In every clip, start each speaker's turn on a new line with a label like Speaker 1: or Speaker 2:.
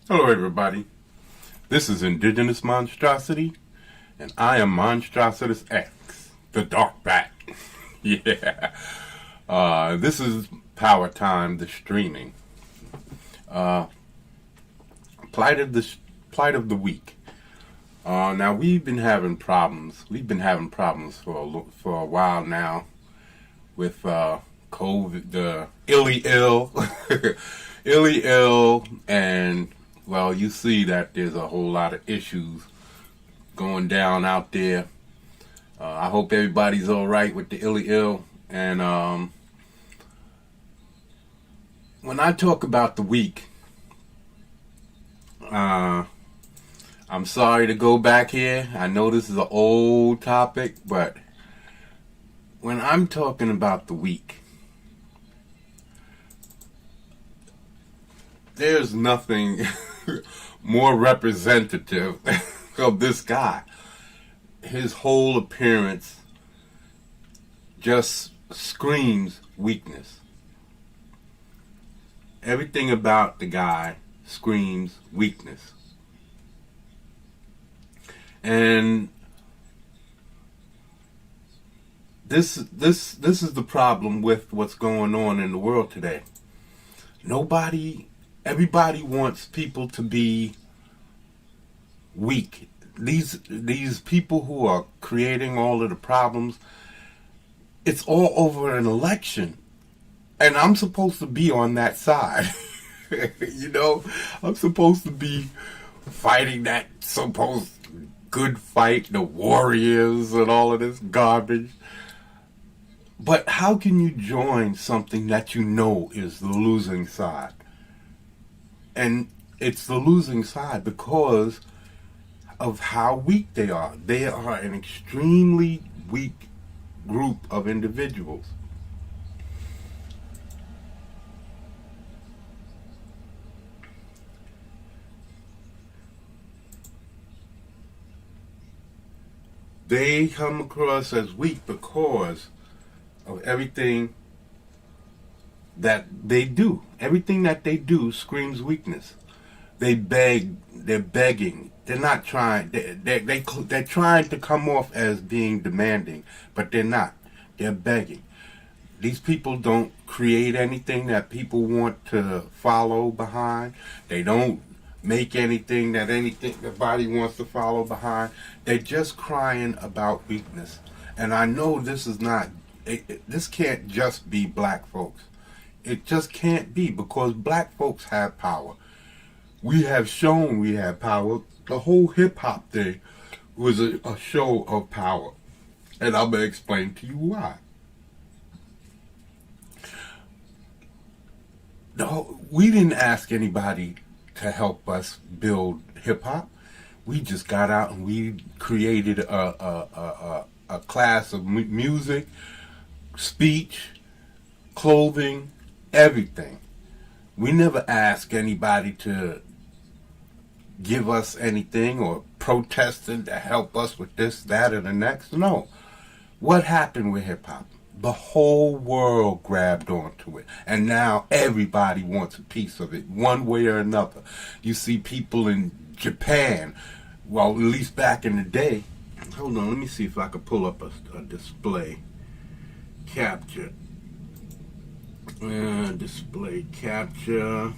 Speaker 1: Hello, everybody. This is Indigenous Monstrosity, and I am Monstrositus X, the Dark Bat. Yeah. This is Power Time, the streaming. Uh, Plight of the week. Now we've been having problems. We've been having problems for a while now with COVID, the illy ill, illy ill, and well, you see that there's a whole lot of issues going down out there. I hope everybody's all right with the illy ill. And when I talk about the week, I'm sorry to go back here. I know this is an old topic, but when I'm talking about the week, there's nothing more representative of this guy. His whole appearance just screams weakness. Everything about the guy screams weakness. And this is the problem with what's going on in the world today. Everybody wants people to be weak. These people who are creating all of the problems, it's all over an election. And I'm supposed to be on that side. You know, I'm supposed to be fighting that supposed good fight, the warriors and all of this garbage. But how can you join something that you know is the losing side? And it's the losing side because of how weak they are. They are an extremely weak group of individuals. They come across as weak because of everything that they do. Everything that they do screams weakness. They're begging. They're not trying. They're trying to come off as being demanding, but they're not. They're begging. These people don't create anything that people want to follow behind. They don't make anything that anybody wants to follow behind. They're just crying about weakness. And I know this is not. This can't just be black folks. It just can't be, because black folks have power. We have shown we have power. The whole hip-hop thing was a show of power. And I'm going to explain to you why. We didn't ask anybody to help us build hip-hop. We just got out and we created a class of music, speech, clothing, everything. We never asked anybody to give us anything or protesting to help us with this, that, or the next. No. What happened with hip-hop? The whole world grabbed onto it. And now everybody wants a piece of it, one way or another. You see people in Japan, well, at least back in the day. Hold on, let me see if I can pull up a display capture. Display capture.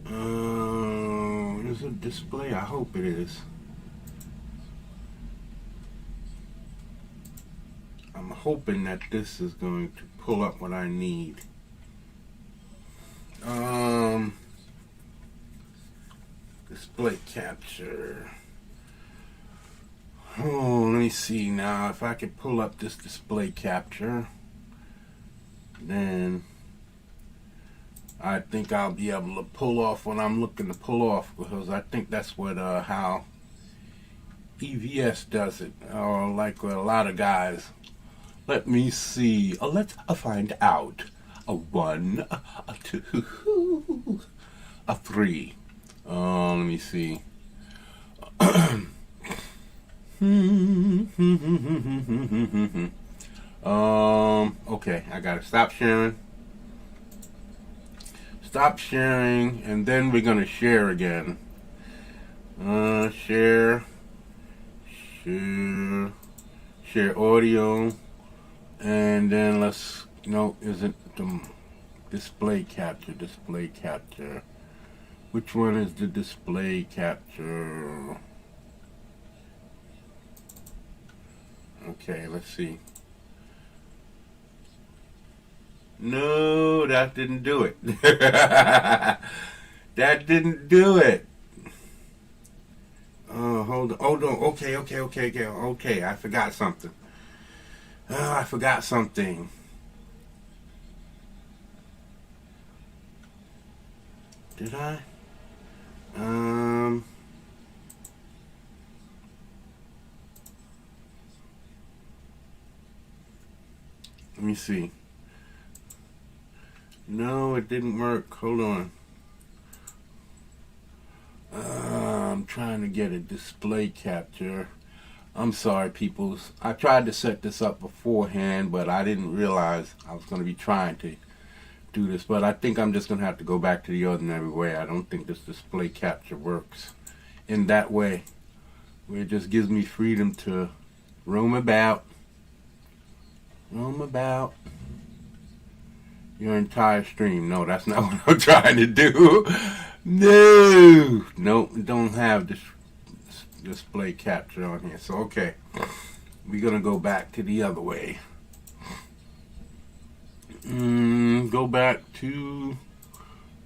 Speaker 1: Is it display? I hope it is. I'm hoping that this is going to pull up what I need. Display capture. Oh, let me see now. If I can pull up this display capture, then I think I'll be able to pull off what I'm looking to pull off, because I think that's what how EVS does it, or like a lot of guys. Let me see. Let's find out. A 1, a 2, a 3. Let me see. Okay, I gotta stop sharing. stop sharing, and then we're gonna share again. Share, share, share audio, and then let's. No, is it the display capture? Display capture. Which one is the display capture? Okay, let's see. No, that didn't do it. That didn't do it. Hold on. Hold on. Okay. I forgot something. I forgot something. Did I? Let me see. No, it didn't work. Hold on. I'm trying to get a display capture. I'm sorry, peoples. I tried to set this up beforehand, but I didn't realize I was going to be trying to do this. But I think I'm just going to have to go back to the ordinary way. I don't think this display capture works in that way, where it just gives me freedom to roam about your entire stream. No, that's not what I'm trying to do. No, don't have this display capture on here. So okay, we're gonna go back to the other way. Go back to.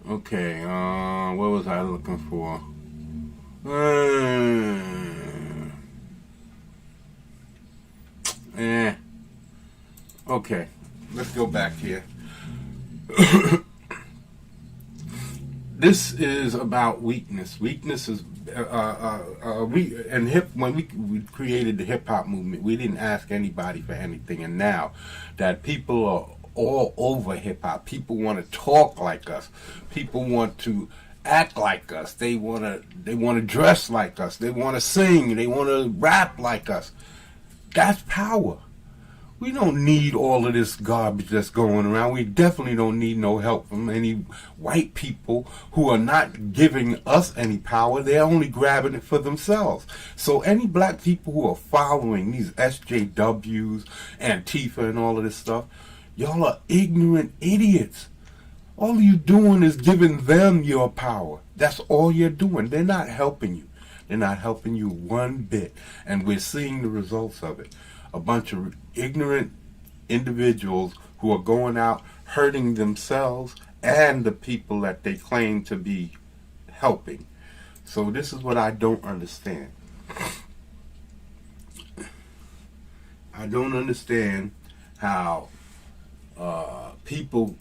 Speaker 1: Okay, what was I looking for? Okay, let's go back here. This is about weakness. Weakness is when we created the hip hop movement, we didn't ask anybody for anything, and now that people are all over hip hop, people want to talk like us, people want to act like us, they want to dress like us, they want to sing, they want to rap like us. That's power. We don't need all of this garbage that's going around. We definitely don't need no help from any white people who are not giving us any power. They're only grabbing it for themselves. So any black people who are following these SJWs, Antifa, and all of this stuff, y'all are ignorant idiots. All you doing is giving them your power. That's all you're doing. They're not helping you. They're not helping you one bit. And we're seeing the results of it. A bunch of ignorant individuals who are going out hurting themselves and the people that they claim to be helping. So this is what I don't understand. I don't understand how people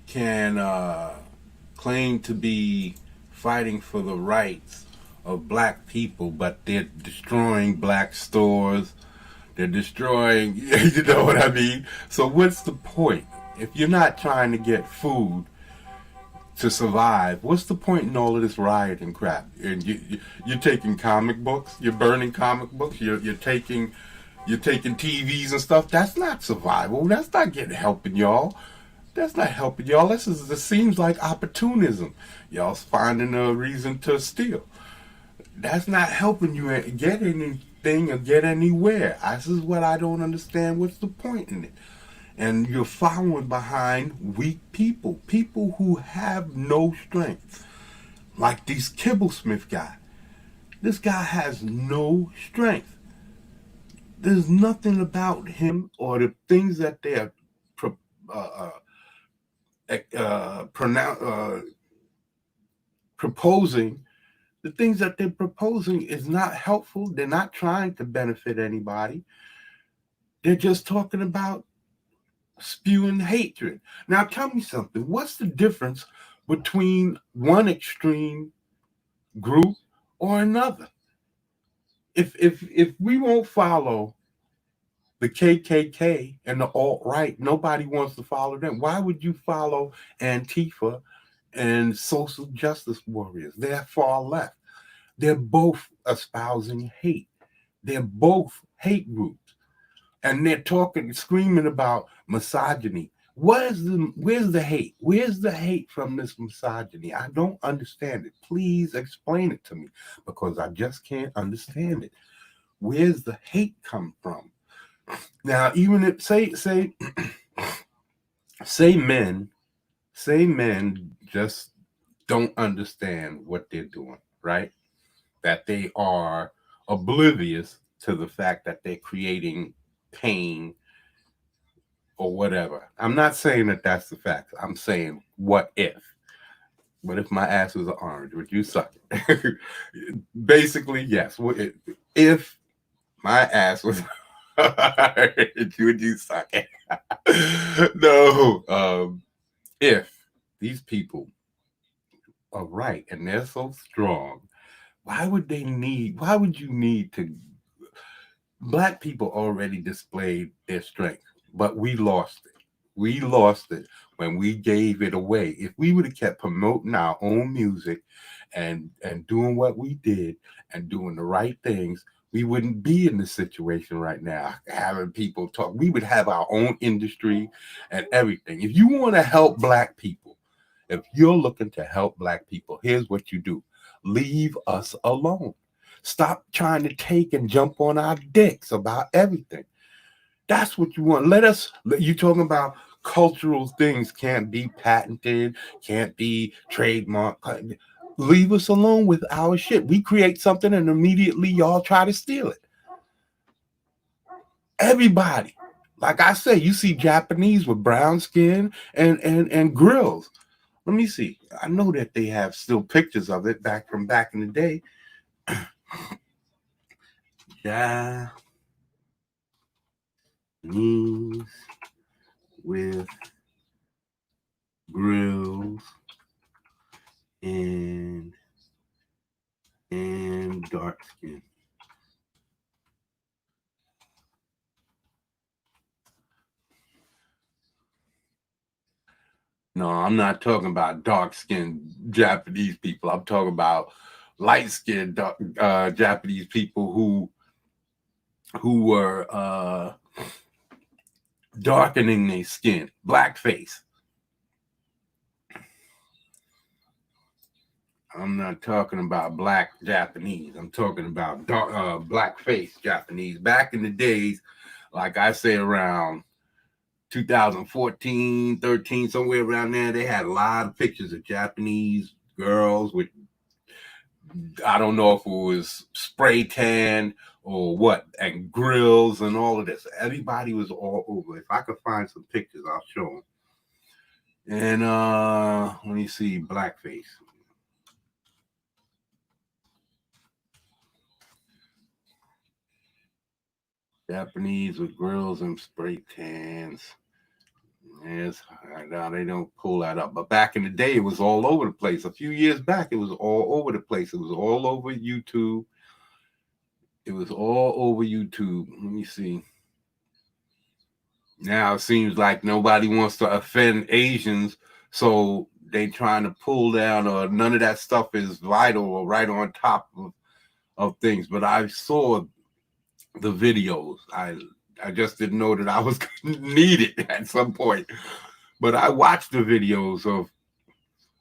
Speaker 1: can claim to be fighting for the rights of black people, but they're destroying black stores. They're destroying, you know what I mean? So what's the point? If you're not trying to get food to survive, what's the point in all of this rioting crap? And you're taking comic books, you're burning comic books, you're taking TVs and stuff. That's not survival. That's not helping y'all. That's not helping y'all. This seems like opportunism. Y'all's finding a reason to steal. That's not helping you get anything or get anywhere. This is what I don't understand. What's the point in it? And you're following behind weak people. People who have no strength. Like this Kibblesmith guy. This guy has no strength. There's nothing about him or the things that they are proposing. The things that they're proposing is not helpful. They're not trying to benefit anybody. They're just talking about spewing hatred. Now tell me something. What's the difference between one extreme group or another? If we won't follow the KKK and the alt-right, nobody wants to follow them. Why would you follow Antifa and social justice warriors? They're far left. They're both espousing hate. They're both hate groups. And they're screaming about misogyny, Where's the hate? Where's the hate from this misogyny? I don't understand it. Please explain it to me because I just can't understand it. Where's the hate come from? Now, even if say men just don't understand what they're doing, right? That they are oblivious to the fact that they're creating pain or whatever. I'm not saying that that's the fact. I'm saying, what if? What if my ass was orange? Would you suck it? Basically, yes. If my ass was orange, would you suck it? No. If these people are right and they're so strong, why would you need to? Black people already displayed their strength, but we lost it. We lost it when we gave it away. If we would have kept promoting our own music and doing what we did and doing the right things, we wouldn't be in this situation right now, having people talk. We would have our own industry and everything. If you want to help Black people, if you're looking to help Black people, here's what you do: leave us alone. Stop trying to take and jump on our dicks about everything. That's what you want. You talking about cultural things can't be patented, can't be trademarked. Leave us alone with our shit. We create something and immediately y'all try to steal it. Everybody. Like I say, you see Japanese with brown skin and grills. Let me see. I know that they have still pictures of it back in the day. Japanese with grills and dark skin. No, I'm not talking about dark skinned Japanese people. I'm talking about light skinned Japanese people who were darkening their skin, blackface. I'm not talking about black Japanese. I'm talking about blackface Japanese. Back in the days, like I say, around 2014, 13, somewhere around there, they had a lot of pictures of Japanese girls with, I don't know if it was spray tan or what, and grills and all of this. Everybody was all over. If I could find some pictures, I'll show them. And let me see, blackface. Japanese with grills and spray tans. Yes, now they don't pull that up. But back in the day, it was all over the place. A few years back, it was all over the place. It was all over YouTube. It was all over YouTube. Let me see. Now it seems like nobody wants to offend Asians, so they trying to pull down, or none of that stuff is vital or right on top of things. But I saw the videos. I just didn't know that I was gonna need it at some point. But I watched the videos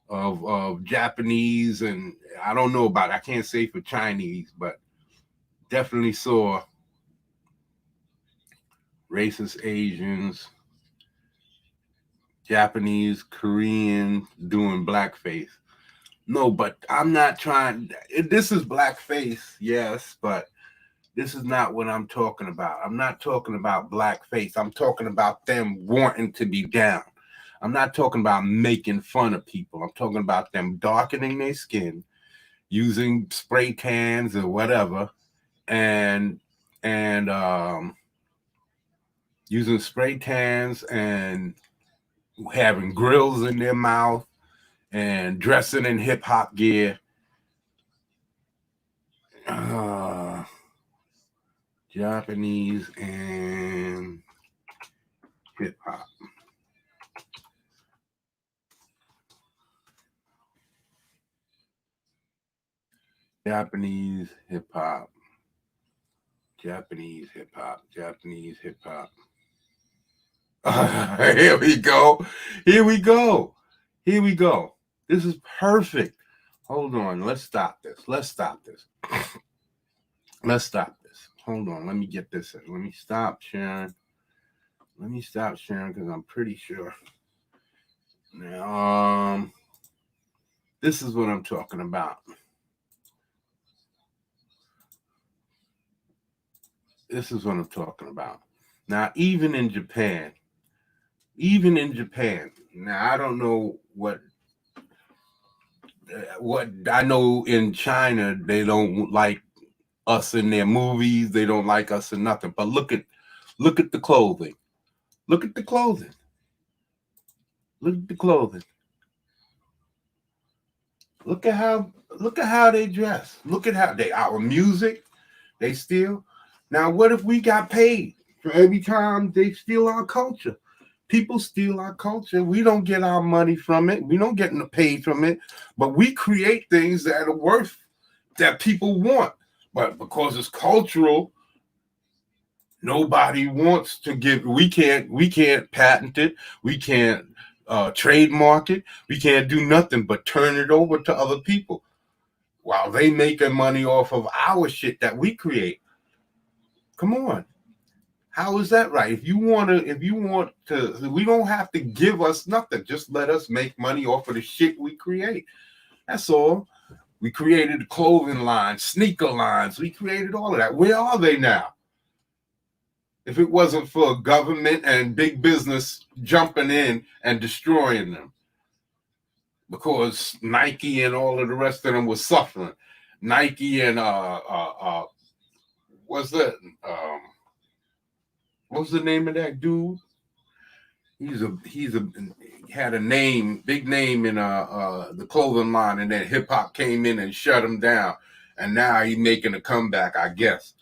Speaker 1: of Japanese, and I don't know about, I can't say for Chinese, but definitely saw racist Asians, Japanese, Korean doing blackface. No, but I'm not trying. This is blackface, yes, but this is not what I'm talking about. I'm not talking about blackface. I'm talking about them wanting to be down. I'm not talking about making fun of people. I'm talking about them darkening their skin, using spray tans or whatever, and and using spray tans and having grills in their mouth and dressing in hip hop gear. Japanese and hip hop. Japanese hip hop. Japanese hip hop. Japanese hip hop. Here we go. Here we go. Here we go. This is perfect. Hold on. Let's stop this. Let's stop this. Let's stop this. Hold on. Let me get this in. Let me stop sharing. Let me stop sharing because I'm pretty sure. Now, this is what I'm talking about. This is what I'm talking about. Now, even in Japan, now I don't know what I know in China, they don't like us in their movies. They don't like us in nothing. But look at the clothing. Look at the clothing. Look at the clothing. Look at how they dress. Look at how our music they steal. Now, what if we got paid for every time they steal our culture? People steal our culture. We don't get our money from it. We don't get paid from it. But we create things that are worth that people want. But because it's cultural, nobody wants to give. We can't patent it. We can't trademark it. We can't do nothing but turn it over to other people while they making money off of our shit that we create. Come on. How is that right? If you want to, we don't have to give us nothing. Just let us make money off of the shit we create. That's all. We created clothing lines, sneaker lines. We created all of that. Where are they now? If it wasn't for government and big business jumping in and destroying them, because Nike and all of the rest of them was suffering. Nike and what's that? What's the name of that dude? He had a name, big name in the clothing line, and then hip hop came in and shut him down, and now he's making a comeback, I guess.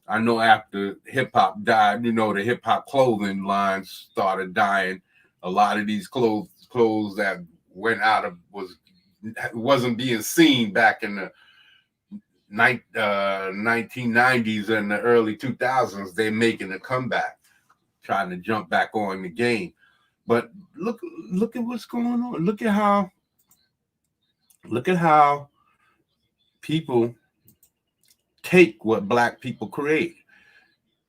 Speaker 1: I know after hip hop died, the hip hop clothing lines started dying. A lot of these clothes that went out of wasn't being seen back in the 1990s and the early 2000s. They're making a comeback, trying to jump back on the game. But look at what's going on. Look at how people take what black people create.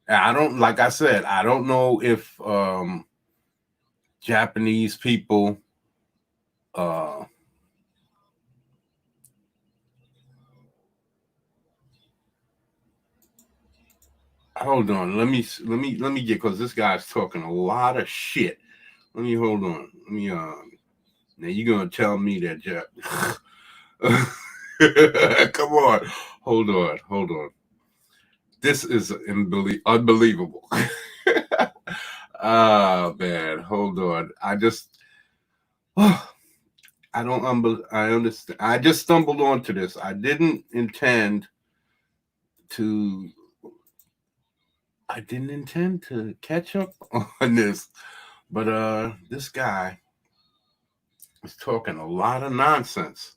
Speaker 1: I don't, like I said, I don't know if Japanese people hold on, let me get, because this guy's talking a lot of shit. Let me hold on. Let me now you're gonna tell me that come on, hold on. This is unbelievable. Ah, man, hold on. I understand. I just stumbled onto this. I didn't intend to catch up on this, but this guy is talking a lot of nonsense.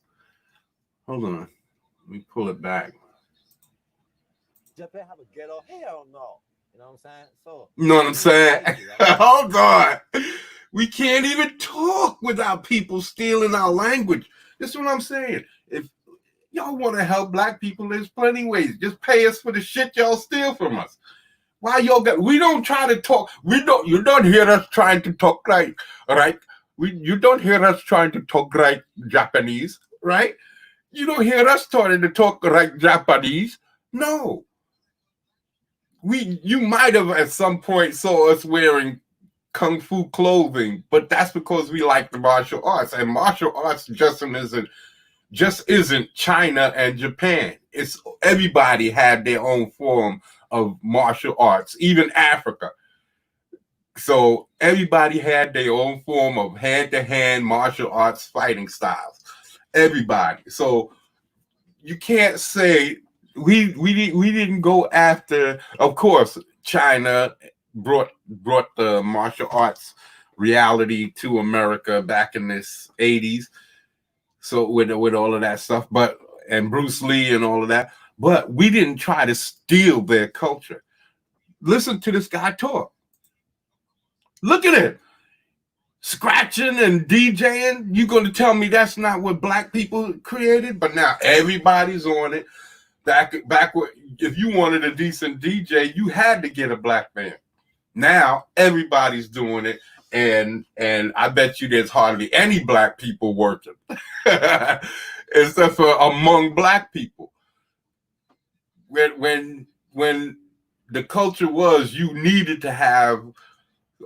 Speaker 1: Hold on. Let me pull it back.
Speaker 2: Japan have a ghetto? Hell no. You know what I'm saying? So
Speaker 1: You know what I'm saying? Hold on. We can't even talk without people stealing our language. This is what I'm saying. If y'all want to help black people, there's plenty ways. Just pay us for the shit y'all steal from us. Why y'all got? We don't try to talk. You don't hear us trying to talk right. You don't hear us trying to talk right Japanese, right? You don't hear us trying to talk right Japanese. No. You might have at some point saw us wearing kung fu clothing, but that's because we like the martial arts, and martial arts just isn't China and Japan. It's everybody had their own form of martial arts, even Africa. So everybody had their own form of hand-to-hand martial arts fighting styles. Everybody. So you can't say we didn't go after. Of course, China brought the martial arts reality to America back in this 80s. So with all of that stuff, and Bruce Lee and all of that, but we didn't try to steal their culture. Listen to this guy talk. Look at it. Scratching and DJing. You going to tell me that's not what black people created? But now everybody's on it. Back if you wanted a decent DJ, you had to get a black man. Now everybody's doing it, and I bet you there's hardly any black people working, except for among black people. When the culture was you needed to have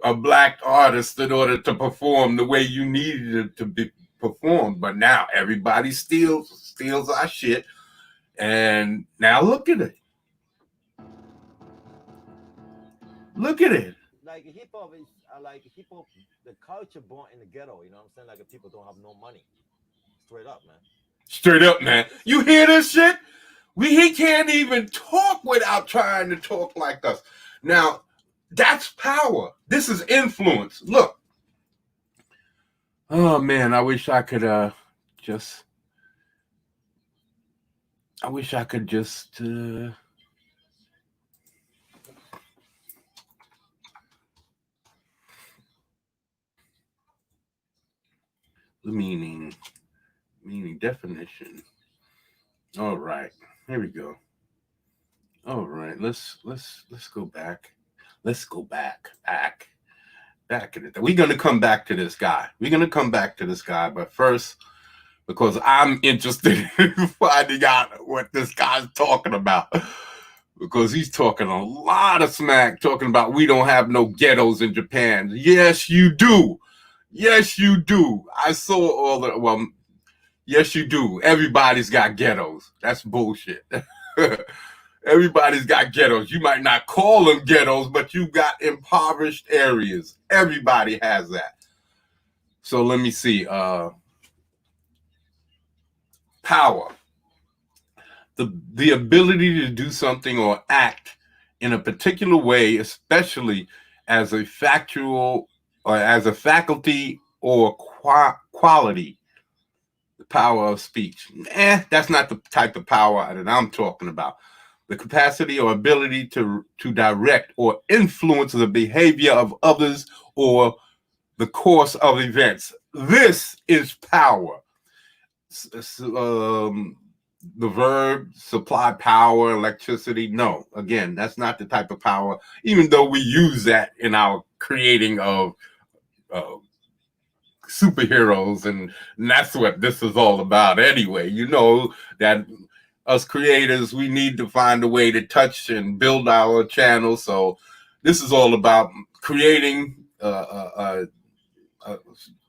Speaker 1: a black artist in order to perform the way you needed it to be performed, but now everybody steals our shit, and now look at it. Look at it.
Speaker 2: Like hip hop is like hip hop, the culture born in the ghetto. You know what I'm saying? Like if people don't have no money, straight up, man.
Speaker 1: Straight up, man. You hear this shit? He can't even talk without trying to talk like us. Now, that's power. This is influence. Look. Oh man, I wish I could just the meaning definition. All right, here we go. All right, let's go back. Let's go back in it. We're gonna come back to this guy. But first, because I'm interested in finding out what this guy's talking about. Because he's talking a lot of smack, talking about we don't have no ghettos in Japan. Yes, you do. Yes, you do. I saw all the, well, yes, you do. Everybody's got ghettos. That's bullshit. Everybody's got ghettos. You might not call them ghettos, but you got impoverished areas. Everybody has that. So let me see. Power. The ability to do something or act in a particular way, especially as a factual or as a faculty or quality. The power of speech. That's not the type of power that I'm talking about. The capacity or ability to direct or influence the behavior of others or the course of events. This is power. The verb supply power, electricity. No, again, that's not the type of power, even though we use that in our creating of superheroes, and that's what this is all about anyway. You know that us creators, we need to find a way to touch and build our channel. So this is all about creating,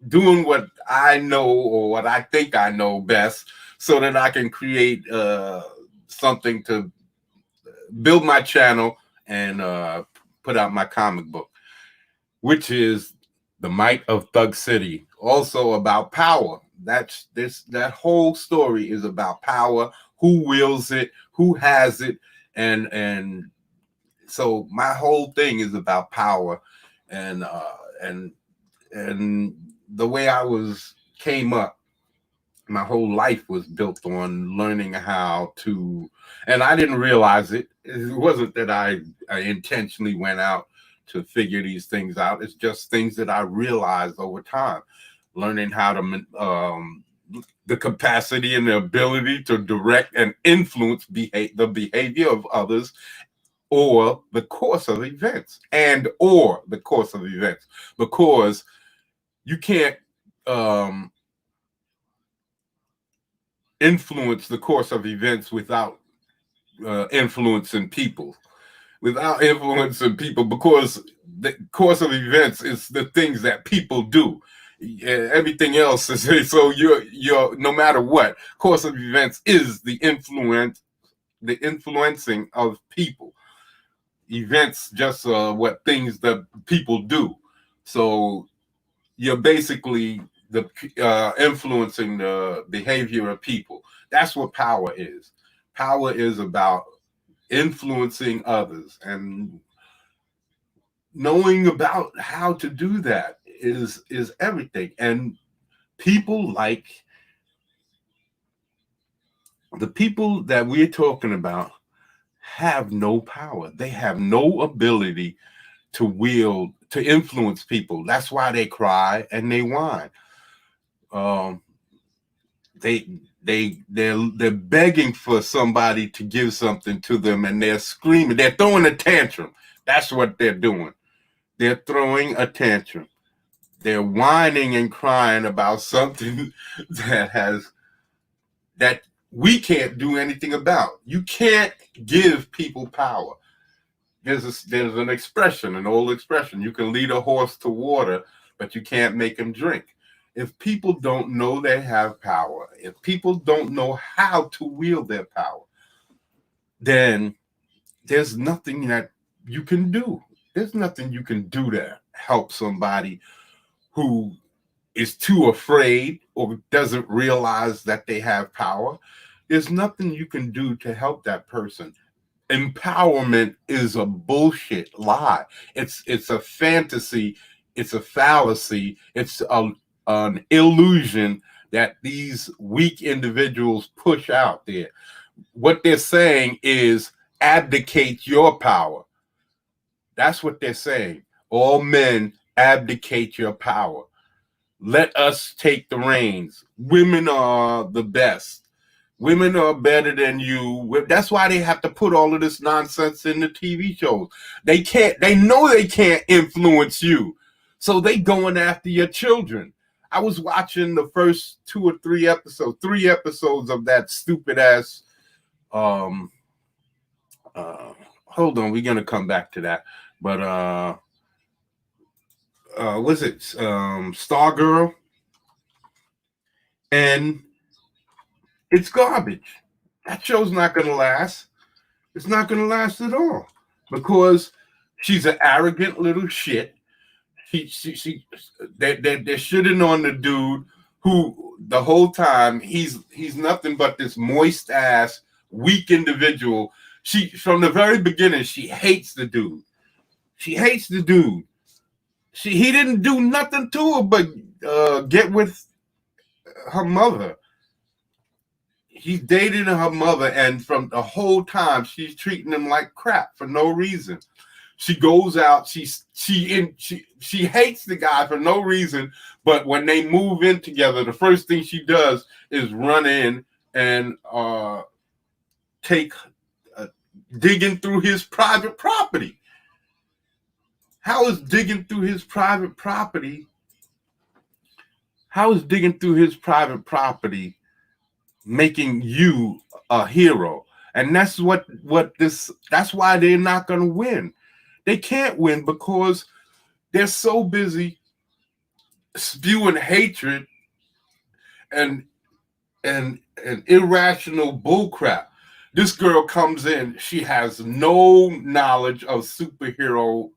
Speaker 1: doing what I know or what I think I know best, so that I can create something to build my channel and put out my comic book, which is The Might of Thug City. Also about power. That whole story is about power, who wields it, who has it, and so my whole thing is about power, and the way I came up, my whole life was built on learning how to, and I didn't realize it. It wasn't that I intentionally went out to figure these things out. It's just things that I realized over time, learning how to the capacity and the ability to direct and influence the behavior of others or the course of events because you can't influence the course of events without influencing people. Because the course of events is the things that people do. Everything else is so you're no matter what, course of events is the influencing of people. Events just what things that people do. So you're basically influencing the behavior of people. That's what power is. Power is about influencing others, and knowing about how to do that is everything. And people like the people that we're talking about have no power. They have no ability to wield, to influence people. That's why they cry and they whine. Um, they're begging for somebody to give something to them, and they're screaming. They're throwing a tantrum. That's what they're doing. They're throwing a tantrum. They're whining and crying about something that we can't do anything about. You can't give people power. There's an expression, an old expression. You can lead a horse to water, but you can't make him drink. If people don't know they have power, if people don't know how to wield their power, then there's nothing that you can do. There's nothing you can do to help somebody who is too afraid or doesn't realize that they have power. There's nothing you can do to help that person. Empowerment is a bullshit lie. It's a fantasy. It's a fallacy. It's an illusion that these weak individuals push out there. What they're saying is abdicate your power. That's what they're saying. All men, abdicate your power. Let us take the reins. Women are the best. Women are better than you. That's why they have to put all of this nonsense in the TV shows. They know they can't influence you. So they going after your children. I was watching the first 2 or 3 episodes of that stupid ass, hold on, we're going to come back to that. But, was it, Stargirl? And it's garbage. That show's not going to last. It's not going to last at all because she's an arrogant little shit. They're shitting on the dude who the whole time he's nothing but this moist ass, weak individual. She, from the very beginning, she hates the dude. She hates the dude. He didn't do nothing to her but get with her mother. He's dating her mother, and from the whole time she's treating him like crap for no reason. She goes out, she hates the guy for no reason, but when they move in together, the first thing she does is run in and digging through his private property. How is digging through his private property? How is digging through his private property making you a hero? And that's that's why they're not going to win. They can't win because they're so busy spewing hatred and irrational bullcrap. This girl comes in, she has no knowledge of superhero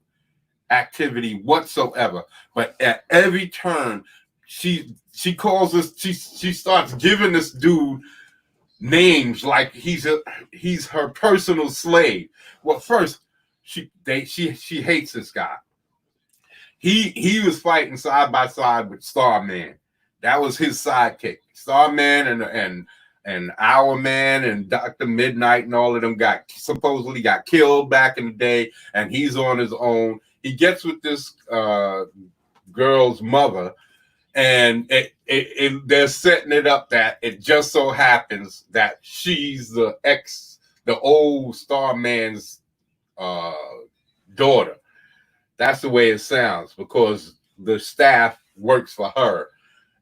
Speaker 1: activity whatsoever, but at every turn she calls us, she starts giving this dude names like he's her personal slave. Well, first she hates this guy. He was fighting side by side with Starman. That was his sidekick. Starman and Our Man and Dr. Midnight and all of them supposedly got killed back in the day, and he's on his own. He gets with this girl's mother, and they're setting it up that it just so happens that she's the old Starman's daughter. That's the way it sounds, because the staff works for her,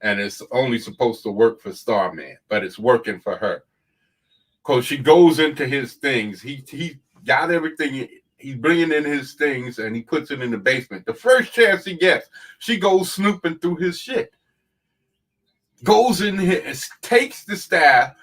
Speaker 1: and it's only supposed to work for Starman, but it's working for her. Because she goes into his things. He got everything. He's bringing in his things, and he puts it in the basement. The first chance he gets, she goes snooping through his shit. Goes in here and takes the staff,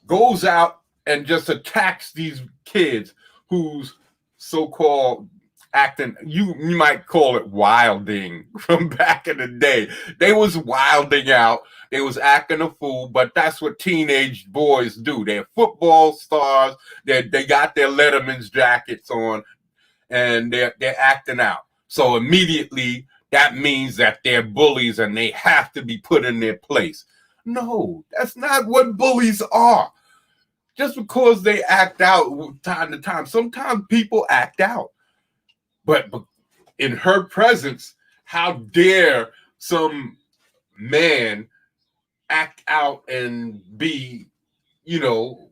Speaker 1: goes out and just attacks these kids who's so-called acting, you might call it wilding from back in the day. They was wilding out. They was acting a fool, but that's what teenage boys do. They're football stars. They got their Letterman's jackets on, and they're acting out. So immediately that means that they're bullies and they have to be put in their place. No, that's not what bullies are. Just because they act out time to time, sometimes people act out. But in her presence, how dare some man act out and be, you know,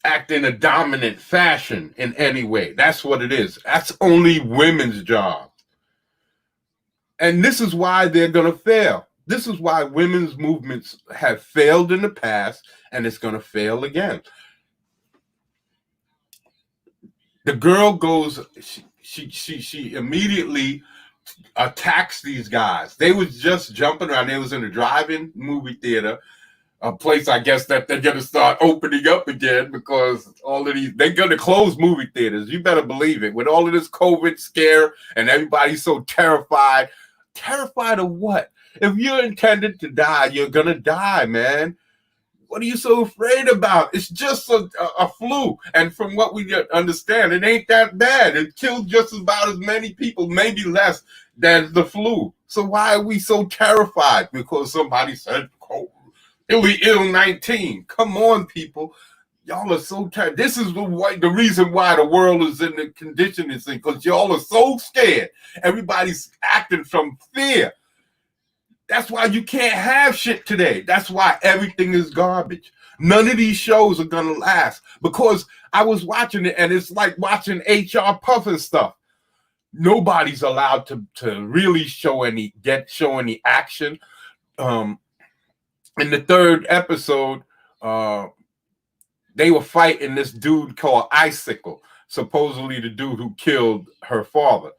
Speaker 1: act in a dominant fashion in any way. That's what it is. That's only women's job. And this is why they're going to fail. This is why women's movements have failed in the past, and it's going to fail again. The girl goes, she immediately attacks these guys. They was just jumping around. They was in a drive-in movie theater, a place I guess that they're going to start opening up again because all of these, they're going to close movie theaters. You better believe it. With all of this COVID scare and everybody's so terrified. Terrified of what? If you're intended to die, you're going to die, man. What are you so afraid about? It's just a flu. And from what we understand, it ain't that bad. It kills just about as many people, maybe less, than the flu. So why are we so terrified? Because somebody said, oh, ill 19. Come on, people. Y'all are so tired. This is the reason why the world is in the condition it's in, because y'all are so scared. Everybody's acting from fear. That's why you can't have shit today. That's why everything is garbage. None of these shows are going to last, because I was watching it and it's like watching HR Puff and stuff. Nobody's allowed to really show any action. In the third episode, they were fighting this dude called Icicle, supposedly the dude who killed her father.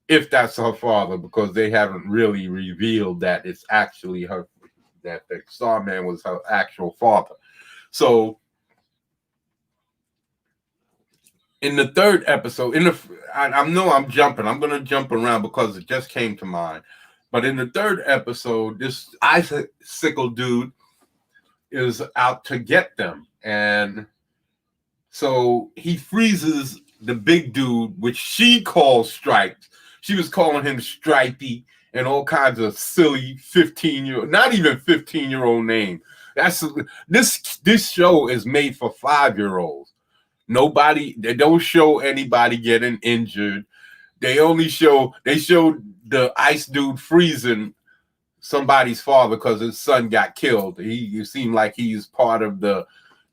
Speaker 1: If that's her father, because they haven't really revealed that it's actually her, that the Starman was her actual father. So in the third episode, I know I'm jumping. I'm going to jump around because it just came to mind. But in the third episode, this Icicle dude is out to get them. And so he freezes the big dude, which she calls Stripes. She was calling him Stripey and all kinds of silly 15-year-old, not even 15-year-old name. That's this show is made for 5-year-olds. They don't show anybody getting injured. They showed the ice dude freezing somebody's father because his son got killed. It seemed like he's part of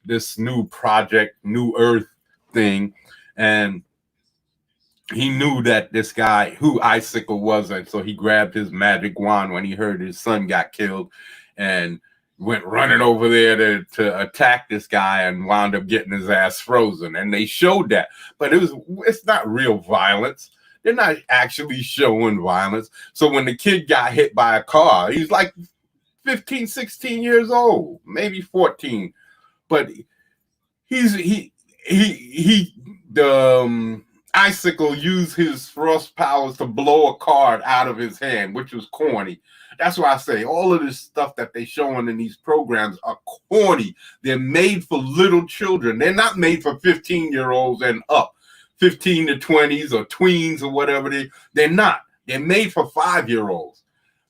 Speaker 1: this new project, New Earth thing, and he knew that this guy who Icicle was, and so he grabbed his magic wand when he heard his son got killed and went running over there to attack this guy and wound up getting his ass frozen. And they showed that, but it's not real violence. They're not actually showing violence. So when the kid got hit by a car, he's like 15, 16 years old, maybe 14, but Icicle used his frost powers to blow a card out of his hand, which was corny. That's why I say all of this stuff that they're showing in these programs are corny. They're made for little children. They're not made for 15-year-olds and up, 15 to 20s or tweens or whatever. They're not. They're made for 5-year-olds.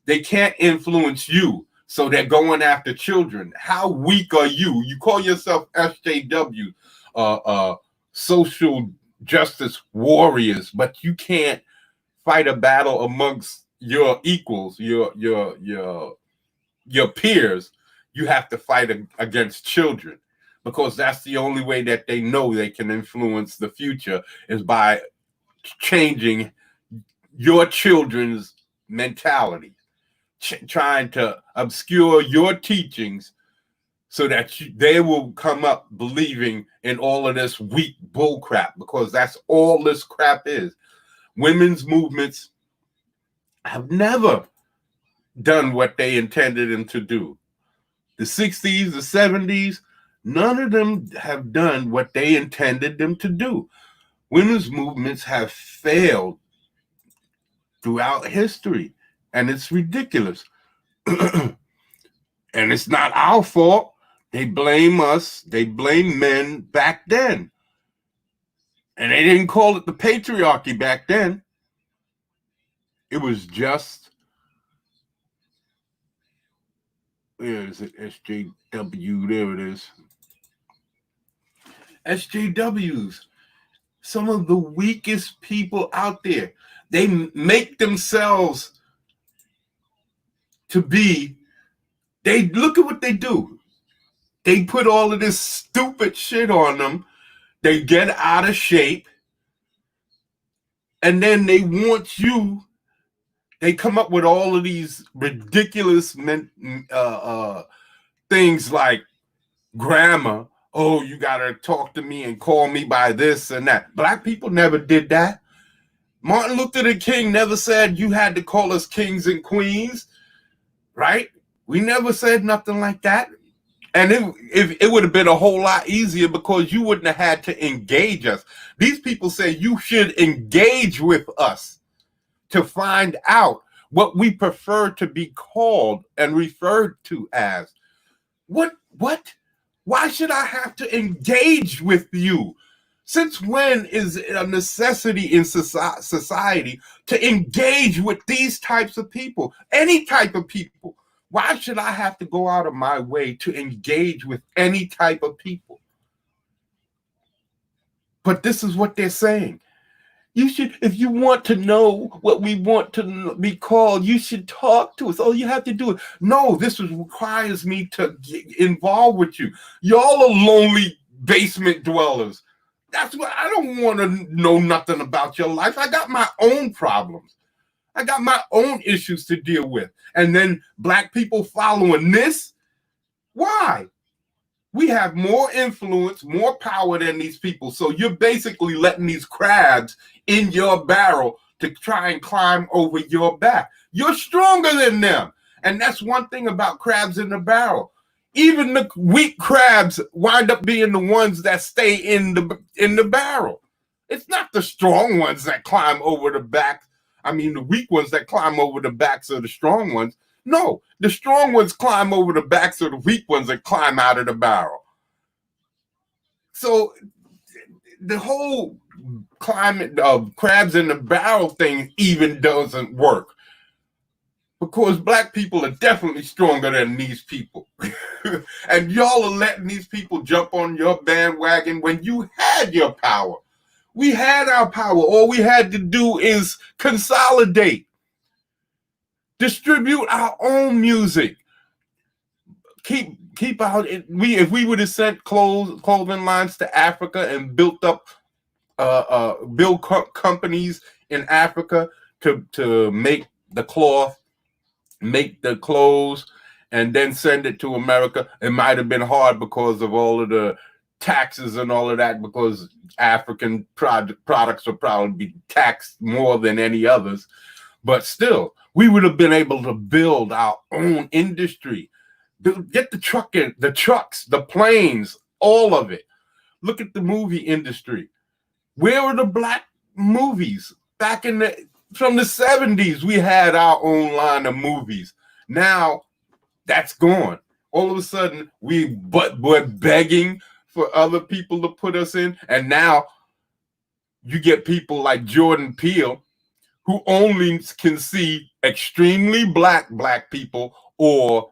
Speaker 1: They can't influence you, so they're going after children. How weak are you? You call yourself SJW, social justice warriors, but you can't fight a battle amongst your equals, your peers. You have to fight against children, because that's the only way that they know they can influence the future, is by changing your children's mentality, trying to obscure your teachings so that they will come up believing in all of this weak bull crap, because that's all this crap is. Women's movements have never done what they intended them to do. The 60s, the 70s, none of them have done what they intended them to do. Women's movements have failed throughout history, and it's ridiculous. And it's not our fault. They blame us. They blame men back then. And they didn't call it the patriarchy back then. It was just, where is it? SJW, there it is. SJWs, some of the weakest people out there. They make themselves to be, they look at what they do. They put all of this stupid shit on them. They get out of shape. And then they want you, they come up with all of these ridiculous things like grammar. Oh, you got to talk to me and call me by this and that. Black people never did that. Martin Luther King never said you had to call us kings and queens, right? We never said nothing like that. And it would have been a whole lot easier because you wouldn't have had to engage us. These people say you should engage with us to find out what we prefer to be called and referred to as. What? Why should I have to engage with you? Since when is it a necessity in society to engage with these types of people? Any type of people. Why should I have to go out of my way to engage with any type of people? But this is what they're saying. You should, if you want to know what we want to be called, you should talk to us. All you have to do is, no, this requires me to get involved with you. Y'all are lonely basement dwellers. That's what, I don't want to know nothing about your life. I got my own problems. I got my own issues to deal with. And then black people following this? Why? We have more influence, more power than these people. So you're basically letting these crabs in your barrel to try and climb over your back. You're stronger than them. And that's one thing about crabs in the barrel. Even the weak crabs wind up being the ones that stay in the barrel. It's not the strong ones that climb over the back. I mean, the weak ones that climb over the backs of the strong ones. No, the strong ones climb over the backs of the weak ones that climb out of the barrel. So the whole climate of crabs in the barrel thing even doesn't work. Because black people are definitely stronger than these people. And y'all are letting these people jump on your bandwagon when you had your power. We had our power. All we had to do is consolidate, distribute our own music, keep out. If we would have sent clothing lines to Africa and built up, companies in Africa to make the cloth, make the clothes, and then send it to America, it might have been hard because of all of the taxes and all of that, because African products will probably be taxed more than any others. But still, we would have been able to build our own industry. Get the trucks, the planes, all of it. Look at the movie industry. Where were the black movies? Back from the 70s, we had our own line of movies. Now, that's gone. All of a sudden, we're begging for other people to put us in. And now you get people like Jordan Peele, who only can see extremely black people or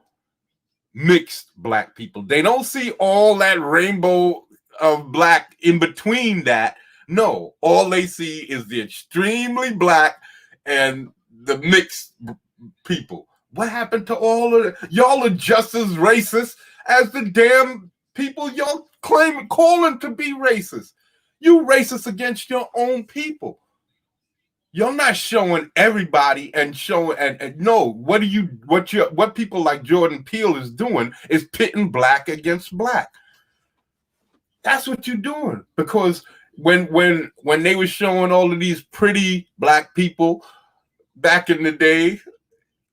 Speaker 1: mixed black people. They don't see all that rainbow of black in between that. No, all they see is the extremely black and the mixed people. What happened to all of it? Y'all are just as racist as the damn people y'all calling to be racist. You racist against your own people. You're not showing everybody and showing and no. What people like Jordan Peele is doing is pitting black against black. That's what you're doing, because when they were showing all of these pretty black people back in the day,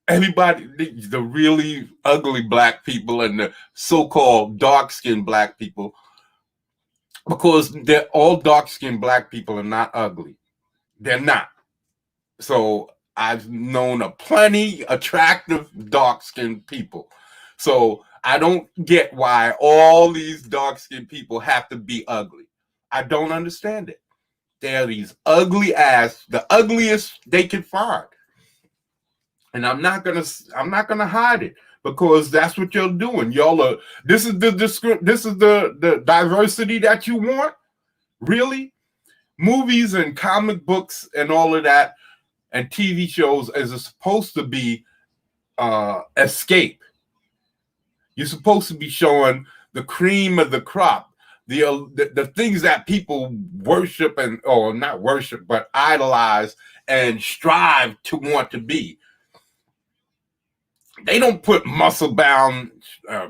Speaker 1: everybody, the really ugly black people and the so-called dark-skinned black people, because they're all dark-skinned black people are not ugly. They're not. So I've known a plenty attractive dark-skinned people. So I don't get why all these dark-skinned people have to be ugly. I don't understand it. They're these ugly ass, the ugliest they can find. And I'm not gonna hide it, because that's what you're doing. Y'all are. This is the diversity that you want. Really, movies and comic books and all of that and TV shows is supposed to be escape. You're supposed to be showing the cream of the crop, the things that people worship or not worship, but idolize and strive to want to be. They don't put muscle-bound,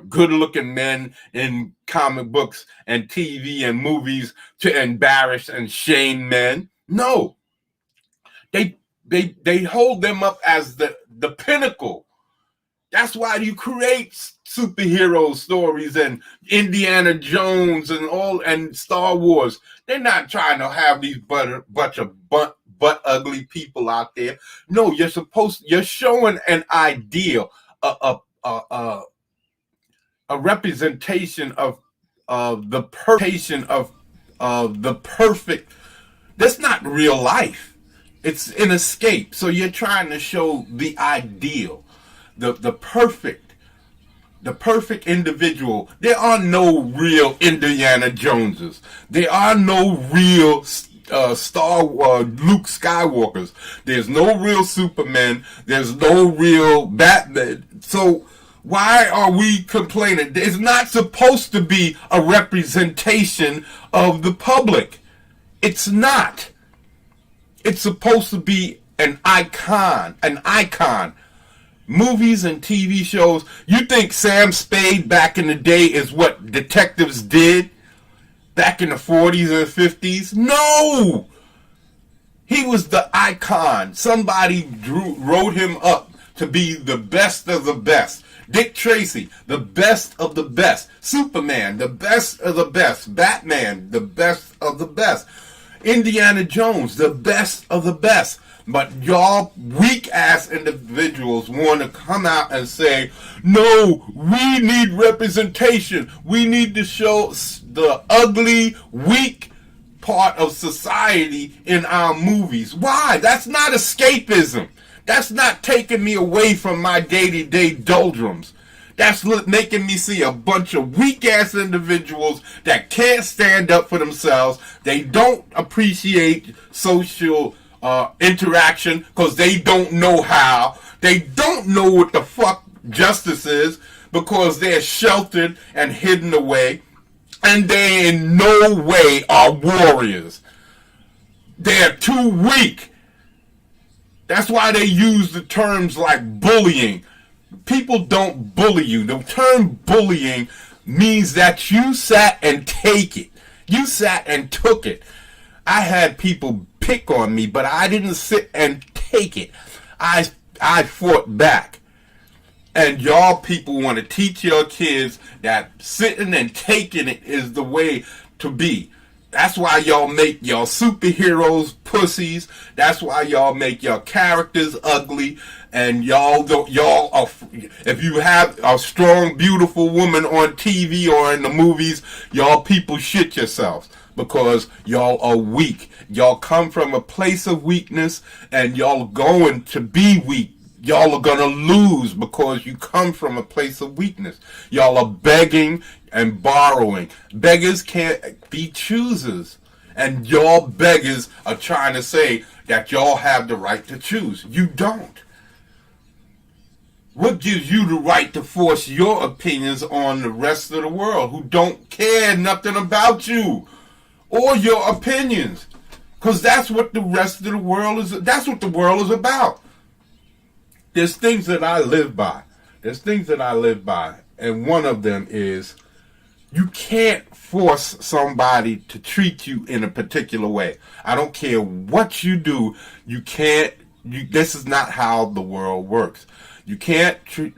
Speaker 1: good-looking men in comic books and TV and movies to embarrass and shame men. No, they hold them up as the pinnacle. That's why you create superhero stories and Indiana Jones and Star Wars. They're not trying to have these bunch of butt ugly people out there. No, you're showing an ideal, a representation of the perfect. That's not real life. It's an escape. So you're trying to show the ideal, the perfect individual. There are no real Indiana Joneses. There are no real Luke Skywalkers. There's no real Superman. There's no real Batman. So why are we complaining? It's not supposed to be a representation of the public. It's not. It's supposed to be an icon. Movies and TV shows. You think Sam Spade back in the day is what detectives did back in the 40s or 50s? No! He was the icon. Somebody wrote him up to be the best of the best. Dick Tracy, the best of the best. Superman, the best of the best. Batman, the best of the best. Indiana Jones, the best of the best. But y'all weak-ass individuals want to come out and say, no, we need representation. We need to show the ugly, weak part of society in our movies. Why? That's not escapism. That's not taking me away from my day-to-day doldrums. That's making me see a bunch of weak-ass individuals that can't stand up for themselves. They don't appreciate social interaction because they don't know how. They don't know what the fuck justice is because they're sheltered and hidden away. And they in no way are warriors. They're too weak. That's why they use the terms like bullying. People don't bully you. The term bullying means that you sat and take it. You sat and took it. I had people pick on me, but I didn't sit and take it. I fought back. And y'all people want to teach your kids that sitting and taking it is the way to be. That's why y'all make y'all superheroes pussies. That's why y'all make your characters ugly. And if you have a strong, beautiful woman on TV or in the movies, y'all people shit yourselves because y'all are weak. Y'all come from a place of weakness and y'all going to be weak. Y'all are going to lose because you come from a place of weakness. Y'all are begging and borrowing. Beggars can't be choosers. And y'all beggars are trying to say that y'all have the right to choose. You don't. What gives you the right to force your opinions on the rest of the world who don't care nothing about you or your opinions? Because that's what the rest of the world is. That's what the world is about. There's things that I live by. And one of them is you can't force somebody to treat you in a particular way. I don't care what you do. You can't. This is not how the world works. You can't you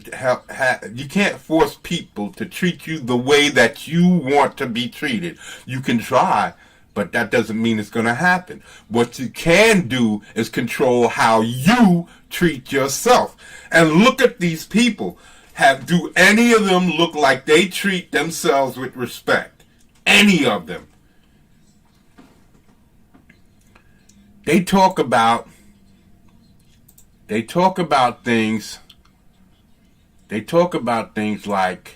Speaker 1: can't force people to treat you the way that you want to be treated. You can try, but that doesn't mean it's going to happen. What you can do is control how you treat yourself. And look at these people. Do any of them look like they treat themselves with respect? Any of them. They talk about things. They talk about things like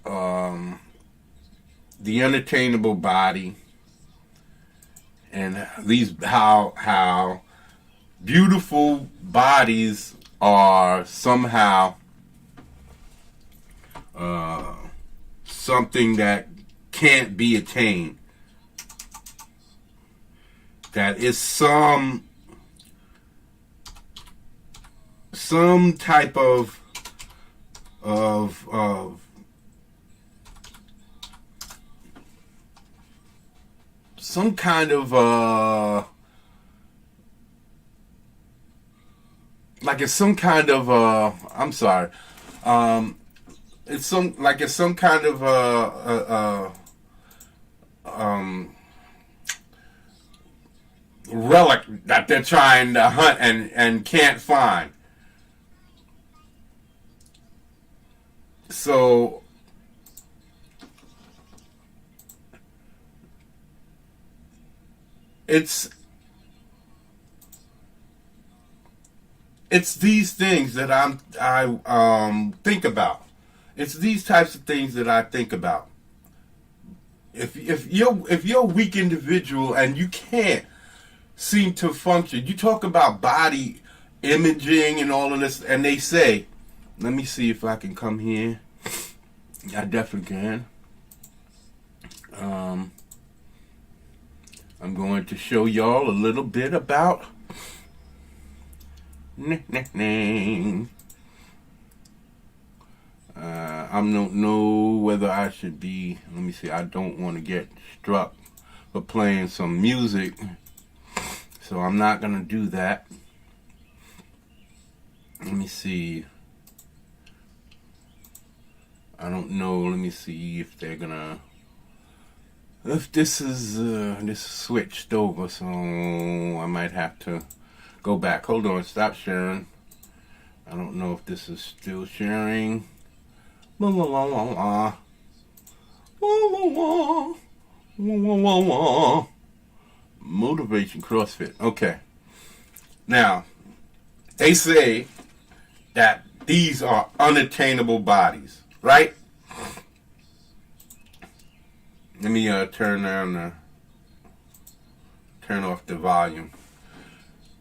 Speaker 1: the unattainable body and how beautiful bodies are somehow something that can't be attained. That is some type of some kind of like it's some kind of I'm sorry, it's some kind of relic that they're trying to hunt and can't find. So it's these things that I think about. It's these types of things that I think about. If you're a weak individual and you can't seem to function, you talk about body imaging and all of this, and they say, let me see if I can come here. I definitely can. I'm going to show y'all a little bit about I don't know whether I should be, let me see, I don't want to get struck for playing some music, so I'm not going to do that. Let me see. I don't know, let me see if they're going to, if this is switched over, so I might have to go back. Hold on, stop sharing. I don't know if this is still sharing. La la la la la. La la la. La la la la. Motivation CrossFit. Okay. Now, they say that these are unattainable bodies, right? Let me turn off the volume.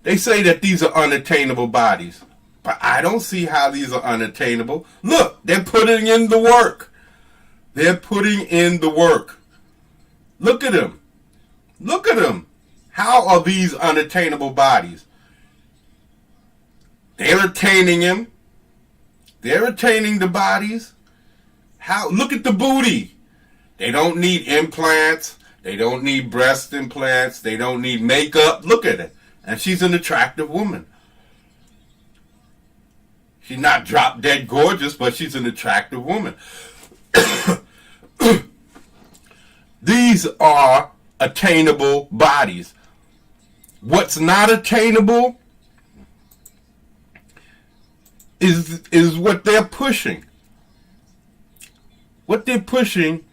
Speaker 1: They say that these are unattainable bodies, but I don't see how these are unattainable. Look, they're putting in the work. They're putting in the work. Look at them. Look at them. How are these unattainable bodies? They're attaining them. They're attaining the bodies. How? Look at the booty. They don't need implants. They don't need breast implants. They don't need makeup. Look at it. And she's an attractive woman. She's not drop dead gorgeous, but she's an attractive woman. These are attainable bodies. What's not attainable is what they're pushing. What they're pushing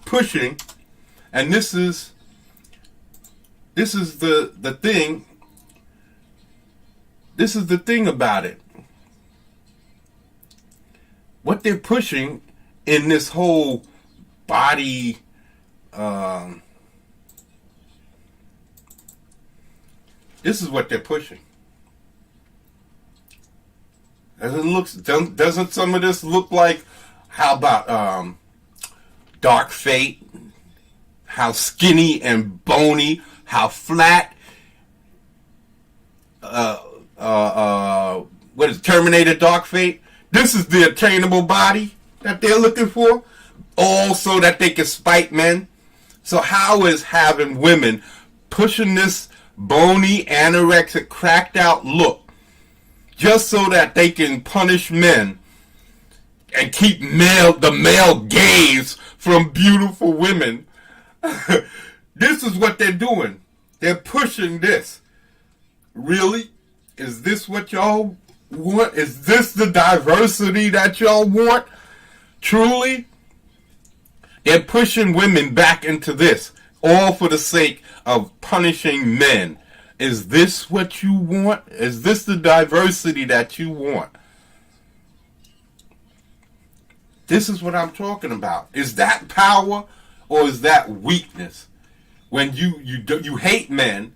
Speaker 1: pushing, and this is the thing. This is the thing about it. What they're pushing in this whole body this is what they're pushing. Doesn't some of this look like, how about Dark Fate? How skinny and bony, how flat. What is Terminator Dark Fate? This is the attainable body that they're looking for, all so that they can spite men. So how is having women pushing this bony, anorexic, cracked out look just so that they can punish men and keep the male gaze from beautiful women? This is what they're doing. They're pushing this. Really? Is this what y'all want? Is this the diversity that y'all want? Truly? They're pushing women back into this, all for the sake of punishing men. Is this what you want? Is this the diversity that you want? This is what I'm talking about. Is that power or is that weakness? When you hate men,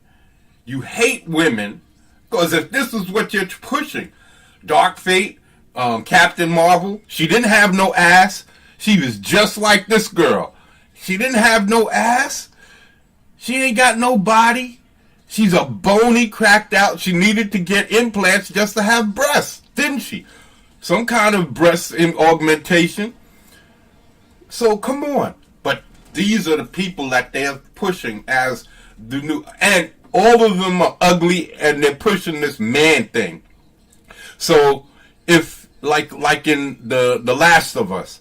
Speaker 1: you hate women, because if this is what you're pushing, Dark Fate, Captain Marvel, she didn't have no ass. She was just like this girl. She didn't have no ass. She ain't got no body. She's a bony, cracked out. She needed to get implants just to have breasts, didn't she? Some kind of breast augmentation. So come on. But these are the people that they're pushing as the new, and all of them are ugly, and they're pushing this man thing. So if like in the Last of Us,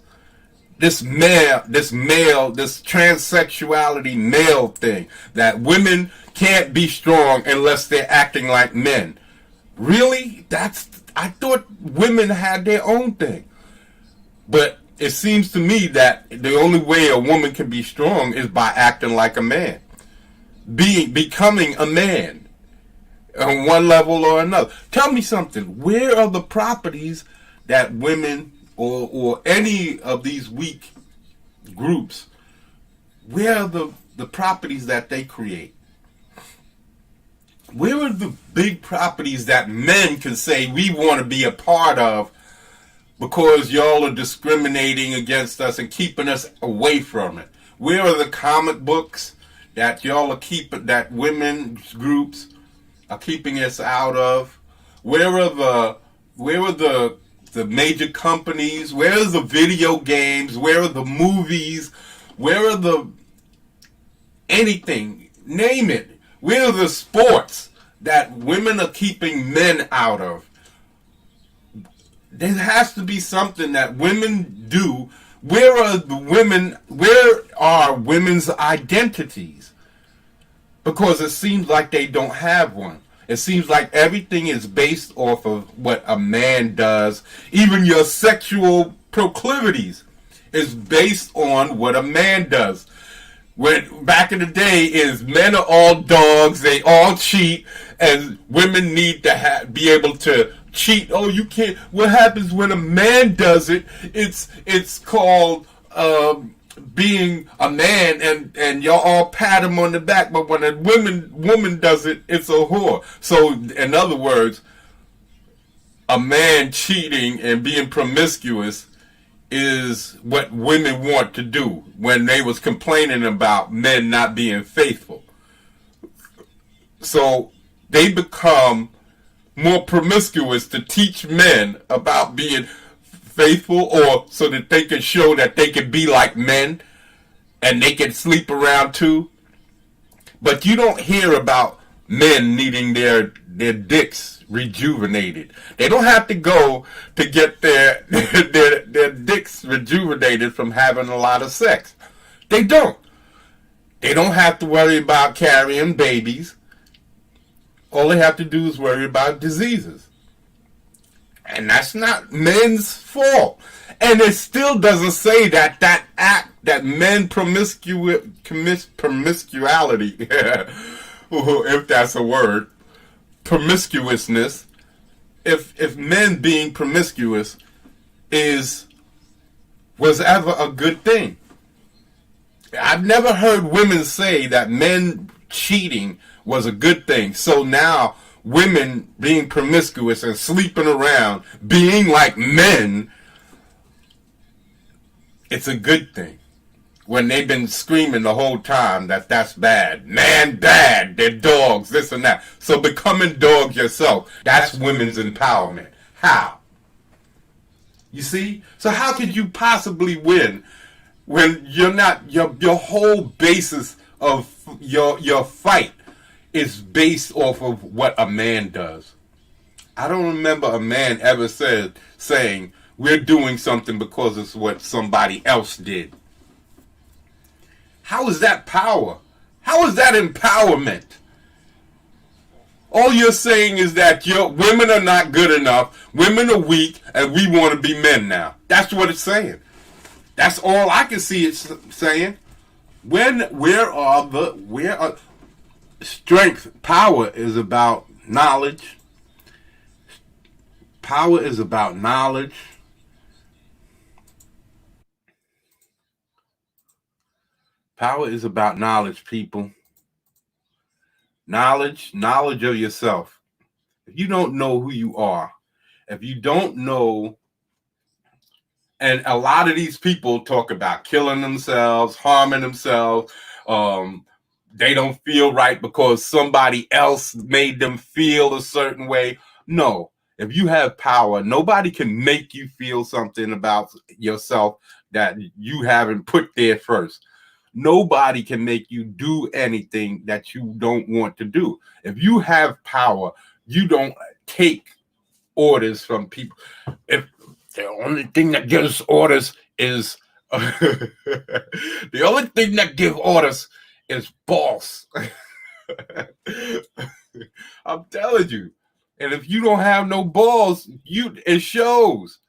Speaker 1: this transsexuality male thing, that women can't be strong unless they're acting like men. Really? I thought women had their own thing. But it seems to me that the only way a woman can be strong is by acting like a man. Becoming a man on one level or another. Tell me something. Where are the properties that women or any of these weak groups, where are the properties that they create? Where are the big properties that men can say we want to be a part of because y'all are discriminating against us and keeping us away from it? Where are the comic books that y'all are keeping, that women's groups are keeping us out of? Where are the major companies? Where are the video games? Where are the movies? Where are the anything? Name it. Where are the sports that women are keeping men out of? There has to be something that women do. Where are women's identities? Because it seems like they don't have one. It seems like everything is based off of what a man does. Even your sexual proclivities is based on what a man does. When back in the day is men are all dogs, they all cheat, and women need to be able to cheat. Oh, you can't. What happens when a man does it? It's called being a man, and y'all all pat him on the back. But when a woman does it, it's a whore. So in other words, a man cheating and being promiscuous is what women want to do when they was complaining about men not being faithful. So they become more promiscuous to teach men about being faithful, or so that they can show that they can be like men and they can sleep around too. But you don't hear about men needing their dicks rejuvenated. They don't have to go to get their dicks rejuvenated from having a lot of sex. They don't. They don't have to worry about carrying babies. All they have to do is worry about diseases. And that's not men's fault. And it still doesn't say that act, that men promiscuity, if that's a word, promiscuousness, if men being promiscuous was ever a good thing. I've never heard women say that men cheating was a good thing. So now women being promiscuous and sleeping around, being like men, it's a good thing. When they've been screaming the whole time that that's bad. Man bad, they're dogs, this and that. So becoming dogs yourself, that's women's empowerment. How? You see? So how could you possibly win when you're not, your whole basis of your fight is based off of what a man does? I don't remember a man ever saying, we're doing something because it's what somebody else did. How is that power? How is that empowerment? All you're saying is that women are not good enough, women are weak, and we want to be men now. That's what it's saying. That's all I can see it saying. Where are strength? Power is about knowledge. Power is about knowledge. Power is about knowledge, people. Knowledge of yourself. If you don't know who you are, if you don't know, and a lot of these people talk about killing themselves, harming themselves. Um, they don't feel right because somebody else made them feel a certain way. No, if you have power, nobody can make you feel something about yourself that you haven't put there first. Nobody can make you do anything that you don't want to do. If you have power, you don't take orders from people. If the only thing that gives orders is the only thing that gives orders is boss. I'm telling you. And if you don't have no balls, it shows.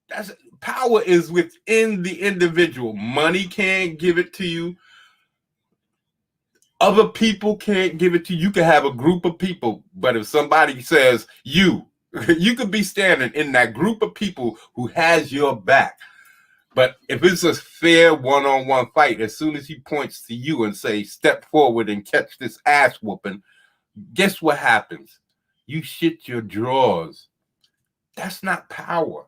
Speaker 1: That's power is within the individual. Money can't give it to you. Other people can't give it to you. You can have a group of people, but if somebody says you could be standing in that group of people who has your back. But if it's a fair one-on-one fight, as soon as he points to you and say, step forward and catch this ass whooping, guess what happens? You shit your drawers. That's not power.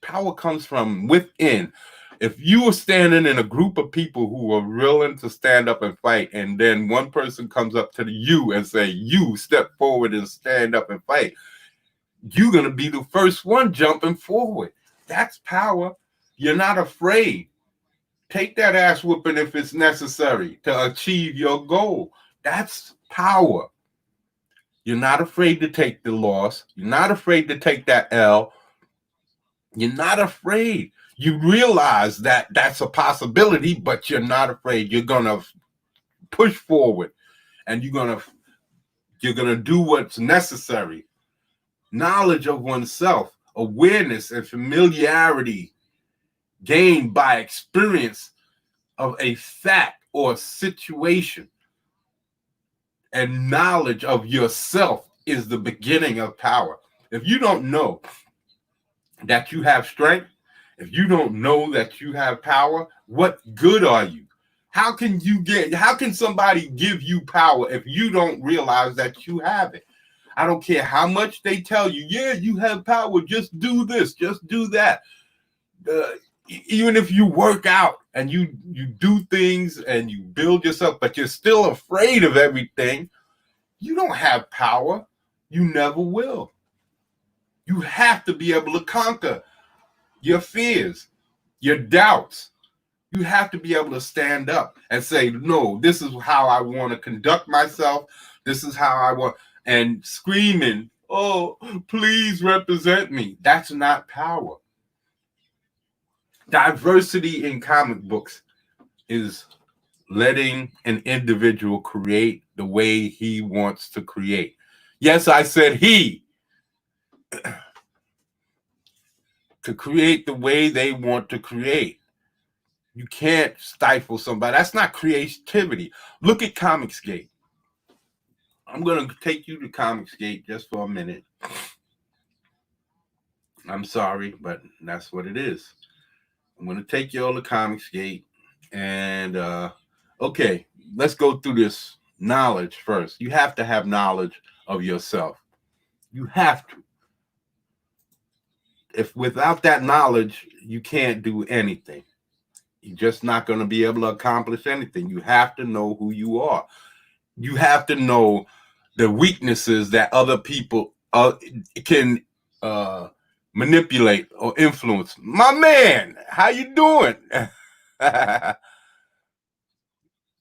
Speaker 1: Power comes from within. If you are standing in a group of people who are willing to stand up and fight, and then one person comes up to you and say, you step forward and stand up and fight, you're going to be the first one jumping forward. That's power. You're not afraid. Take that ass whooping if it's necessary to achieve your goal. That's power. You're not afraid to take the loss. You're not afraid to take that L. You're not afraid. You realize that that's a possibility, but you're not afraid. You're going to push forward and you're going to do what's necessary. Knowledge of oneself, awareness and familiarity gained by experience of a fact or situation, and knowledge of yourself is the beginning of power. If you don't know that you have strength, if you don't know that you have power, what good are you? How can somebody give you power if you don't realize that you have it? I don't care how much they tell you, yeah, you have power, just do this, just do that. Even if you work out and you do things and you build yourself, but you're still afraid of everything, you don't have power. You never will. You have to be able to conquer your fears, your doubts. You have to be able to stand up and say, no, this is how I want to conduct myself. This is how I want, and screaming, oh, please represent me. That's not power. Diversity in comic books is letting an individual create the way he wants to create. Yes, I said he. To create the way they want to create. You can't stifle somebody. That's not creativity. Look at Comicsgate. I'm going to take you to Comicsgate just for a minute. I'm sorry, but that's what it is. I'm going to take you all to Comicsgate. And, okay, let's go through this knowledge first. You have to have knowledge of yourself. You have to. If without that knowledge, you can't do anything. You're just not going to be able to accomplish anything. You have to know who you are. You have to know the weaknesses that other people can manipulate or influence. My man, how you doing?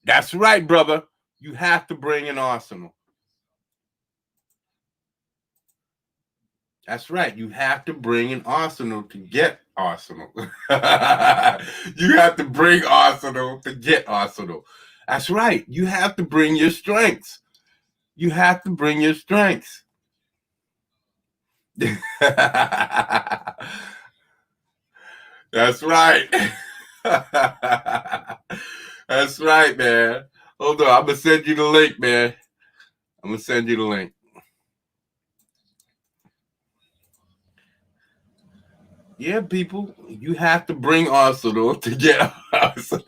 Speaker 1: That's right, brother. You have to bring an arsenal. That's right. You have to bring an arsenal to get arsenal. You have to bring arsenal to get arsenal. That's right. You have to bring your strengths. You have to bring your strengths. That's right. That's right, man. Hold on. I'm going to send you the link, man. I'm going to send you the link. Yeah, people, you have to bring arsenal to get arsenal.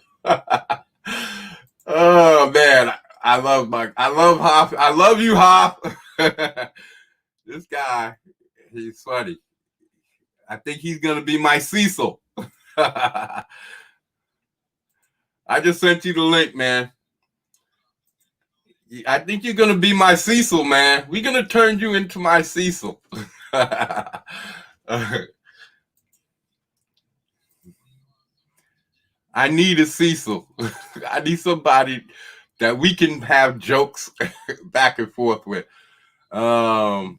Speaker 1: Oh man, I love Hop. I love you, Hop. This guy, he's funny. I think he's gonna be my Cecil. I just sent you the link, man. I think you're gonna be my Cecil, man. We're gonna turn you into my Cecil. I need a Cecil. I need somebody that we can have jokes back and forth with. Now,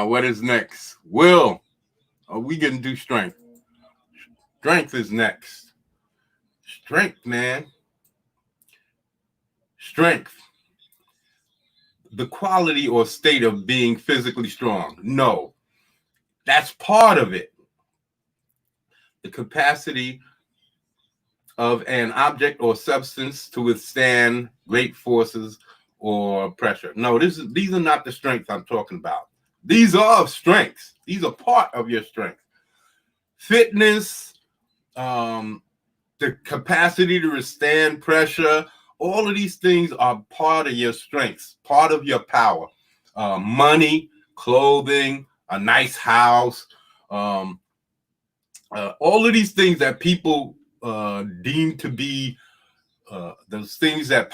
Speaker 1: what is next? Will, are we gonna do strength? Strength is next. Strength, man. Strength. The quality or state of being physically strong. No, that's part of it. The capacity of an object or substance to withstand great forces or pressure. No, these are not the strengths I'm talking about. These are strengths. These are part of your strength. Fitness, the capacity to withstand pressure, all of these things are part of your strengths, part of your power. Money, clothing, a nice house, all of these things that people deem to be those things that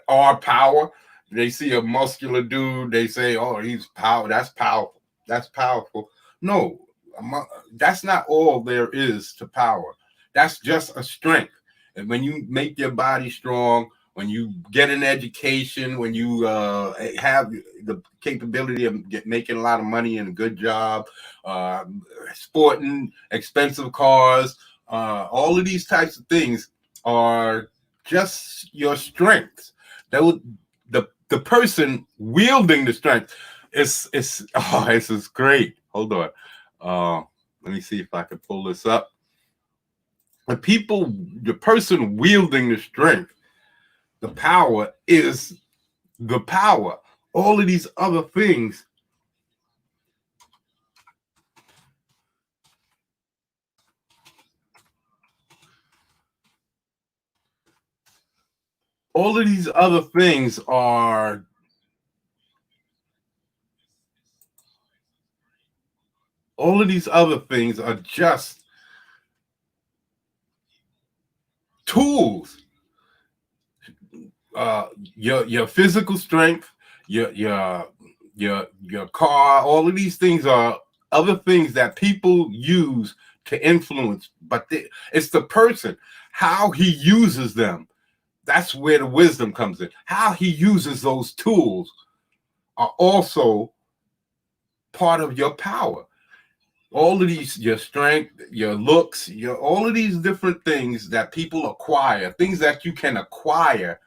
Speaker 1: are power. They see a muscular dude, they say, "Oh, he's power. That's powerful. That's powerful." No, that's not all there is to power. That's just a strength. And when you make your body strong, when you get an education, when you have the capability of making a lot of money and a good job, sporting expensive cars, all of these types of things are just your strengths. The person wielding the strength is this is great. Hold on. Let me see if I can pull this up. The person wielding the strength, the power is the power. All of these other things are just tools. Your physical strength, your car, all of these things are other things that people use to influence, but it's the person, how he uses them. That's where the wisdom comes in. How he uses those tools are also part of your power. All of these, your strength, your looks, all of these different things that people acquire, things that you can acquire,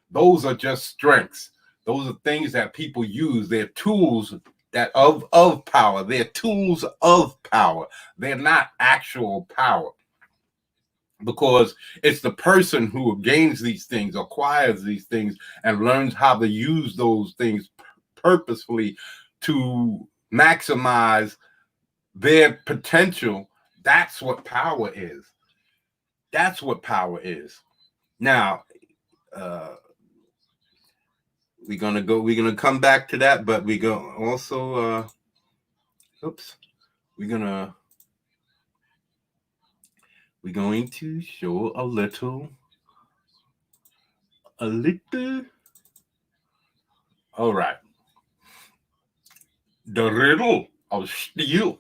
Speaker 1: those are just strengths. Those are things that people use. They're tools that of power. They're tools of power. They're not actual power. Because it's the person who gains these things, acquires these things, and learns how to use those things purposefully to maximize their potential. That's what power is. That's what power is. Now, we're gonna come back to that, but we go also we're going to show a little all right, the riddle of steel.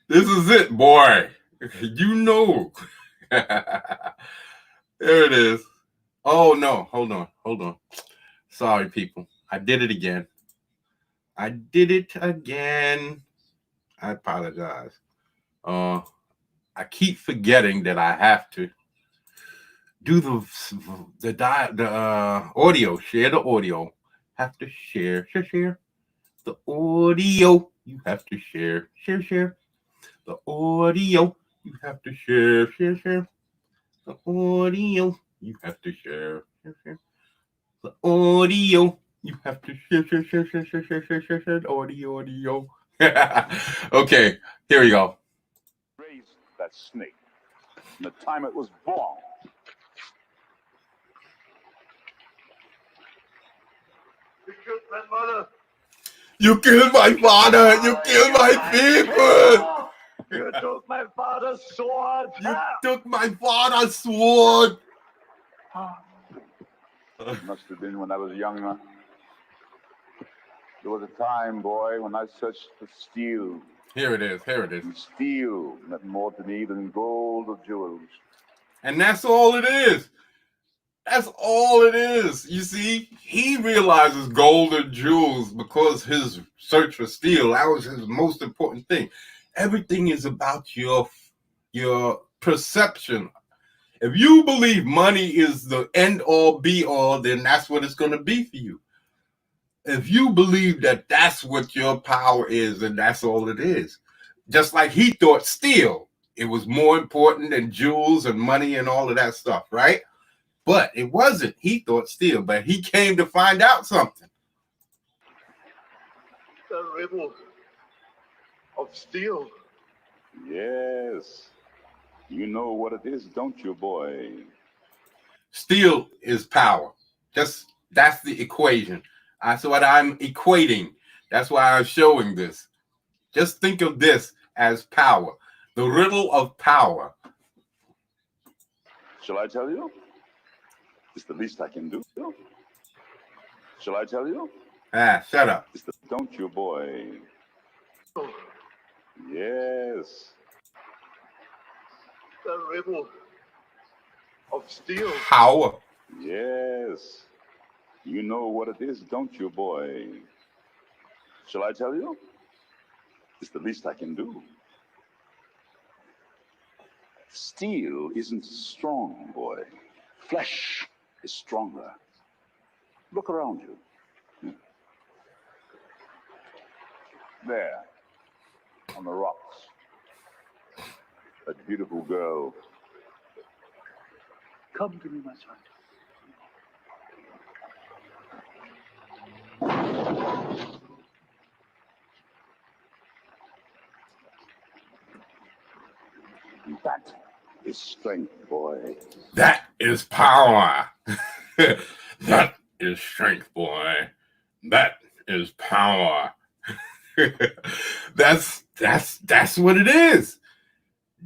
Speaker 1: This is it, boy. You know. There it is. Oh no, hold on. Sorry, people. I did it again. I apologize. I keep forgetting that I have to do the audio. Share the audio. Have to share the audio. You have to share the audio. You have to share the audio. You have to share the audio. You have to share the audio. Okay, here we go.
Speaker 3: That from the time it was born.
Speaker 4: You killed my mother.
Speaker 1: You killed my father. You killed my people.
Speaker 4: You took my father's sword.
Speaker 1: You took my father's sword.
Speaker 3: It must have been when I was younger. There was a time, boy, when I searched for steel.
Speaker 1: Here it is. Here it is.
Speaker 3: And steel meant more to me than gold or jewels.
Speaker 1: And that's all it is. That's all it is. You see, he realizes gold and jewels because his search for steel, that was his most important thing. Everything is about your perception. If you believe money is the end all be all, then that's what it's going to be for you. If you believe that that's what your power is, then that's all it is. Just like he thought steel, it was more important than jewels and money and all of that stuff, right? But it wasn't. He thought steel, but he came to find out something.
Speaker 4: The riddle of steel.
Speaker 3: Yes. You know what it is, don't you, boy?
Speaker 1: Steel is power. Just that's the equation. That's what I'm equating. That's why I'm showing this. Just think of this as power. The riddle of power.
Speaker 3: Shall I tell you? It's the least I can do. Shall I tell you?
Speaker 1: Shut up.
Speaker 3: It's the don't you, boy? Yes.
Speaker 4: The riddle of steel.
Speaker 1: Power.
Speaker 3: Yes. You know what it is, don't you, boy? Shall I tell you? It's the least I can do. Steel isn't strong, boy. Flesh is stronger. Look around you. There, on the rocks. That beautiful girl. Come to me, my son. That is strength, boy.
Speaker 1: That is power. That is strength, boy. That is power. That's what it is.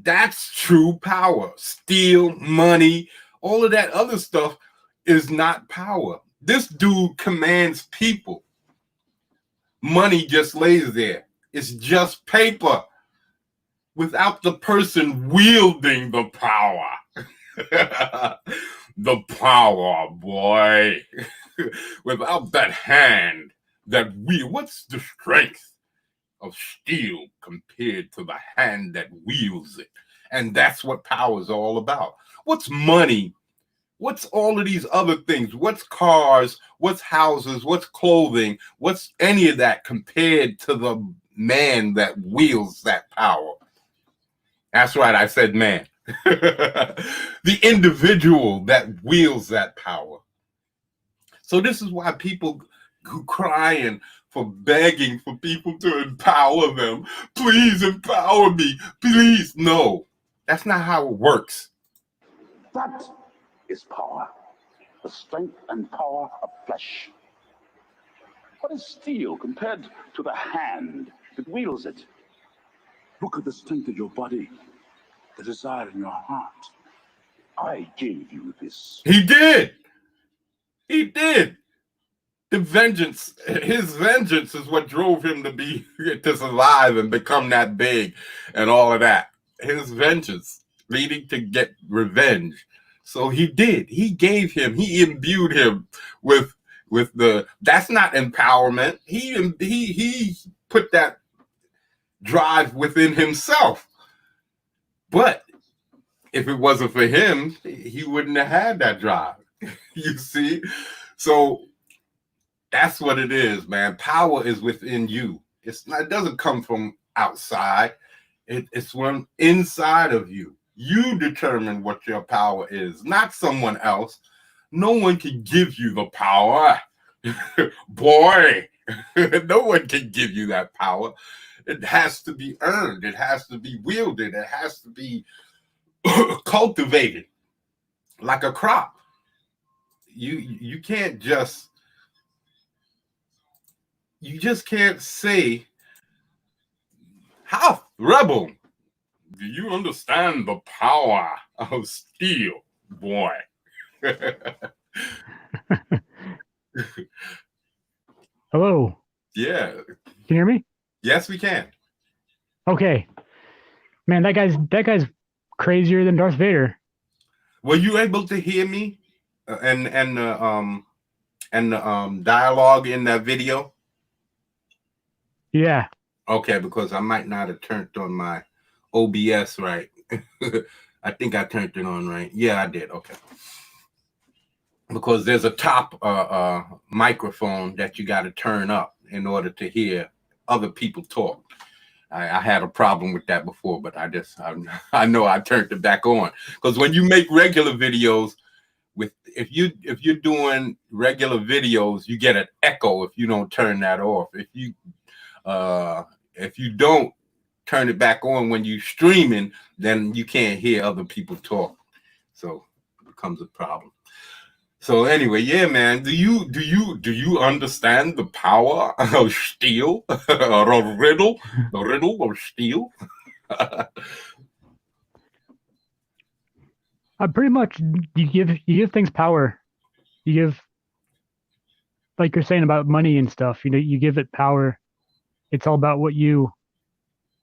Speaker 1: That's true power. Steel, money, all of that other stuff is not power. This dude commands people. Money just lays there. It's just paper without the person wielding the power. The power, boy. Without that hand that what's the strength of steel compared to the hand that wields it? And that's what power is all about. What's money? What's all of these other things? What's cars? What's houses? What's clothing? What's any of that compared to the man that wields that power? That's right, I said man. The individual that wields that power. So this is why people crying for begging for people to empower them. Please empower me. Please. No, that's not how it works.
Speaker 3: That is power. The strength and power of flesh. What is steel compared to the hand that wields it? Look at the strength of your body, the desire in your heart. I gave you this.
Speaker 1: He did. He did. The vengeance, his vengeance is what drove him to survive and become that big and all of that. His vengeance leading to get revenge. So he did. He gave him, he imbued him with that's not empowerment. He put that drive within himself. But if it wasn't for him, he wouldn't have had that drive. You see? So that's what it is, man. Power is within you. It doesn't come from outside. It's from inside of you. You determine what your power is, not someone else. No one can give you the power. Boy, no one can give you that power. It has to be earned. It has to be wielded. It has to be cultivated like a crop. You can't just can't say, how rebel, do you understand the power of steel, boy?
Speaker 5: Hello.
Speaker 1: Yeah.
Speaker 5: Can you hear me?
Speaker 1: Yes, we can.
Speaker 5: Okay. Man, that guy's crazier than Darth Vader.
Speaker 1: Were you able to hear me and the dialogue in that video?
Speaker 5: Yeah.
Speaker 1: Okay, because I might not have turned on my OBS right. I think I turned it on right. Yeah, I did. Okay. Because there's a top microphone that you got to turn up in order to hear other people talk. I had a problem with that before, but I know I turned it back on, because when you make regular videos if you're doing regular videos, you get an echo if you don't turn that off. If you don't turn it back on when you're streaming, then you can't hear other people talk. So it becomes a problem. So anyway, yeah, man. Do you understand the power of steel? Or a riddle? The riddle of steel?
Speaker 5: Pretty much you give things power. You give, like you're saying about money and stuff, you give it power. It's all about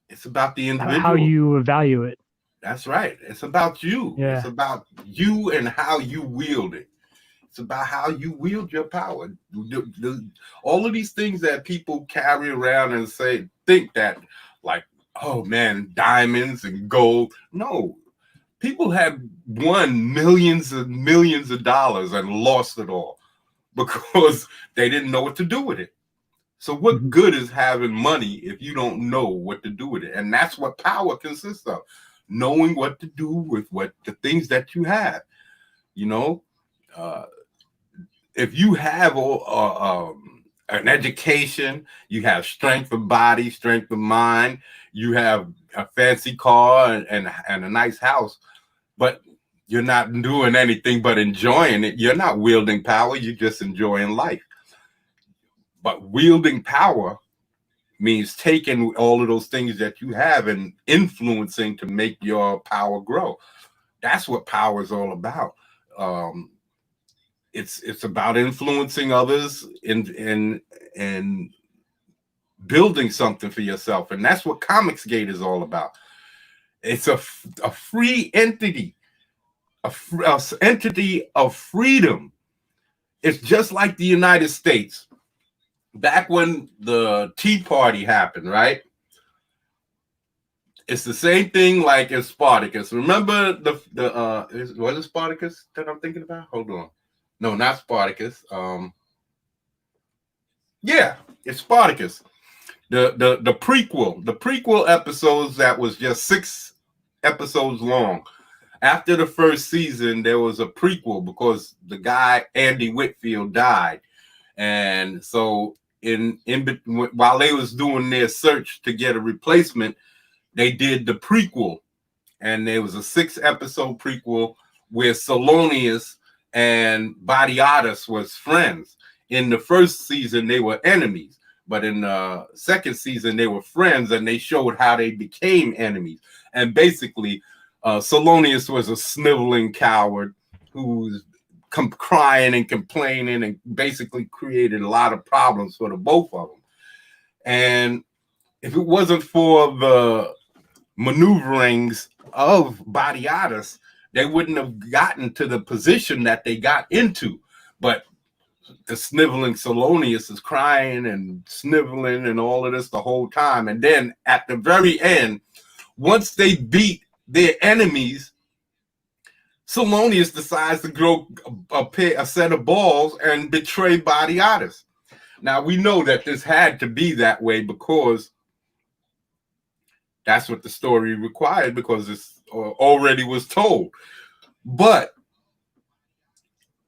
Speaker 1: It's about the individual.
Speaker 5: how you value it.
Speaker 1: That's right. It's about you.
Speaker 5: Yeah.
Speaker 1: It's about you and how you wield it. It's about how you wield your power. All of these things that people carry around and think that, like, oh man, diamonds and gold. No, people have won millions and millions of dollars and lost it all because they didn't know what to do with it. So what good is having money if you don't know what to do with it? And that's what power consists of. Knowing what to do with the things that you have. If you have an education, you have strength of body, strength of mind, you have a fancy car and a nice house, but you're not doing anything but enjoying it, you're not wielding power, you're just enjoying life. But wielding power means taking all of those things that you have and influencing to make your power grow. That's what power is all about. It's about influencing others and building something for yourself, and that's what Comicsgate is all about. It's a free entity, a entity of freedom. It's just like the United States back when the Tea Party happened, right? It's the same thing like in Spartacus. Remember was it Spartacus that I'm thinking about? Hold on. No, not Spartacus. Yeah, it's Spartacus. The prequel episodes that was just 6 episodes long. After the first season, there was a prequel because the guy Andy Whitfield died, and so while they was doing their search to get a replacement, they did the prequel, and there was a 6-episode prequel where Salonius and Batiatus was friends. In the first season, they were enemies, but in the second season, they were friends, and they showed how they became enemies. And basically, Salonius was a sniveling coward who's crying and complaining and basically created a lot of problems for the both of them. And if it wasn't for the maneuverings of Batiatus, they wouldn't have gotten to the position that they got into. But the sniveling Salonius is crying and sniveling and all of this the whole time. And then at the very end, once they beat their enemies, Salonius decides to grow a set of balls and betray Batiatus. Now, we know that this had to be that way because that's what the story required, because it's already was told. But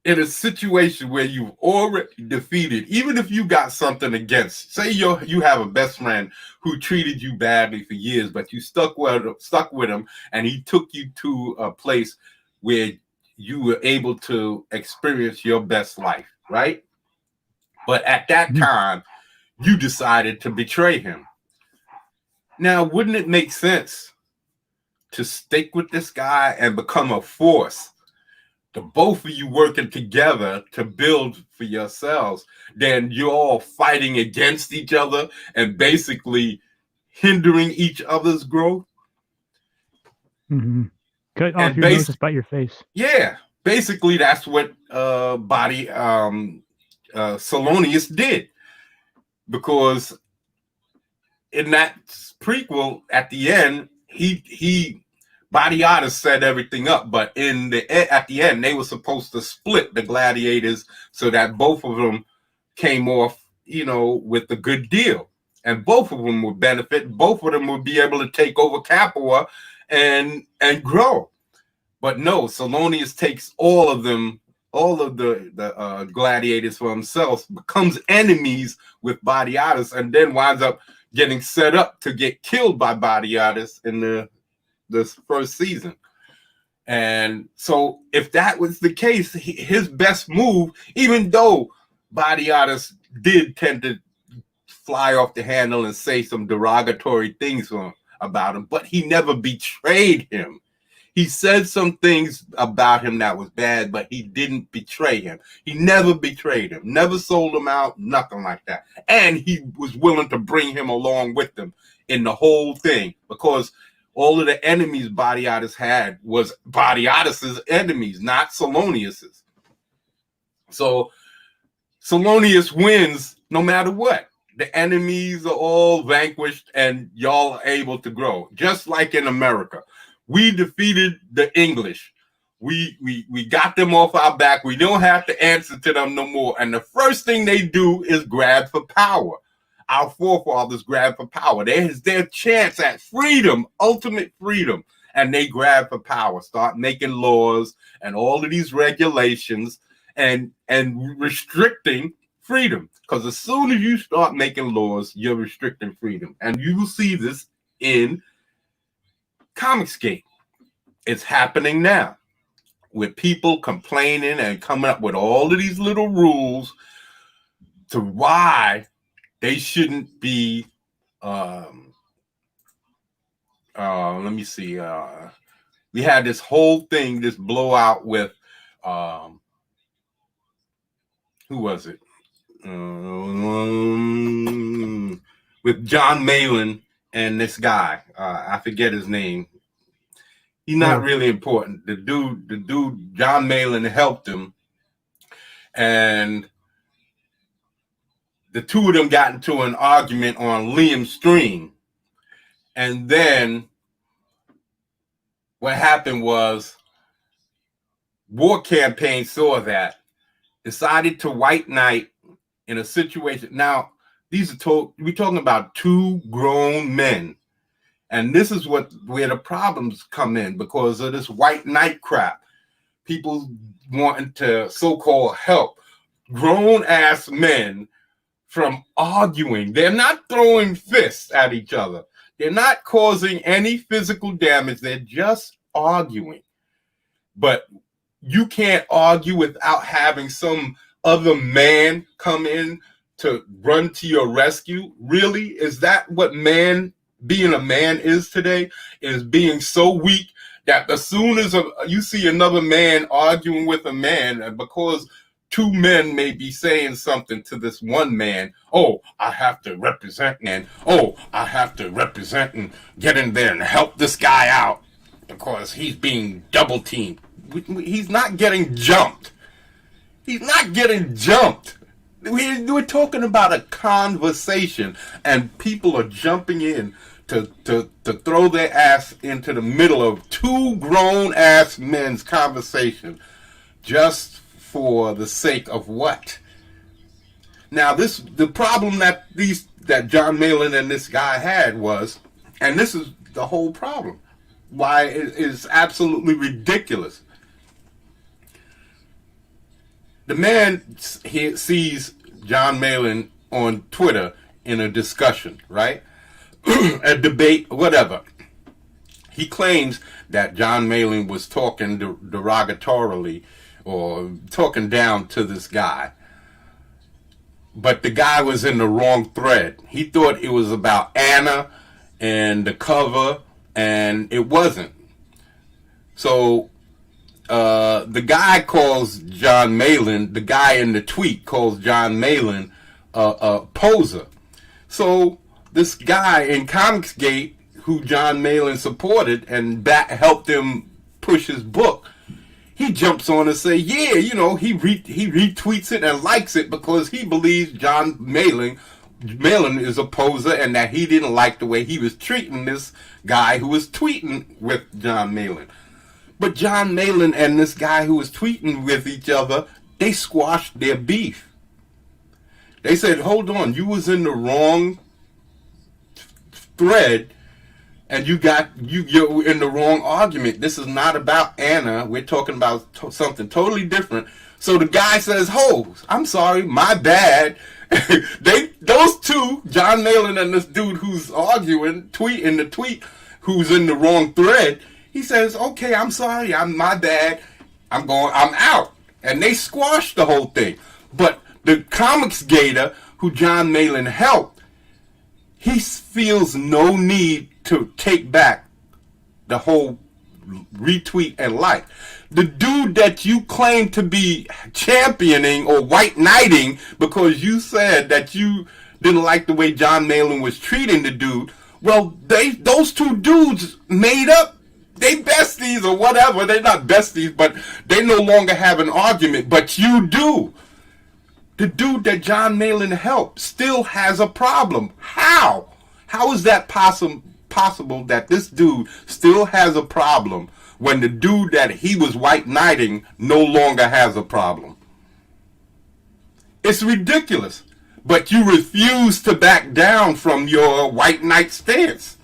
Speaker 1: in a situation where you've already defeated, even if you got something against, say you have a best friend who treated you badly for years, but you stuck with him, and he took you to a place where you were able to experience your best life, right? But at that time, you decided to betray him. Now, wouldn't it make sense to stick with this guy and become a force, the both of you working together to build for yourselves, then you're all fighting against each other and basically hindering each other's growth?
Speaker 5: Mm-hmm. Cut off
Speaker 1: And
Speaker 5: your nose to spite your face.
Speaker 1: Yeah, basically that's what Salonius did, because in that prequel at the end, he Badiatus set everything up, but at the end they were supposed to split the gladiators so that both of them came off, with a good deal, and both of them would benefit. Both of them would be able to take over Capua and grow. But no, Salonius takes all of them, all of the gladiators for himself, becomes enemies with Badiatus, and then winds up getting set up to get killed by Badiatus in this first season. And so if that was the case, his best move, even though Badiatus did tend to fly off the handle and say some derogatory things about him, but he never betrayed him. He said some things about him that was bad, but he didn't betray him. He never betrayed him, never sold him out, nothing like that. And he was willing to bring him along with him in the whole thing, because all of the enemies Badiatus had was Badiatus's enemies, not Salonius's. So Salonius wins no matter what. The enemies are all vanquished and y'all are able to grow. Just like in America. We defeated the English. We got them off our back. We don't have to answer to them no more. And the first thing they do is grab for power. Our forefathers grabbed for power. There's their chance at freedom, ultimate freedom. And they grab for power, start making laws and all of these regulations and restricting freedom. Because as soon as you start making laws, you're restricting freedom. And you will see this in Comicsgate. It's happening now with people complaining and coming up with all of these little rules to why they shouldn't be let me see, we had this whole thing, this blowout with who was it, with John Malin and this guy, I forget his name. He's not really important. The dude John Malin helped him, and the two of them got into an argument on Liam's stream. And then what happened was War Campaign saw that, decided to white knight in a situation. Now, we're talking about two grown men. And this is where the problems come in, because of this white knight crap. People wanting to so-called help grown-ass men from arguing. They're not throwing fists at each other. They're not causing any physical damage. They're just arguing. But you can't argue without having some other man come in to run to your rescue. Really? Is that what being a man is today? Is being so weak that as soon as you see another man arguing with a man, because two men may be saying something to this one man, oh, I have to represent and get in there and help this guy out because he's being double teamed. He's not getting jumped. He's not getting jumped. We're talking about a conversation, and people are jumping in to throw their ass into the middle of two grown-ass men's conversation just for the sake of what? Now, the problem that John Malin and this guy had was, and this is the whole problem, why it is absolutely ridiculous. The man he sees John Malin on Twitter in a discussion, right? A debate, whatever. He claims that John Malin was talking derogatorily or talking down to this guy. But the guy was in the wrong thread. He thought it was about Anna and the cover, and it wasn't. So the guy calls John Malin, the guy in the tweet calls John Malin a poser. So this guy in Comicsgate, who John Malin supported and that helped him push his book, he jumps on and say, yeah, you know, he retweets it and likes it because he believes John Malin is a poser and that he didn't like the way he was treating this guy who was tweeting with John Malin. But John Malin and this guy who was tweeting with each other, they squashed their beef. They said, hold on, you was in the wrong thread and you're in the wrong argument. This is not about Anna. We're talking about something totally different. So the guy says, "Oh, I'm sorry, my bad." Those two, John Malin and this dude who's arguing, tweeting the tweet, who's in the wrong thread. He says, "Okay, I'm sorry, my bad. I'm out." And they squashed the whole thing. But the comics gator who John Malin helped, he feels no need to take back the whole retweet and like. The dude that you claim to be championing or white knighting because you said that you didn't like the way John Malin was treating the dude, well, those two dudes made up. They besties or whatever. They're not besties, but they no longer have an argument. But you do. The dude that John Malin helped still has a problem. How? How is that possible that this dude still has a problem when the dude that he was white knighting no longer has a problem? It's ridiculous. But you refuse to back down from your white knight stance.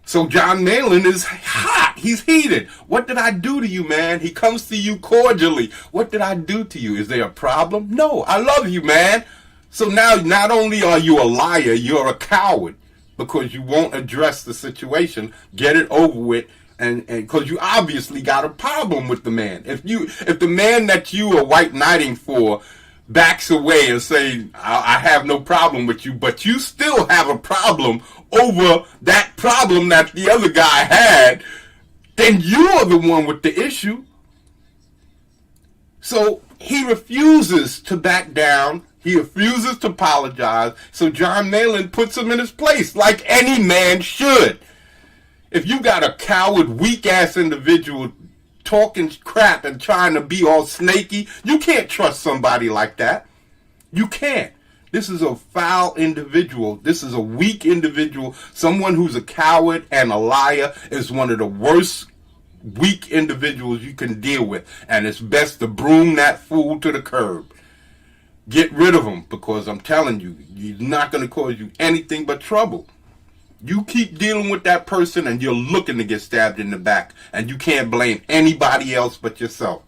Speaker 1: So John Malin is hot. He's heated. What did I do to you, man? He comes to you cordially. What did I do to you? Is there a problem? No, I love you, man. So now not only are you a liar, you're a coward because you won't address the situation, get it over with, and because you obviously got a problem with the man. If the man that you are white knighting for backs away and say, I have no problem with you, but you still have a problem over that problem that the other guy had, then you're the one with the issue. So he refuses to back down. He refuses to apologize. So John Malin puts him in his place like any man should. If you got a coward, weak-ass individual talking crap and trying to be all snaky, you can't trust somebody like that. You can't. This is a foul individual. This is a weak individual. Someone who's a coward and a liar is one of the worst weak individuals you can deal with. And it's best to broom that fool to the curb. Get rid of him because I'm telling you, he's not going to cause you anything but trouble. You keep dealing with that person and you're looking to get stabbed in the back. And you can't blame anybody else but yourself.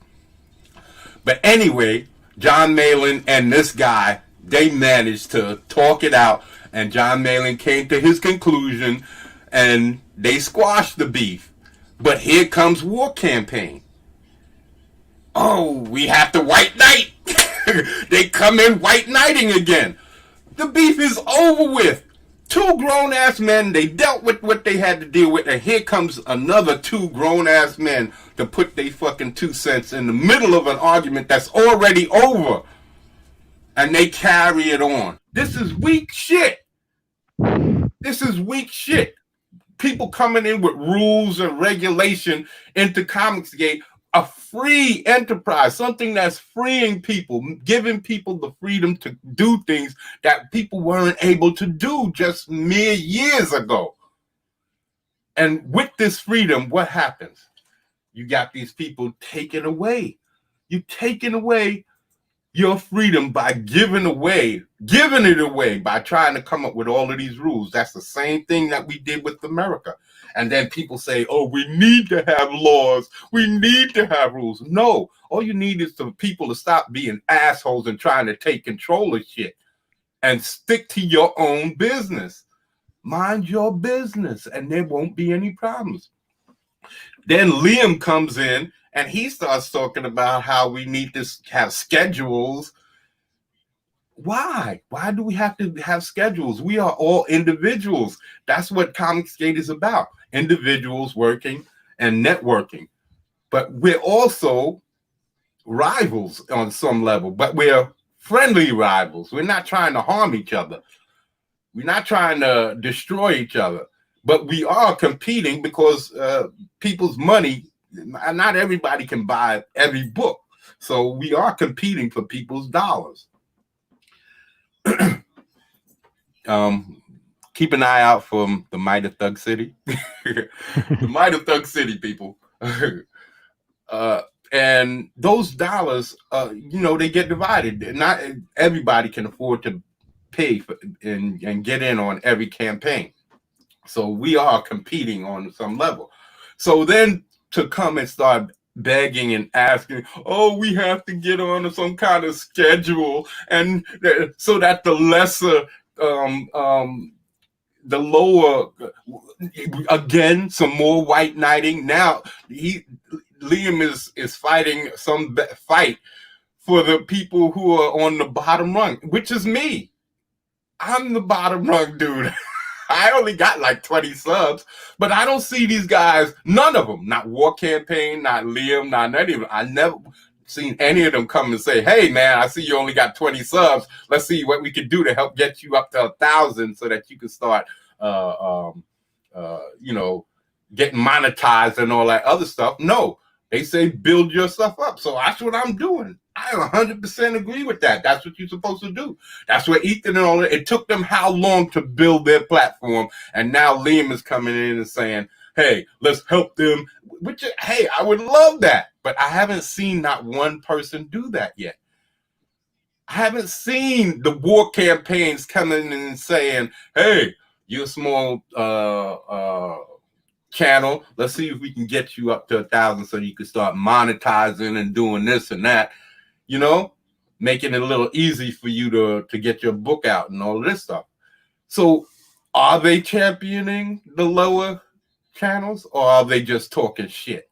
Speaker 1: But anyway, John Malin and this guy, they managed to talk it out. And John Malin came to his conclusion and they squashed the beef. But here comes War Campaign. Oh, we have to white knight. They come in white knighting again. The beef is over with. Two grown-ass men, they dealt with what they had to deal with, and here comes another two grown-ass men to put their fucking 2 cents in the middle of an argument that's already over. And they carry it on. This is weak shit. This is weak shit. People coming in with rules and regulation into Comicsgate, a free enterprise, something that's freeing people, giving people the freedom to do things that people weren't able to do just mere years ago. And with this freedom, what happens? You got these people taken away. You've taken away your freedom by giving it away by trying to come up with all of these rules. That's the same thing that we did with America. And then people say, oh, we need to have laws. We need to have rules. No, all you need is for people to stop being assholes and trying to take control of shit and stick to your own business. Mind your business, and there won't be any problems. Then Liam comes in and he starts talking about how we need to have schedules. Why? Why do we have to have schedules? We are all individuals. That's what Comicsgate is about. Individuals working and networking. But we're also rivals on some level, but we're friendly rivals. We're not trying to harm each other. We're not trying to destroy each other. But we are competing because people's money, not everybody can buy every book. So we are competing for people's dollars. Keep an eye out for the Might of Thug City. The Might of Thug City, people. And those dollars, they get divided. Not everybody can afford to pay for and get in on every campaign. So we are competing on some level. So then to come and start begging and asking, oh, we have to get on some kind of schedule, and so that the lesser, the lower, again, some more white knighting. Now Liam is fighting some fight for the people who are on the bottom rung, which is me. I'm the bottom rung dude. I only got like 20 subs, but I don't see these guys, none of them, not War Campaign, not Liam, not any of them. I never seen any of them come and say, hey man, I see you only got 20 subs. Let's see what we can do to help get you up to 1,000 so that you can start, getting monetized and all that other stuff. No, they say build your stuff up. So that's what I'm doing. I 100% agree with that. That's what you're supposed to do. That's what Ethan and all that. It took them how long to build their platform, and now Liam is coming in and saying, "Hey, let's help them." Which, hey, I would love that, but I haven't seen not one person do that yet. I haven't seen the War Campaigns coming in and saying, "Hey, you're a small channel. Let's see if we can get you up to 1,000 so you can start monetizing and doing this and that." Making it a little easy for you to get your book out and all of this stuff. So are they championing the lower channels, or are they just talking shit?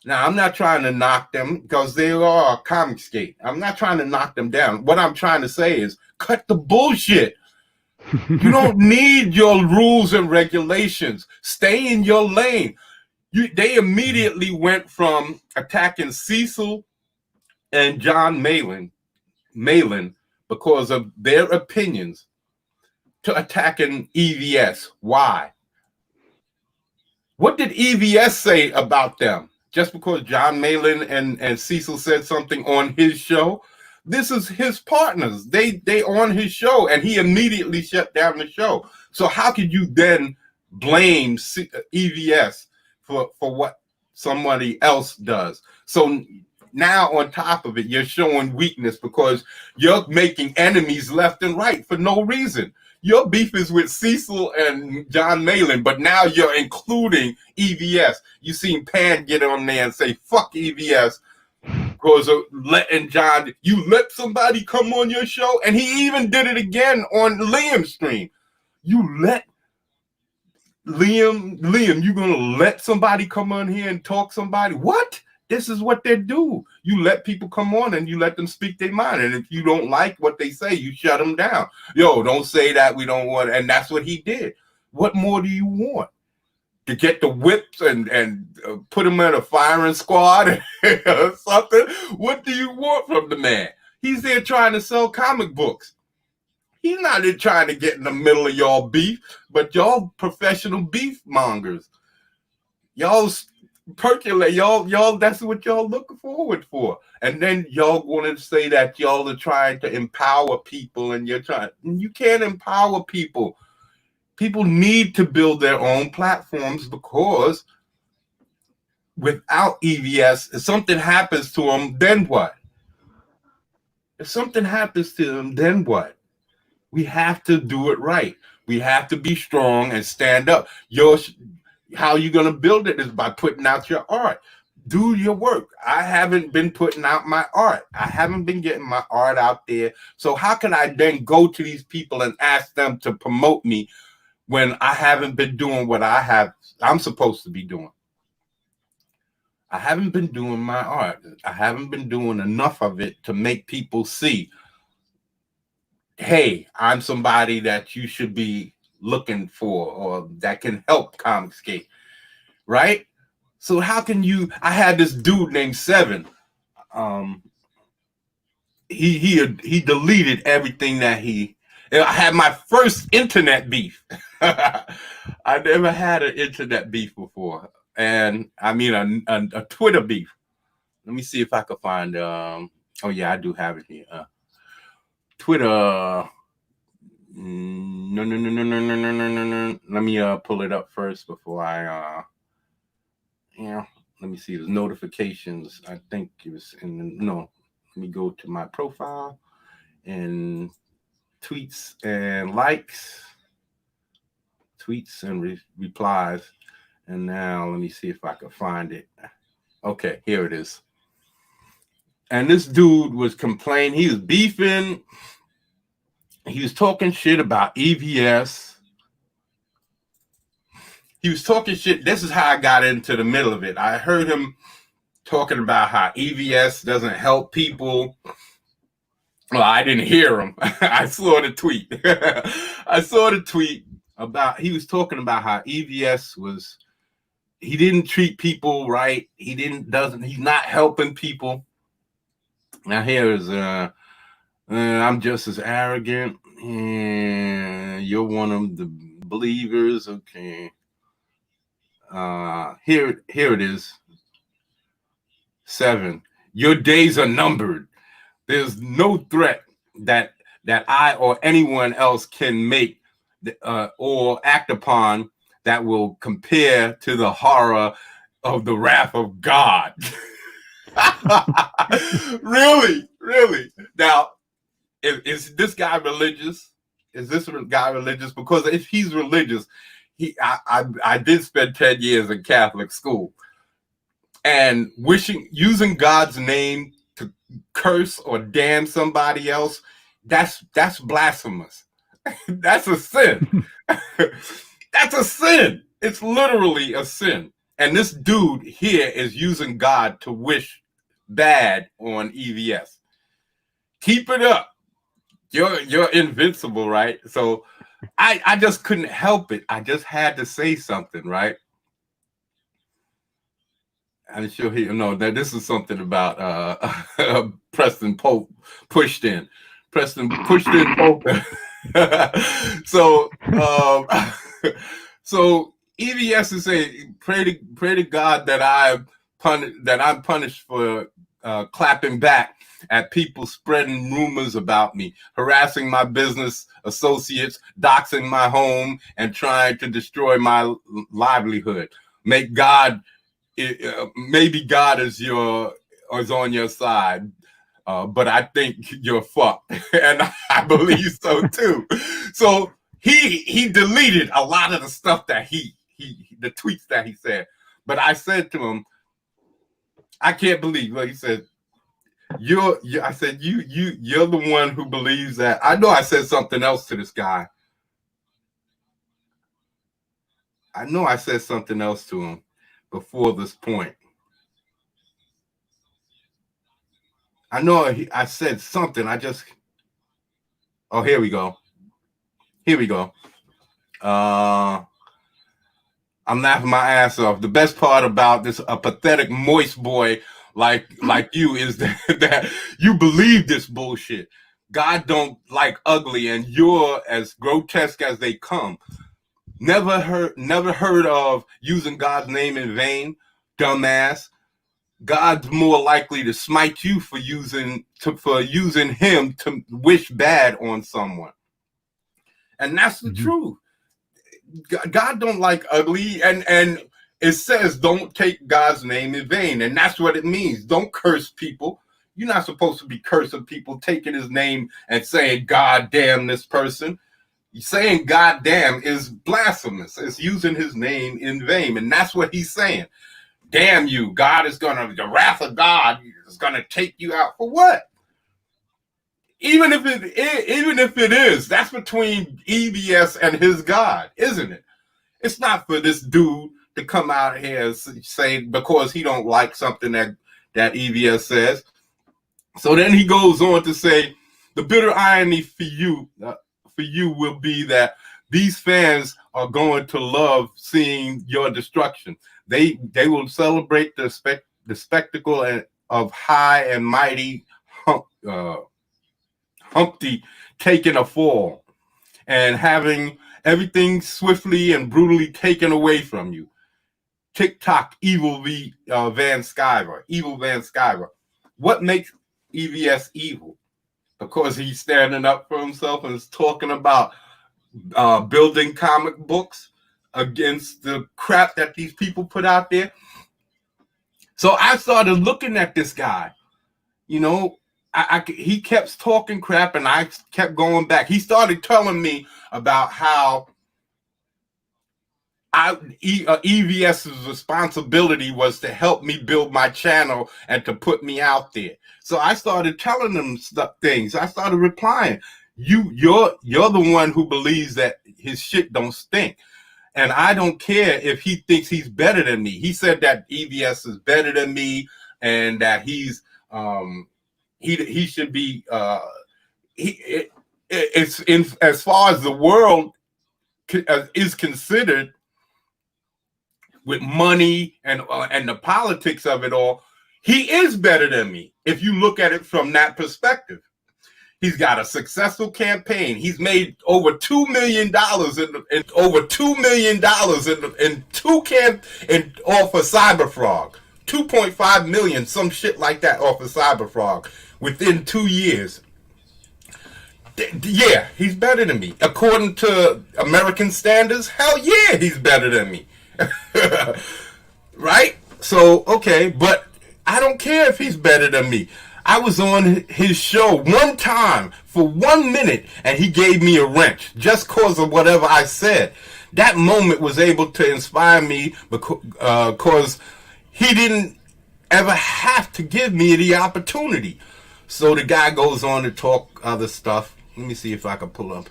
Speaker 1: Now, I'm not trying to knock them because they are Comicsgate. I'm not trying to knock them down. What I'm trying to say is cut the bullshit. You don't need your rules and regulations. Stay in your lane. They immediately went from attacking Cecil and John Malin because of their opinions to attacking EVS. Why? What did EVS say about them? Just because John Malin and Cecil said something on his show? This is his partners. They on his show, and he immediately shut down the show. So how could you then blame EVS for what somebody else does? So now on top of it, you're showing weakness because you're making enemies left and right for no reason. Your beef is with Cecil and John Malin, but now you're including EVS. You seen Pan get on there and say, fuck EVS, because of letting John, you let somebody come on your show, and he even did it again on Liam's stream. You let Liam, you gonna let somebody come on here and talk somebody? What? This is what they do. You let people come on and you let them speak their mind. And if you don't like what they say, you shut them down. Yo, don't say that. We don't want. And that's what he did. What more do you want? To get the whips and put him in a firing squad or something? What do you want from the man? He's there trying to sell comic books. He's not there trying to get in the middle of y'all beef, but y'all professional beef mongers. Y'all percolate, y'all that's what y'all looking forward for. And then y'all want to say that y'all are trying to empower people, and you can't empower people. People need to build their own platforms, because without EVS, if something happens to them, then what? If something happens to them, then what? We have to do it right. We have to be strong and stand up. How you going to build it is by putting out your art. Do your work. I haven't been putting out my art. I haven't been getting my art out there. So how can I then go to these people and ask them to promote me when I haven't been doing what I'm supposed to be doing? I haven't been doing my art. I haven't been doing enough of it to make people see, hey, I'm somebody that you should be looking for or that can help Comicscape, right? So how can you? I had this dude named Seven. He deleted everything that I had my first internet beef. I never had an internet beef before, and I mean a Twitter beef. Let me see if I can find. Oh yeah, I do have it here. Twitter. No. Let me pull it up first before I let me see the notifications. I think it was let me go to my profile and tweets and likes, tweets and replies. And now let me see if I can find it. Okay, here it is. And this dude was complaining. He was beefing. He was talking shit about EVS. He was talking shit. This is how I got into the middle of it. I heard him talking about how EVS doesn't help people. Well, I didn't hear him. I saw the tweet. I saw the tweet about, he was talking about how EVS he didn't treat people right. He's not helping people. Now here's, I'm just as arrogant. And you're one of the believers. Okay. Here it is. 7. Your days are numbered. There's no threat that I or anyone else can make or act upon that will compare to the horror of the wrath of God. Really. Now, is this guy religious? Is this guy religious? Because if he's religious, I did spend 10 years in Catholic school, and using God's name to curse or damn somebody else, that's blasphemous. That's a sin. That's a sin. It's literally a sin. And this dude here is using God to wish bad on EVS. Keep it up. You're invincible, right? So I just couldn't help it. I just had to say something, right? I'm sure that this is something about Preston Pope pushed in. Preston pushed in Pope. So so EVS is saying, pray to God that I'm punished for clapping back at people spreading rumors about me, harassing my business associates, doxing my home, and trying to destroy my livelihood. Maybe God is on your side, but I think you're fucked, and I believe so too. So he deleted a lot of the stuff that the tweets that he said. But I said to him, I can't believe. He said, I said, you're the one who believes that. I know I said something else to this guy. I know I said something else to him before this point. I know I said something. Here we go. I'm laughing my ass off. The best part about this, a pathetic moist boy like you, is that you believe this bullshit. God don't like ugly, and you're as grotesque as they come. Never heard of using God's name in vain, dumbass. God's more likely to smite you for using him to wish bad on someone. And that's the truth. God don't like ugly, and it says don't take God's name in vain, and that's what it means. Don't curse people. You're not supposed to be cursing people, taking his name and saying, God damn this person. Saying God damn is blasphemous. It's using his name in vain. And that's what he's saying. Damn you. The wrath of God is going to take you out. For what? Even if it is, that's between EVS and his God, isn't it? It's not for this dude to come out here and say because he don't like something that EVS says. So then he goes on to say, the bitter irony for you will be that these fans are going to love seeing your destruction. They will celebrate the spectacle of high and mighty Humpty taking a fall and having everything swiftly and brutally taken away from you. TikTok, evil Van Sciver. What makes EVS evil? Because he's standing up for himself and is talking about building comic books against the crap that these people put out there. So I started looking at this guy. You know, he kept talking crap and I kept going back. He started telling me about how EVS's responsibility was to help me build my channel and to put me out there. So I started telling him things. I started replying. You're the one who believes that his shit don't stink. And I don't care if he thinks he's better than me. He said that EVS is better than me and that he's he should be it's in as far as the world is considered with money and the politics of it all, he is better than me. If you look at it from that perspective, he's got a successful campaign. He's made over $2 million off of Cyberfrog, 2.5 million, some shit like that off of Cyberfrog within 2 years. Yeah, he's better than me. According to American standards, hell yeah, he's better than me. Right? So, okay, but I don't care if he's better than me. I was on his show one time for 1 minute and he gave me a wrench just cause of whatever I said. That moment was able to inspire me because he didn't ever have to give me the opportunity. So the guy goes on to talk other stuff. Let me see if I can pull up.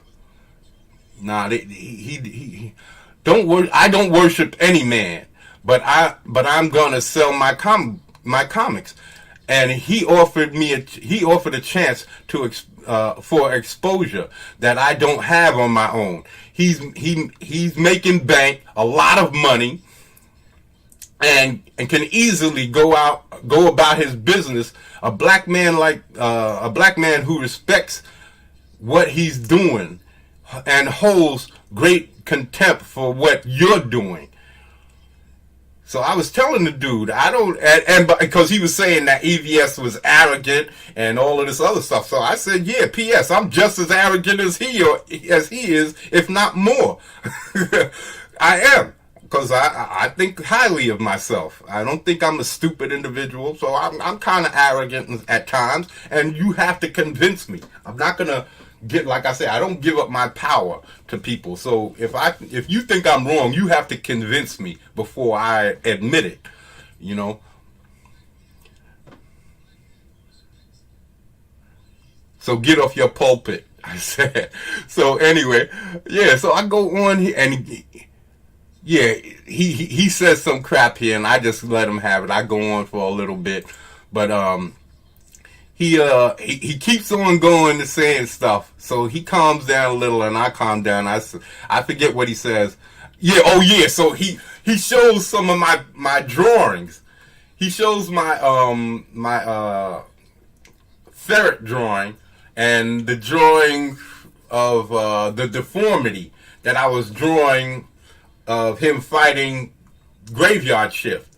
Speaker 1: Nah, he don't worry. I don't worship any man, but I'm gonna sell my comics, and he offered a chance to for exposure that I don't have on my own. He's making bank, a lot of money, and can easily go about his business. A black man who respects what he's doing and holds great contempt for what you're doing. So I was telling the dude, and because he was saying that EVS was arrogant and all of this other stuff. So I said, yeah, P.S. I'm just as arrogant as he is, if not more. I am. Because I think highly of myself. I don't think I'm a stupid individual, so I'm kind of arrogant at times, and you have to convince me. I'm not gonna like I said, I don't give up my power to people. So if you think I'm wrong, you have to convince me before I admit it. You know. So get off your pulpit, I said. So anyway, yeah. So I go on here and. Yeah, he says some crap here, and I just let him have it. I go on for a little bit, but he keeps on going to saying stuff. So he calms down a little, and I calm down. I forget what he says. Yeah, oh yeah. So he shows some of my drawings. He shows my ferret drawing and the drawing of the deformity that I was drawing of him fighting Graveyard Shift.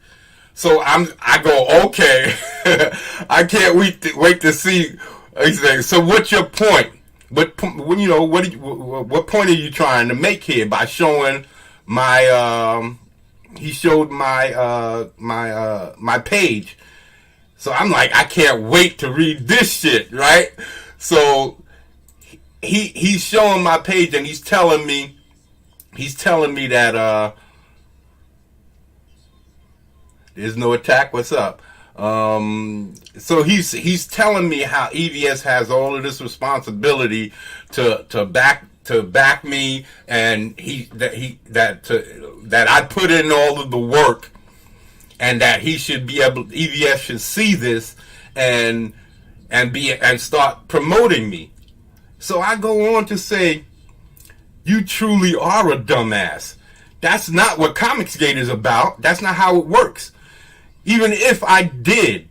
Speaker 1: So I go, okay, I can't wait to see. So what's your point? What point are you trying to make here by showing my? He showed my my page. So I'm like, I can't wait to read this shit, right? So he's showing my page and he's telling me that there's no attack. What's up? So he's telling me how EVS has all of this responsibility to back me, and that I put in all of the work, and that he should be able, EVS should see this and start promoting me. So I go on to say, you truly are a dumbass. That's not what Comicsgate is about. That's not how it works. Even if I did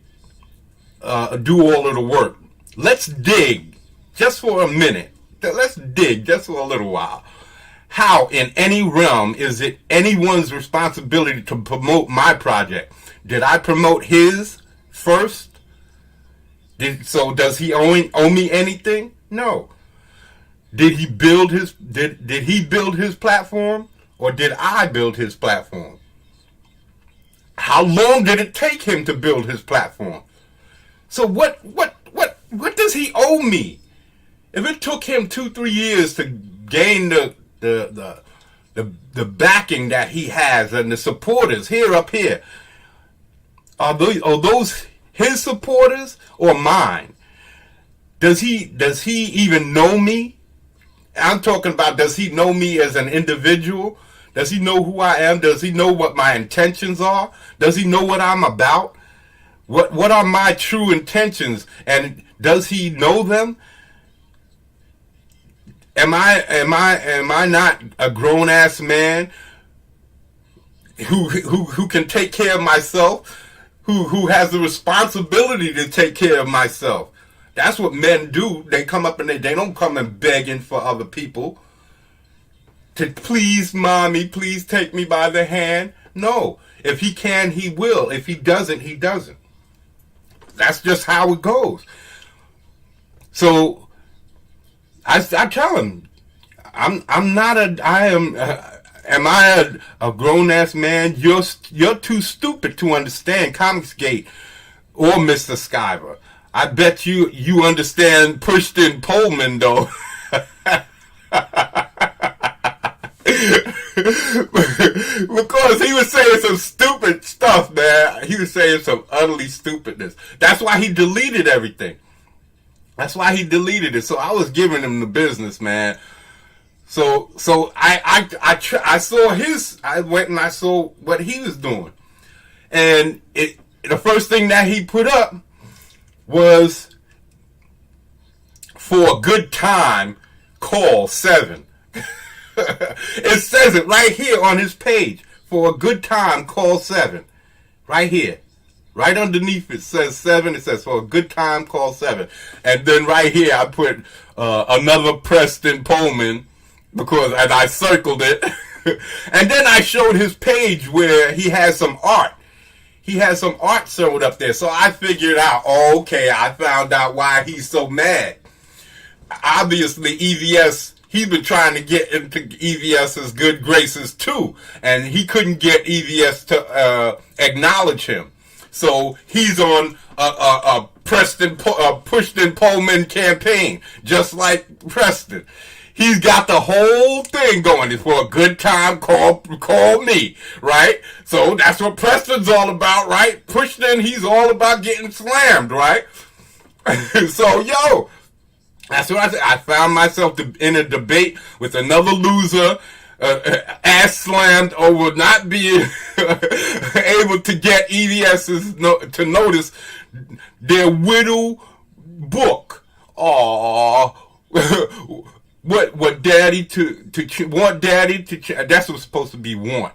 Speaker 1: do all of the work, let's dig just for a minute. Let's dig just for a little while. How in any realm is it anyone's responsibility to promote my project? Did I promote his first? So does he owe me anything? No. Did he build his platform, or did I build his platform? How long did it take him to build his platform? So what does he owe me? If it took him 2-3 years to gain the backing that he has and the supporters up here, are those his supporters or mine? Does he even know me? I'm talking about, does he know me as an individual? Does he know who I am? Does he know what my intentions are? Does he know what I'm about? What are my true intentions? And does he know them? Am I not a grown ass man who can take care of myself? Who has the responsibility to take care of myself? That's what men do. They come up and they don't come and begging for other people to please mommy, please take me by the hand. No. If he can, he will. If he doesn't, he doesn't. That's just how it goes. So I tell him, am I a grown ass man? You're too stupid to understand Comicsgate or Mr. Skyver. I bet you understand Pushton Pullman though. Because he was saying some stupid stuff, man. He was saying some utterly stupidness. That's why he deleted everything. That's why he deleted it. So I was giving him the business, man. So I saw his. I went and I saw what he was doing, and the first thing that he put up was, for a good time, call 7. It says it right here on his page. For a good time, call 7. Right here. Right underneath it says 7. It says, for a good time, call 7. And then right here I put another Preston Pullman, and I circled it. And then I showed his page where he has some art. He has some art showed up there. So I figured out, okay, I found out why he's so mad. Obviously, EVS, he's been trying to get into EVS's good graces too, and he couldn't get EVS to acknowledge him. So he's on a Pushton Pullman campaign, just like Preston. He's got the whole thing going. For a good time, call me, right? So that's what Preston's all about, right? Pushton, he's all about getting slammed, right? So, yo, that's what I said. I found myself in a debate with another loser, ass slammed over not being able to get EVS's to notice their Whittle book. Aww. What daddy want daddy to that's what's supposed to be want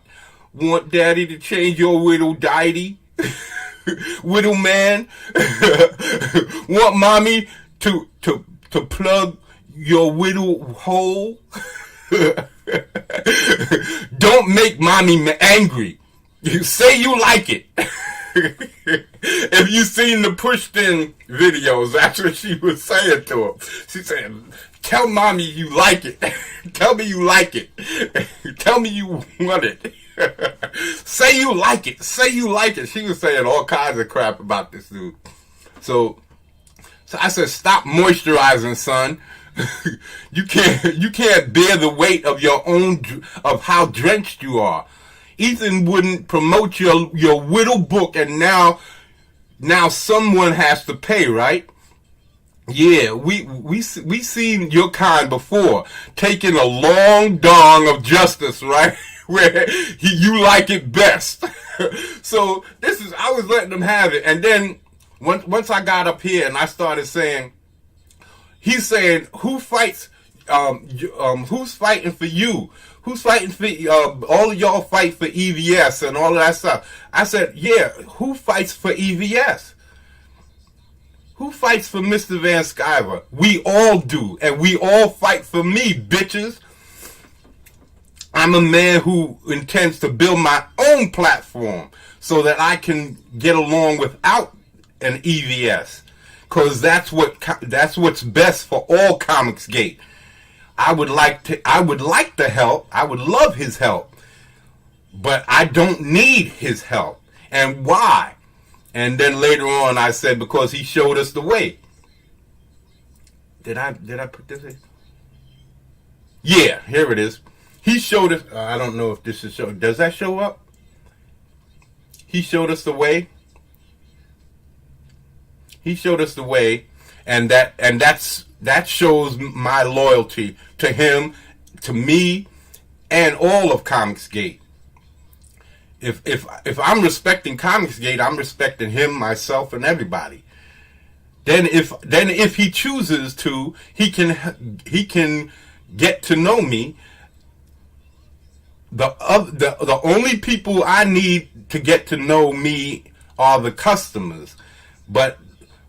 Speaker 1: daddy to change your Whittle diety. Whittle man. Want mommy to plug your Whittle hole. Don't make mommy angry. You say you like it. If you seen the Pushton videos, that's what she was saying to him. She said, tell mommy you like it. Tell me you like it. Tell me you want it. Say you like it. Say you like it. She was saying all kinds of crap about this dude. So I said, stop moisturizing, son. you can't bear the weight of your own, of how drenched you are. Ethan wouldn't promote your whittle book, and now someone has to pay, right? Yeah, we seen your kind before, taking a long dong of justice, right? Where you like it best. So I was letting them have it, and then once I got up here and I started saying, he's saying, who fights? Who's fighting for you? Who's fighting for all of y'all fight for EVS and all of that stuff? I said, yeah, who fights for EVS? Who fights for Mr. Van Sciver? We all do, and we all fight for me, bitches. I'm a man who intends to build my own platform so that I can get along without an EVS, because that's what's best for all Comicsgate. I would like the help. I would love his help, but I don't need his help. And why? And then later on, I said, because he showed us the way. Did I put this in? Yeah, here it is. He showed us. I don't know if this is show. Does that show up? He showed us the way. He showed us the way, and that shows my loyalty to him, to me, and all of Comicsgate. If I'm respecting Comicsgate, I'm respecting him, myself, and everybody. Then if he chooses to, he can get to know me. The only people I need to get to know me are the customers. But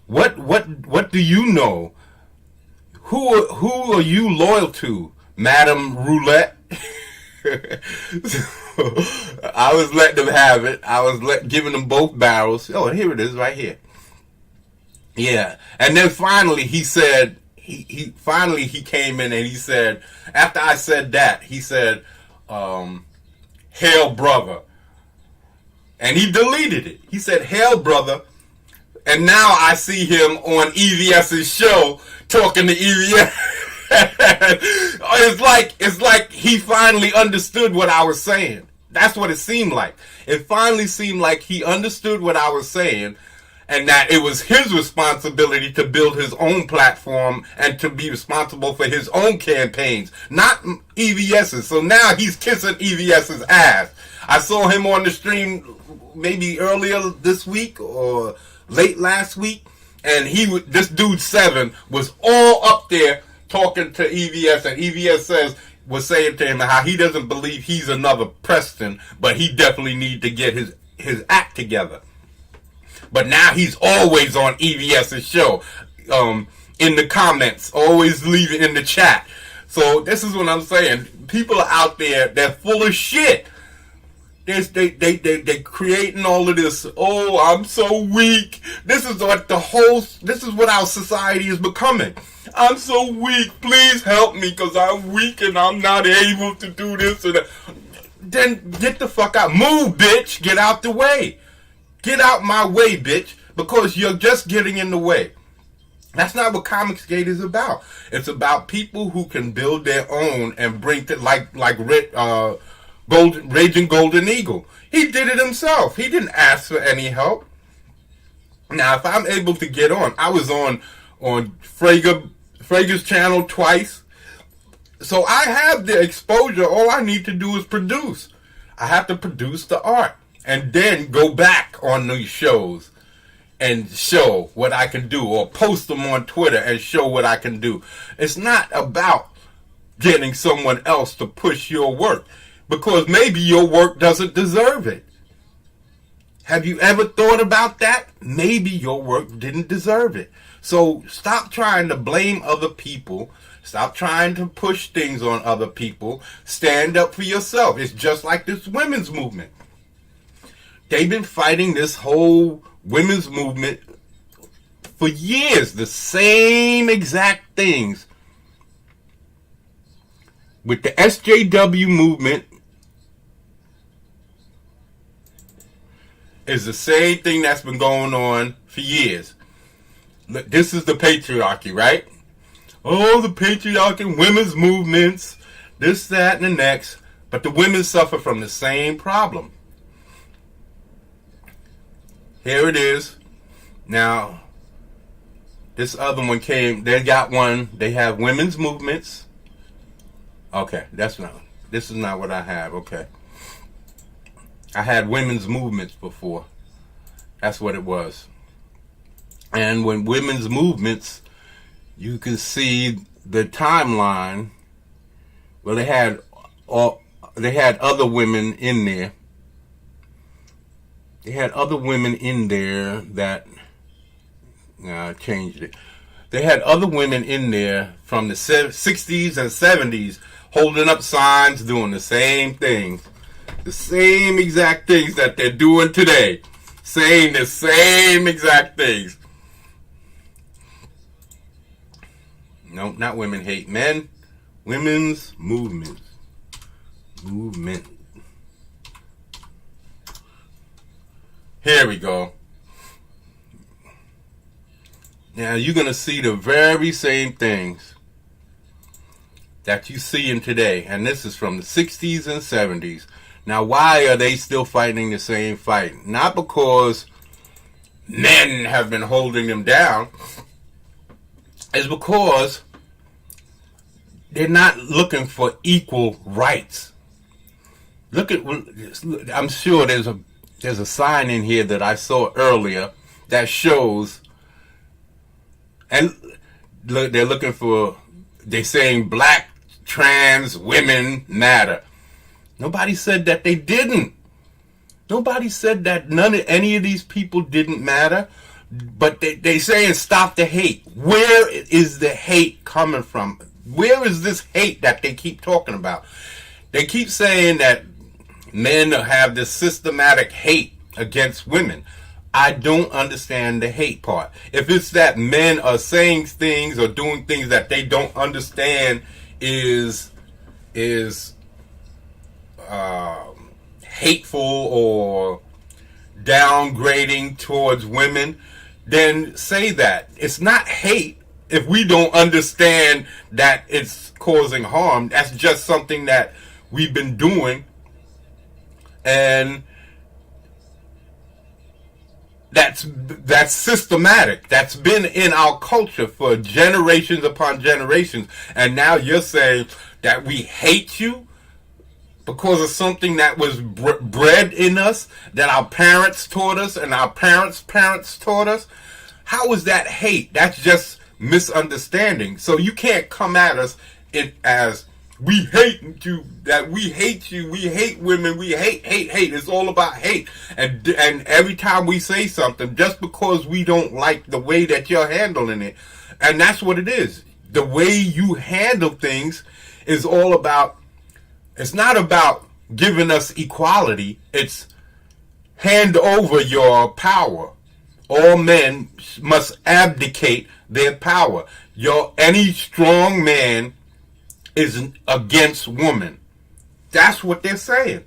Speaker 1: what do you know? Who are you loyal to, Madam Roulette? I was letting them have it. I was giving them both barrels. Oh, here it is, right here. Yeah, and then finally he said, he finally came in and he said, after I said that, he said, "Hail, brother," and he deleted it. He said, "Hail, brother," and now I see him on EVS's show talking to EVS. It's like he finally understood what I was saying. That's what it seemed like. It finally seemed like he understood what I was saying, and that it was his responsibility to build his own platform and to be responsible for his own campaigns, not EVS's. So now he's kissing EVS's ass. I saw him on the stream maybe earlier this week or late last week, and this dude 7 was all up there talking to EVS, and EVS was saying to him how he doesn't believe he's another Preston, but he definitely need to get his act together. But now he's always on EVS's show, in the comments, always leave it in the chat. So this is what I'm saying. People are out there, they're full of shit. They creating all of this. Oh, I'm so weak. This is what our society is becoming. I'm so weak. Please help me, because I'm weak and I'm not able to do this. And then get the fuck out. Move, bitch. Get out the way. Get out my way, bitch, because you're just getting in the way. That's not what Comicsgate is about. It's about people who can build their own and bring to like Raging Golden Eagle. He did it himself. He didn't ask for any help. Now, if I'm able to get on, I was on Frager's channel twice. So I have the exposure. All I need to do is produce. I have to produce the art and then go back on these shows and show what I can do, or post them on Twitter and show what I can do. It's not about getting someone else to push your work, because maybe your work doesn't deserve it. Have you ever thought about that? Maybe your work didn't deserve it. So stop trying to blame other people. Stop trying to push things on other people. Stand up for yourself. It's just like this women's movement. They've been fighting this whole women's movement for years. The same exact things. With the SJW movement, is the same thing that's been going on for years. Look, this is the patriarchy, right? Oh, the patriarchy, women's movements, this, that, and the next. But the women suffer from the same problem. Here it is. Now, this other one came, they got one, they have women's movements. Okay, this is not what I have, okay. I had women's movements before. That's what it was. And when women's movements, you can see the timeline. Well, they had other women in there. They had other women in there that changed it. They had other women in there from the 60s and 70s holding up signs doing the same things. The same exact things that they're doing today. Saying the same exact things. No, not women hate men. Women's movement. Here we go. Now you're going to see the very same things that you see in today. And this is from the 60s and 70s. Now why are they still fighting the same fight? Not because men have been holding them down. It's because they're not looking for equal rights. I'm sure there's a sign in here that I saw earlier that shows, and they're saying black trans women matter. Nobody said that they didn't. Nobody said that any of these people didn't matter. But they saying stop the hate. Where is the hate coming from? Where is this hate that they keep talking about? They keep saying that men have this systematic hate against women. I don't understand the hate part. If it's that men are saying things or doing things that they don't understand is hateful or downgrading towards women, then say that. It's not hate if we don't understand that it's causing harm. That's just something that we've been doing, and that's systematic. That's been in our culture for generations upon generations. And now you're saying that we hate you because of something that was bred in us, that our parents taught us and our parents' parents taught us. How is that hate? That's just misunderstanding. So you can't come at us as we hate you, that we hate you, we hate women, we hate. It's all about hate. And every time we say something, just because we don't like the way that you're handling it, and that's what it is. The way you handle things is all about, it's not about giving us equality. It's hand over your power. All men must abdicate their power. Any strong man is against woman. That's what they're saying.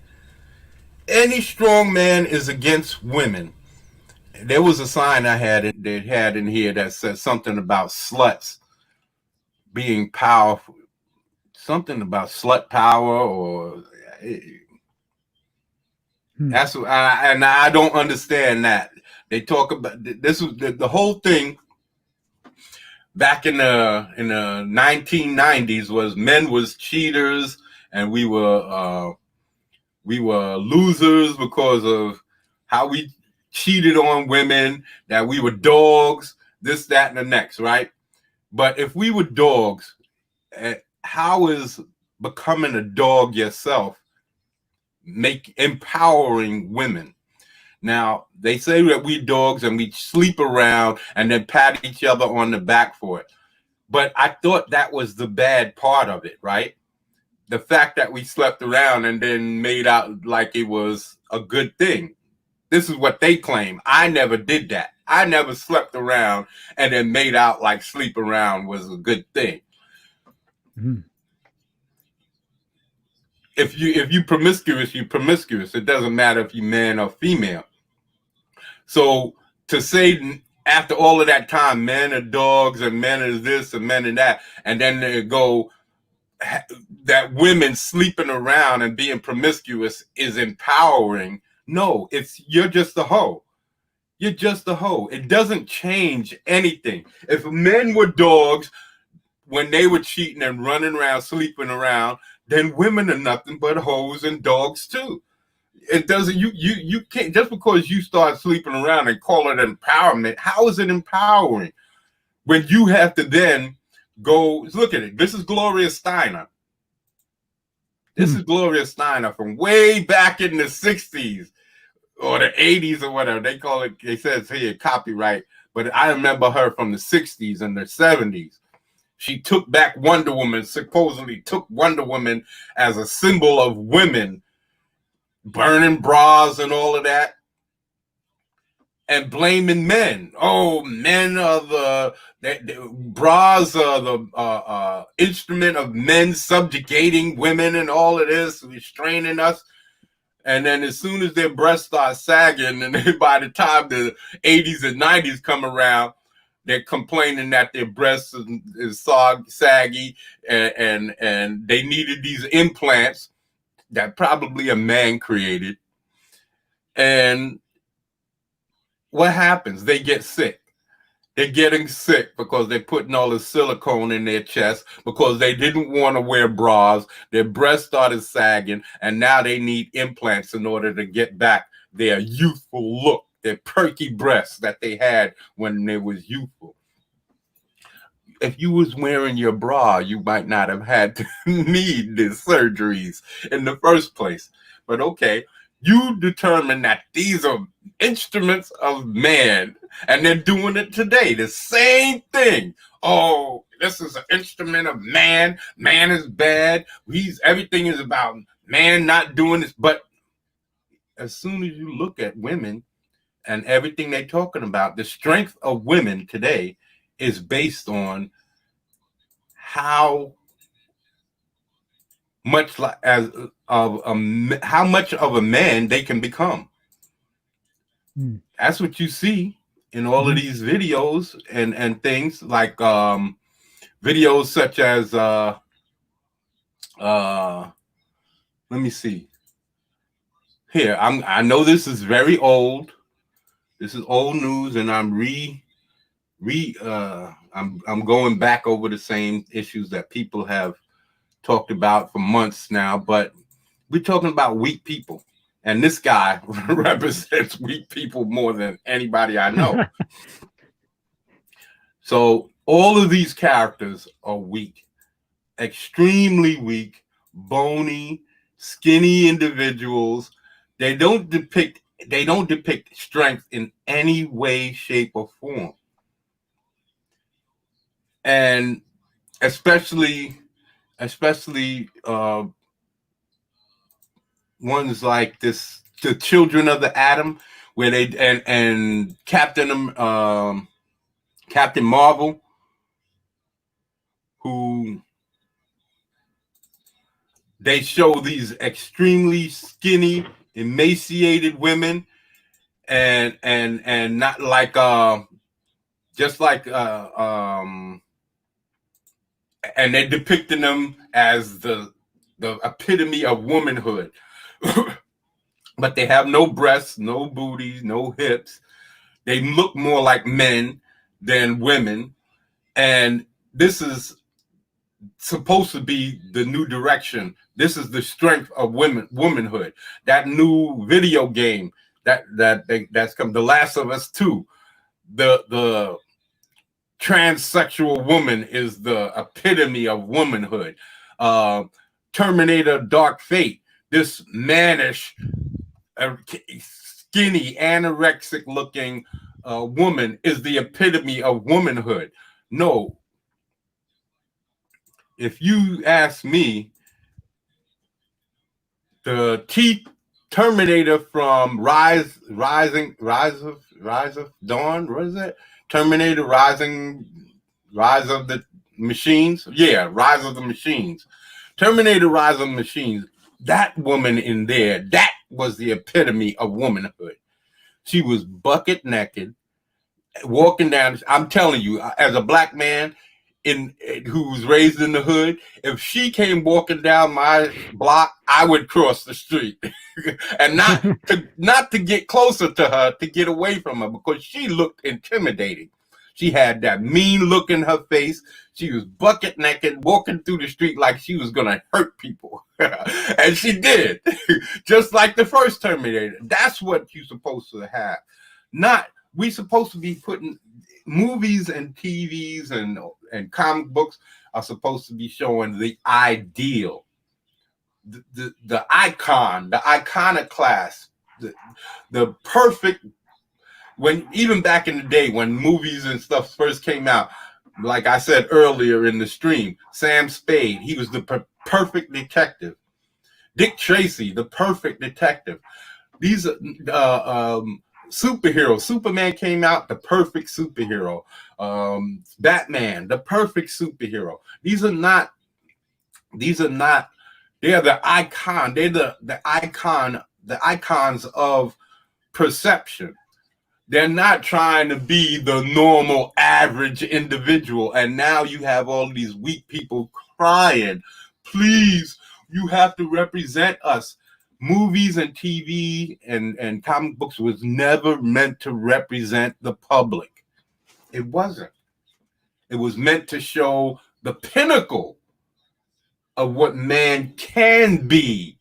Speaker 1: Any strong man is against women. There was a sign they had in here that said something about sluts being powerful. Something about slut power, or that's what I don't understand that. They talk about this was the whole thing back in the 1990s was men was cheaters and we were losers because of how we cheated on women, that we were dogs, this, that, and the next, right? But if we were dogs, how is becoming a dog yourself empowering women? Now, they say that we dogs and we sleep around and then pat each other on the back for it. But I thought that was the bad part of it, right? The fact that we slept around and then made out like it was a good thing. This is what they claim. I never did that. I never slept around and then made out like sleep around was a good thing. Mm-hmm. If you promiscuous, you promiscuous. It doesn't matter if you man or female. So to say after all of that time, men are dogs and men is this and men and that, and then they go that women sleeping around and being promiscuous is empowering. No, you're just a hoe. You're just a hoe. It doesn't change anything. If men were dogs when they were cheating and running around, sleeping around, then women are nothing but hoes and dogs too. It doesn't. You can't, just because you start sleeping around and call it empowerment. How is it empowering when you have to then go look at it? This is Gloria Steiner. This is Gloria Steiner from way back in the 60s or the 80s or whatever. They call it, it says here, copyright. But I remember her from the 60s and the 70s. She took back Wonder Woman, supposedly took Wonder Woman as a symbol of women, burning bras and all of that, and blaming men. Oh, men are the bras are the instrument of men subjugating women and all of this, restraining us. And then as soon as their breasts start sagging, and by the time the 80s and 90s come around, they're complaining that their breasts is saggy, and they needed these implants that probably a man created. And what happens? They get sick. They're getting sick because they're putting all the silicone in their chest because they didn't want to wear bras. Their breasts started sagging, and now they need implants in order to get back their youthful look, their perky breasts that they had when they was youthful. If you was wearing your bra, you might not have had to need these surgeries in the first place. But okay, you determine that these are instruments of man, and they're doing it today. The same thing. Oh, this is an instrument of man. Man is bad. Everything is about man not doing this. But as soon as you look at women and everything they're talking about, the strength of women today is based on how much how much of a man they can become. That's what you see in all of these videos and things like videos such as let me see here. I know this is very old. This is old news, and I'm I'm going back over the same issues that people have talked about for months now, but we're talking about weak people. And this guy represents weak people more than anybody I know. So all of these characters are weak, extremely weak, bony, skinny individuals. They don't depict strength in any way, shape, or form. And especially ones like this, the Children of the Atom, where they and Captain Marvel, who they show these extremely skinny, emaciated women, and not like just like and they're depicting them as the epitome of womanhood. But they have no breasts, no booties, no hips. They look more like men than women. And this is supposed to be the new direction. This is the strength of womanhood. That new video game that's come, The Last of Us 2. The transsexual woman is the epitome of womanhood. Terminator Dark Fate, this mannish, skinny, anorexic looking woman is the epitome of womanhood. No. If you ask me, the Terminator from Rise of Dawn, what is it? Terminator Rise of the Machines? Yeah, Rise of the Machines. Terminator Rise of the Machines. That woman in there, that was the epitome of womanhood. She was bucket naked, walking down. I'm telling you, as a black man who was raised in the hood, if she came walking down my block, I would cross the street, and not to get closer to her, to get away from her, because she looked intimidating. She had that mean look in her face. She was bucket naked, walking through the street like she was gonna hurt people, and she did, just like the first Terminator. That's what you're supposed to have. Not we supposed to be putting movies and TVs and comic books are supposed to be showing the ideal, the icon, the iconoclast, the perfect. When even back in the day when movies and stuff first came out, like I said earlier in the stream, Sam Spade, he was the perfect detective. Dick Tracy, the perfect detective. These superheroes. Superman came out, the perfect superhero. Batman, the perfect superhero. These are not. They are the icon. They're the icons of perception. They're not trying to be the normal average individual. And now you have all these weak people crying, please, you have to represent us. Movies and TV and comic books was never meant to represent the public. It wasn't. It was meant to show the pinnacle of what man can be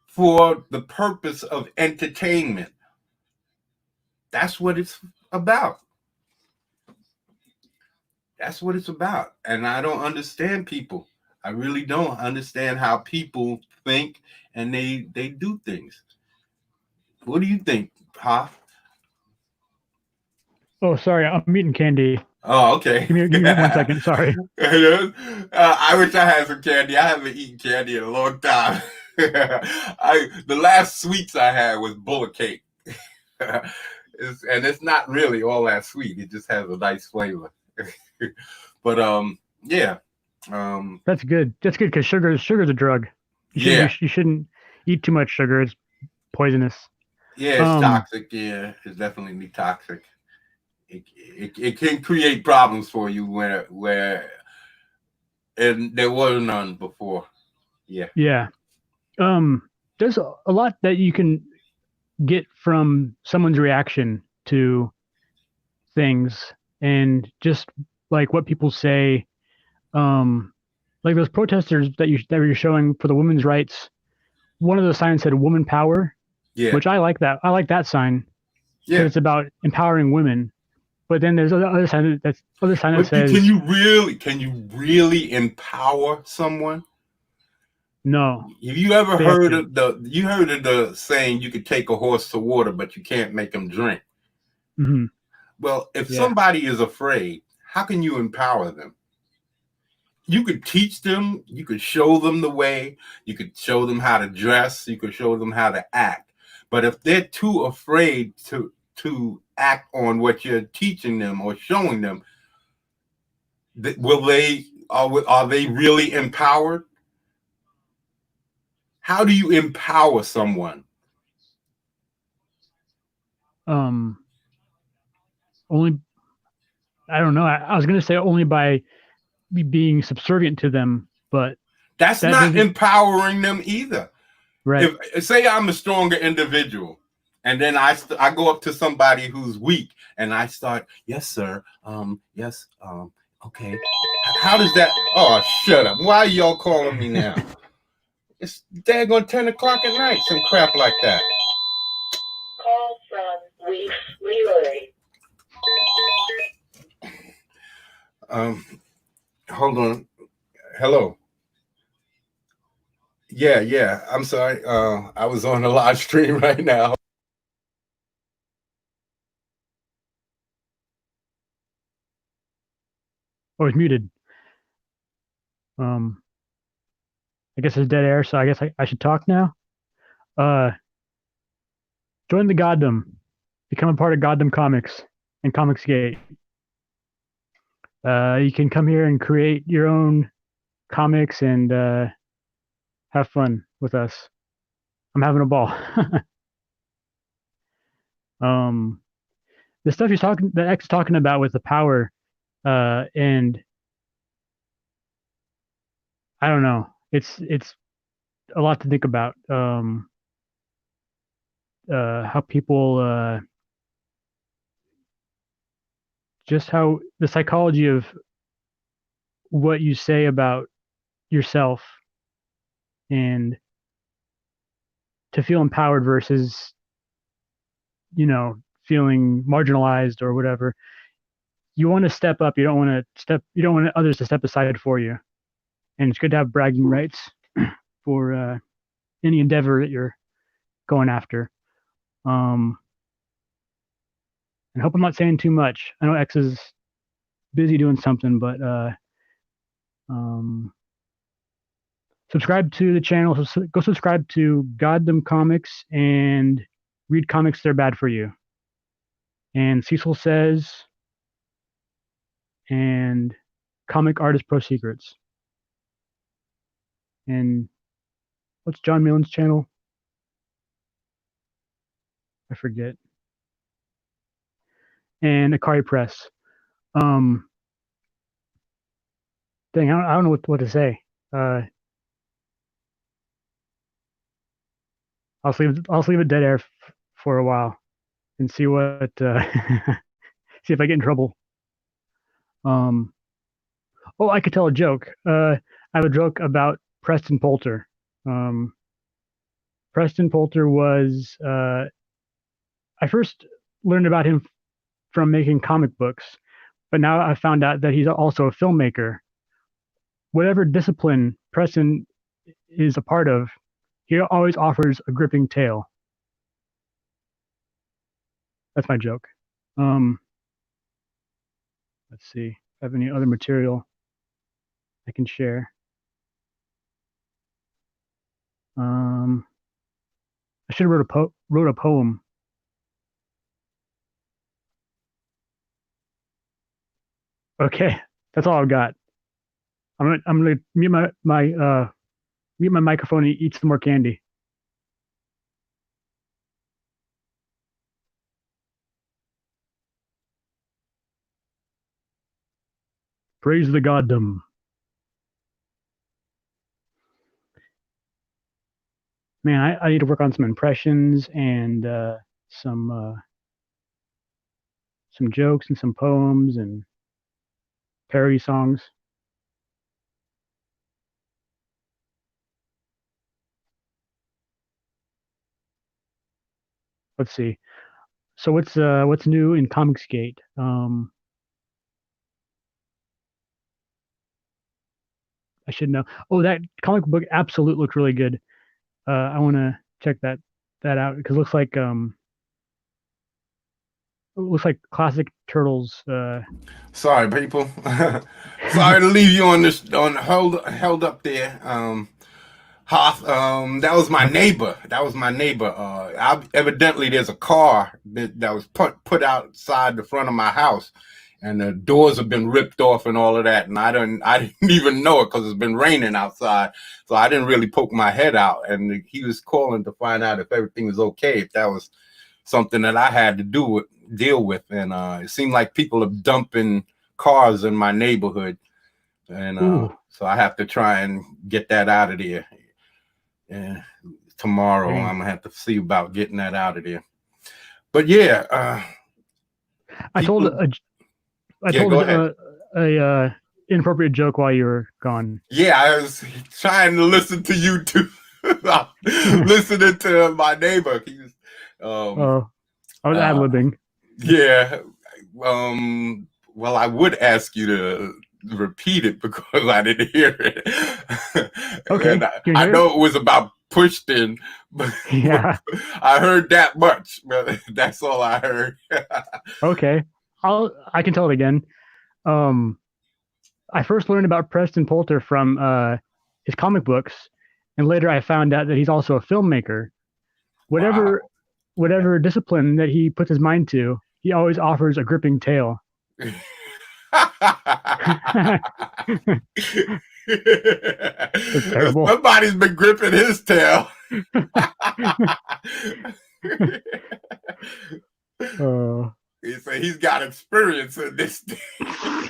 Speaker 1: for the purpose of entertainment. That's what it's about. That's what it's about. And I don't understand people. I really don't understand how people think and they do things. What do you think, Ha?
Speaker 5: Oh, sorry, I'm eating candy.
Speaker 1: Oh, okay.
Speaker 5: Give me 1 second. Sorry.
Speaker 1: I wish I had some candy. I haven't eaten candy in a long time. The last sweets I had was bullet cake. And it's not really all that sweet. It just has a nice flavor. But yeah.
Speaker 5: That's good. That's good because sugar's a drug. You shouldn't eat too much sugar. It's poisonous.
Speaker 1: Yeah, it's toxic. Yeah, it's definitely toxic. It can create problems for you where and there was none before. Yeah.
Speaker 5: Yeah. There's a lot that you can get from someone's reaction to things and just like what people say. Like those protesters that you're showing for the women's rights. One of the signs said "woman power," which I like that. I like that sign because it's about empowering women. But then there's other sign that says,
Speaker 1: "Can you really empower someone?"
Speaker 5: No.
Speaker 1: Have you ever heard of the saying, "You could take a horse to water, but you can't make him drink"?
Speaker 5: Mm-hmm.
Speaker 1: Well, if somebody is afraid, how can you empower them? You could teach them, you could show them the way, you could show them how to dress, you could show them how to act. But if they're too afraid to act on what you're teaching them or showing them, are they really empowered? How do you empower someone?
Speaker 5: Only, I don't know. I was going to say only by being subservient to them, but
Speaker 1: that's not empowering them either.
Speaker 5: Right.
Speaker 1: Say I'm a stronger individual, and then I go up to somebody who's weak, and I start, yes, sir, yes, okay. How does that? Oh, shut up! Why are y'all calling me now? It's daggone 10 o'clock at night. Some crap like that.
Speaker 6: Call from Leroy.
Speaker 1: Hold on. Hello. Yeah. I'm sorry. I was on a live stream right now.
Speaker 5: Oh, it's muted. I guess it's dead air, so I guess I should talk now. Join the Goddom. Become a part of Goddom Comics and Comicsgate. You can come here and create your own comics and have fun with us. I'm having a ball. The stuff that X is talking about with the power, and I don't know, it's a lot to think about. How people, just how the psychology of what you say about yourself and to feel empowered versus, feeling marginalized or whatever. You want to step up. You don't want others to step aside for you. And it's good to have bragging rights for any endeavor that you're going after. And I hope I'm not saying too much. I know X is busy doing something, but um, subscribe to the channel. Go subscribe to Goddamn Comics and read comics. They're bad for you. And Cecil Says and Comic Artist Pro Secrets. And what's John Millen's channel? I forget. And Akari Press. Dang, I don't know what to say. I'll leave it dead air for a while and see what see if I get in trouble. Oh, I could tell a joke. I have a joke about Preston Poulter. Preston Poulter was I first learned about him from making comic books, but now I found out that he's also a filmmaker. Whatever discipline Preston is a part of, he always offers a gripping tale. That's my joke. Let's see if I have any other material I can share. I should have wrote a poem. Okay, that's all I've got. I'm gonna mute my microphone and eat some more candy. Praise the goddom. Man, I need to work on some impressions and some jokes and some poems and parody songs. Let's see. So what's new in Comicsgate? I should know. Oh, that comic book absolute looks really good. I want to check that out because it looks like classic Turtles.
Speaker 1: Sorry, people. Sorry to leave you on held up there. Hoth, that was my neighbor. Evidently, there's a car that was put outside the front of my house, and the doors have been ripped off and all of that. And I didn't even know it because it's been raining outside, so I didn't really poke my head out. And he was calling to find out if everything was okay, if that was something that I had to deal with. And it seemed like people are dumping cars in my neighborhood, and so I have to try and get that out of there. And tomorrow I'm gonna have to see about getting that out of there. But yeah,
Speaker 5: I told a inappropriate joke while you were gone.
Speaker 1: Yeah, I was trying to listen to you too. Listening to my neighbor. He was
Speaker 5: I was ad-libbing.
Speaker 1: Yeah. Well, I would ask you to repeat it because I didn't hear it.
Speaker 5: Okay.
Speaker 1: I know it was about Pushton, but
Speaker 5: yeah,
Speaker 1: I heard that much. But that's all I heard.
Speaker 5: Okay, I can tell it again. I first learned about Preston Poulter from his comic books, and later I found out that he's also a filmmaker. Whatever discipline that he puts his mind to, he always offers a gripping tale. It's terrible.
Speaker 1: Somebody's been gripping his tail. He said he's got experience in this thing.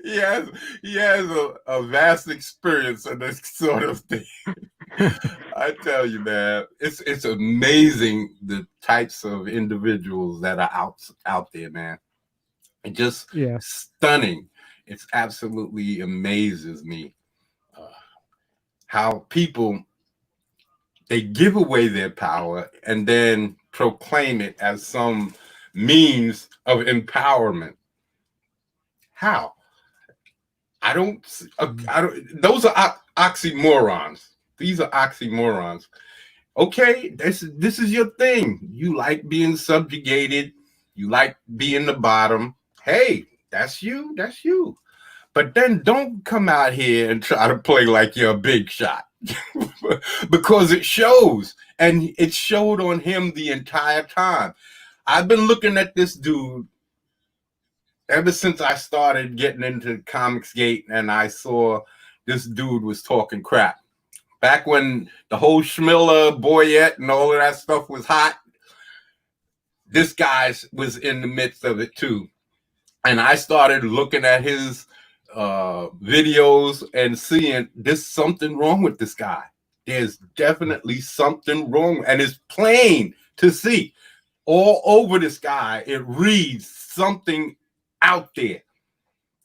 Speaker 1: he has a vast experience in this sort of thing. I tell you, man, it's amazing the types of individuals that are out there, man. And just stunning. It absolutely amazes me how people, they give away their power and then proclaim it as some means of empowerment. How? I don't. Those are oxymorons. These are oxymorons. Okay, this is your thing. You like being subjugated. You like being the bottom. Hey, that's you. That's you. But then don't come out here and try to play like you're a big shot. Because it shows. And it showed on him the entire time. I've been looking at this dude ever since I started getting into Comicsgate, and I saw this dude was talking crap. Back when the whole Schmiller, Boyette, and all of that stuff was hot, this guy was in the midst of it too. And I started looking at his videos and seeing there's something wrong with this guy. There's definitely something wrong, and it's plain to see. All over this guy, it reads something out there.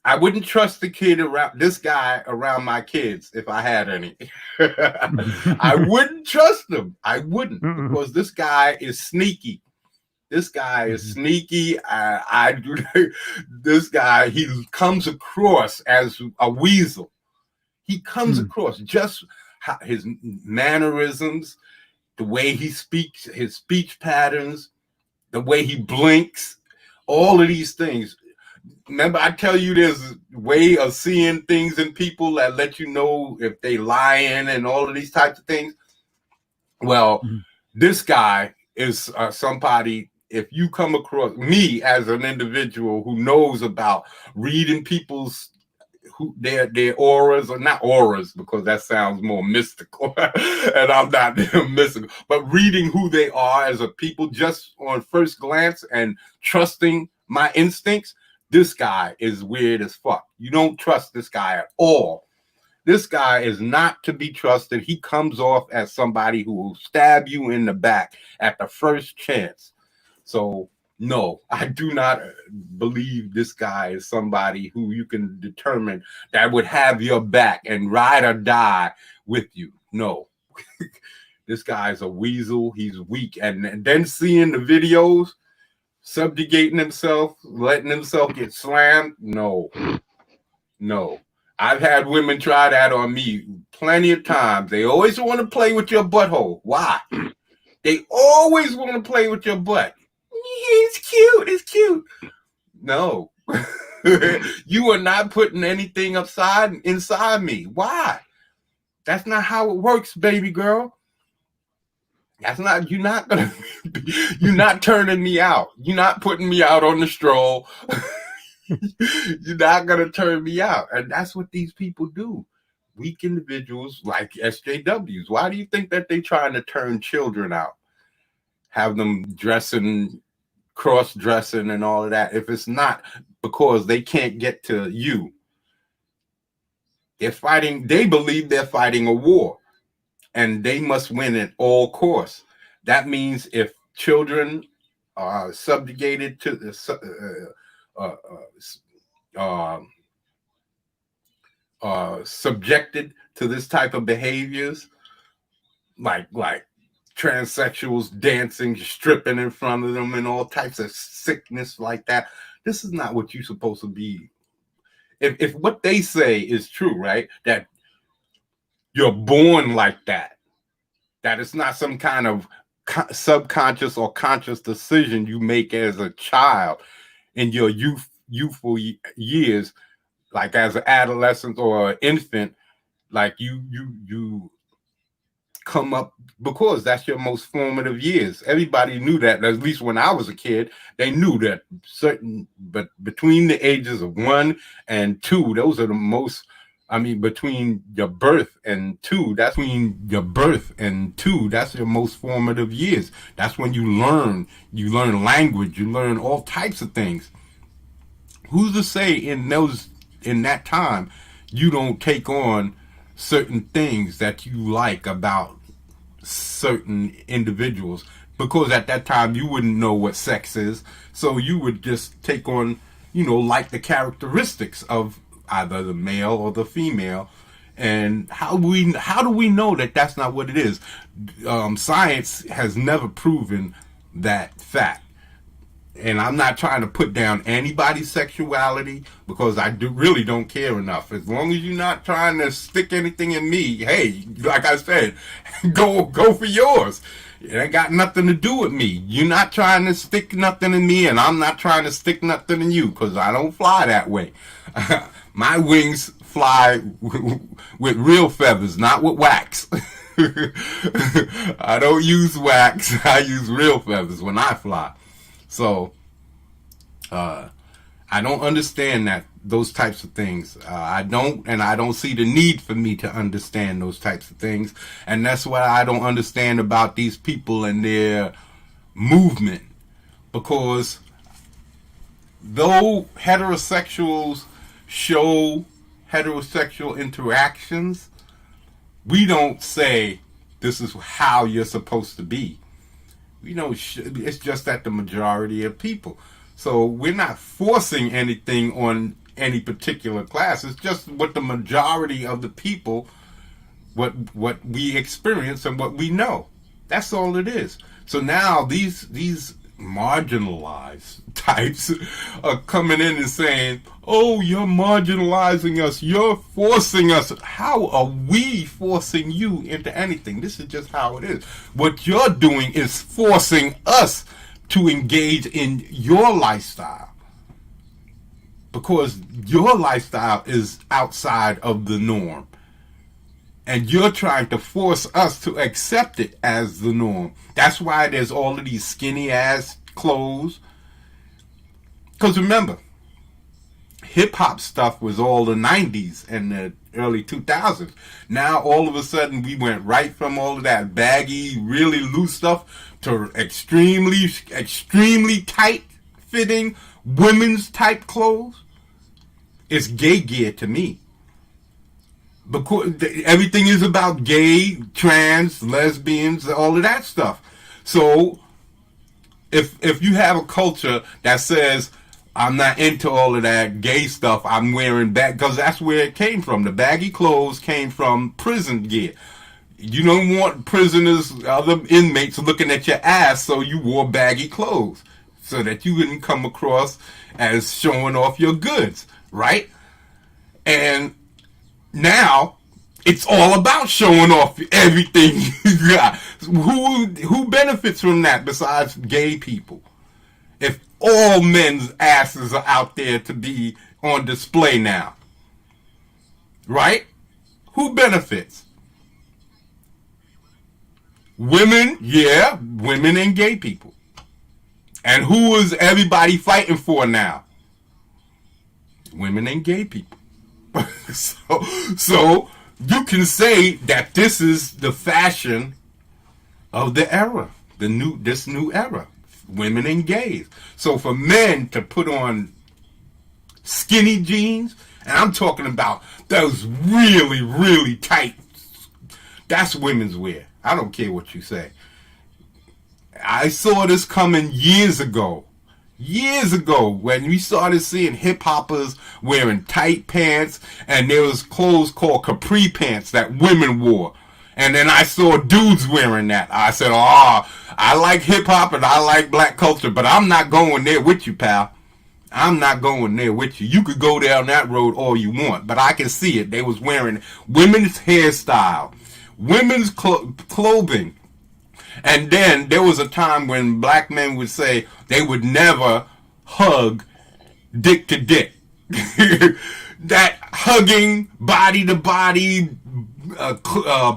Speaker 1: I wouldn't trust the kid around this guy around my kids if I had any. I wouldn't trust them. I wouldn't, because this guy is sneaky. This guy is sneaky. This guy, he comes across as a weasel. He comes across just his mannerisms, the way he speaks, his speech patterns, the way he blinks, all of these things. Remember, I tell you, there's a way of seeing things in people that let you know if they lying and all of these types of things. Well, this guy is somebody, if you come across me as an individual who knows about reading people's their auras, or not auras, because that sounds more mystical, and I'm not mystical, but reading who they are as a people just on first glance and trusting my instincts. This guy is weird as fuck. You don't trust this guy at all. This guy is not to be trusted. He comes off as somebody who will stab you in the back at the first chance. So no, I do not believe this guy is somebody who you can determine that would have your back and ride or die with you. No, this guy's a weasel. He's weak. And then seeing the videos, subjugating himself, letting himself get slammed. No. I've had women try that on me plenty of times. They always want to play with your butthole. Why? They always want to play with your butt. It's cute. It's cute. No. You are not putting anything inside me. Why? That's not how it works, baby girl. That's not, you're not turning me out. You're not putting me out on the stroll. You're not going to turn me out. And that's what these people do. Weak individuals like SJWs. Why do you think that they're trying to turn children out? Have them dressing, cross-dressing and all of that. If it's not because they can't get to you. They're fighting, they believe they're fighting a war. And they must win at all costs. That means if children are subjugated to the subjected to this type of behaviors, like transsexuals dancing, stripping in front of them, and all types of sickness like that. This is not what you're supposed to be. If what they say is true, right? That you're born like that. That it's not some kind of subconscious or conscious decision you make as a child in your youthful years, like as an adolescent or an infant, like you come up, because that's your most formative years. Everybody knew that. At least when I was a kid, they knew that but between the ages of 1 and 2, those are the most I mean, between your birth and two, that's your most formative years. That's when you learn language, you learn all types of things. Who's to say in that time you don't take on certain things that you like about certain individuals? Because at that time you wouldn't know what sex is, so you would just take on, like the characteristics of either the male or the female. And how do we know that that's not what it is? Science has never proven that fact. And I'm not trying to put down anybody's sexuality, because I really don't care enough. As long as you're not trying to stick anything in me, hey, like I said, go for yours. It ain't got nothing to do with me. You're not trying to stick nothing in me, and I'm not trying to stick nothing in you, because I don't fly that way. My wings fly with real feathers, not with wax. I don't use wax. I use real feathers when I fly. So, I don't understand those types of things. I don't see the need for me to understand those types of things. And that's what I don't understand about these people and their movement. Because though heterosexuals show heterosexual interactions, we don't say this is how you're supposed to be. It's just that the majority of people. So we're not forcing anything on any particular class. It's just what the majority of the people, what we experience and what we know. That's all it is. So now these marginalized types are coming in and saying, oh, you're marginalizing us, you're forcing us. How are we forcing you into anything? This is just how it is. What you're doing is forcing us to engage in your lifestyle, because your lifestyle is outside of the norm, and you're trying to force us to accept it as the norm. That's why there's all of these skinny ass clothes. Because remember, hip hop stuff was all the 90s and the early 2000s. Now all of a sudden we went right from all of that baggy, really loose stuff to extremely tight fitting women's type clothes. It's gay gear to me. Because everything is about gay, trans, lesbians, all of that stuff. So if you have a culture that says, I'm not into all of that gay stuff, I'm wearing because that's where it came from. The baggy clothes came from prison gear. You don't want prisoners, other inmates looking at your ass, so you wore baggy clothes so that you wouldn't come across as showing off your goods, right? And now it's all about showing off everything you got. Who benefits from that besides gay people? If all men's asses are out there to be on display now, right? Who benefits? Women, yeah, women and gay people. And who is everybody fighting for now? Women and gay people. So you can say that this is the fashion of the era, this new era, women and gays. So for men to put on skinny jeans, and I'm talking about those really, really tight, that's women's wear. I don't care what you say. I saw this coming years ago when we started seeing hip hoppers wearing tight pants, and there was clothes called capri pants that women wore. And then I saw dudes wearing that. I said, I like hip hop and I like black culture, but I'm not going there with you, pal. I'm not going there with you. You could go down that road all you want, but I can see it. They was wearing women's hairstyle, women's clothing. And then there was a time when black men would say they would never hug dick to dick. That hugging, body to body,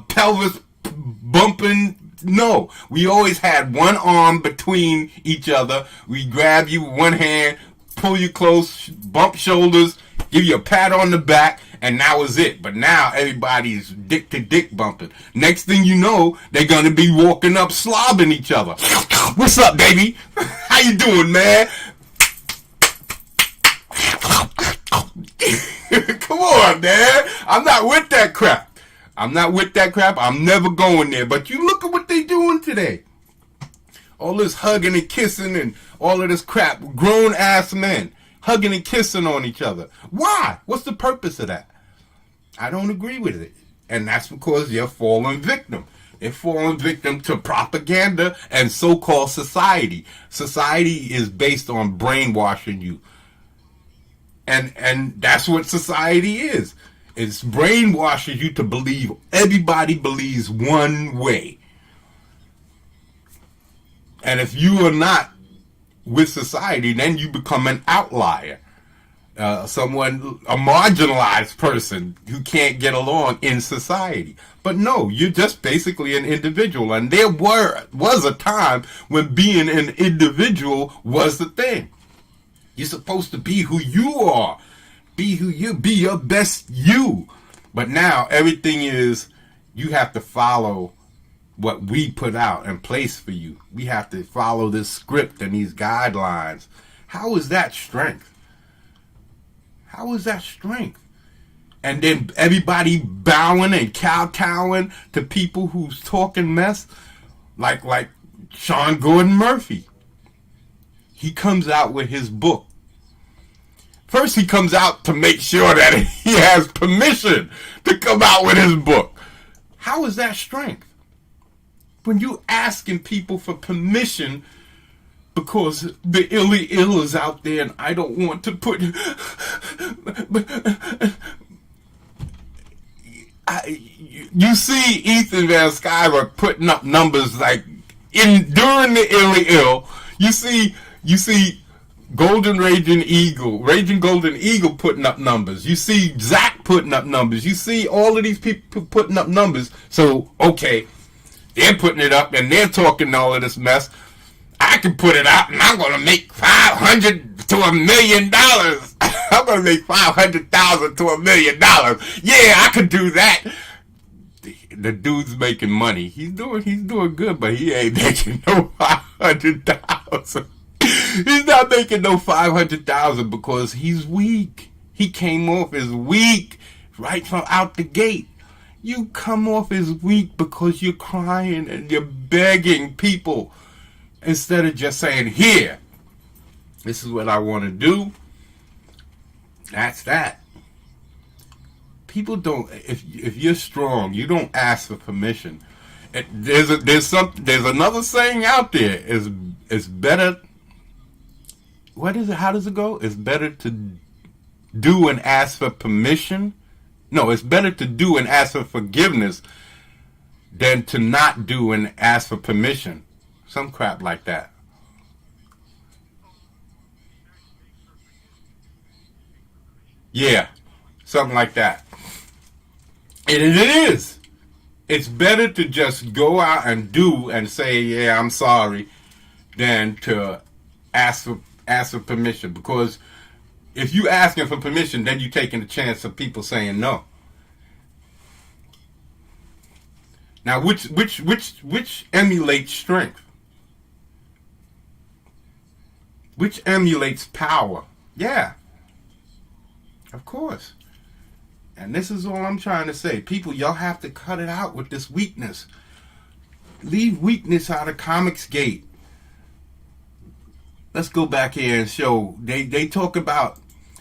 Speaker 1: pelvis bumping. No, we always had one arm between each other. We grab you with one hand, pull you close, bump shoulders, give you a pat on the back, and that was it. But now everybody's dick to dick bumping. Next thing you know, they're gonna be walking up slobbing each other. What's up, baby? How you doing, man? Come on, man. I'm not with that crap. I'm never going there. But you look at what they doing today. All this hugging and kissing and all of this crap. Grown ass men hugging and kissing on each other. Why? What's the purpose of that? I don't agree with it. And that's because you're falling victim. They're falling victim to propaganda and so-called society. Society is based on brainwashing you. And that's what society is. It's brainwashing you to believe everybody believes one way. And if you are not with society, then you become an outlier. A marginalized person who can't get along in society. But no, you're just basically an individual. And there was a time when being an individual was the thing. You're supposed to be who you are. Be your best you. But now everything is, you have to follow what we put out and place for you. We have to follow this script and these guidelines. How is that strength? How is that strength? And then everybody bowing and kowtowing to people who's talking mess, like Sean Gordon Murphy. He comes out with his book. First, he comes out to make sure that he has permission to come out with his book. How is that strength? When you asking people for permission because the illy ill is out there and I don't want to put... You see Ethan Van Sciver putting up numbers like during the illy ill. You see Raging Golden Eagle putting up numbers. You see Zach putting up numbers. You see all of these people putting up numbers. So, okay, they're putting it up and they're talking all of this mess. I can put it out and I'm going to make $500 to $1 million. I'm going to make $500,000 to $1 million. Yeah, I could do that. The dude's making money. He's doing good, but he ain't making no $500,000. He's not making no $500,000 because he's weak. He came off as weak right from out the gate. You come off as weak because you're crying and you're begging people instead of just saying, here, this is what I want to do. That's that. People don't, if you're strong, you don't ask for permission. There's another saying out there. It's better. What is it? How does it go? It's better to do and ask for permission. No, it's better to do and ask for forgiveness than to not do and ask for permission. Some crap like that. Yeah, something like that. And it is. It's better to just go out and do and say, yeah, I'm sorry, than to ask for permission. Because if you asking for permission, then you're taking the chance of people saying no. Now, which emulates strength? Which emulates power? Yeah, of course. And this is all I'm trying to say. People, y'all have to cut it out with this weakness. Leave weakness out of Comics Gate. Let's go back here and show. They talk about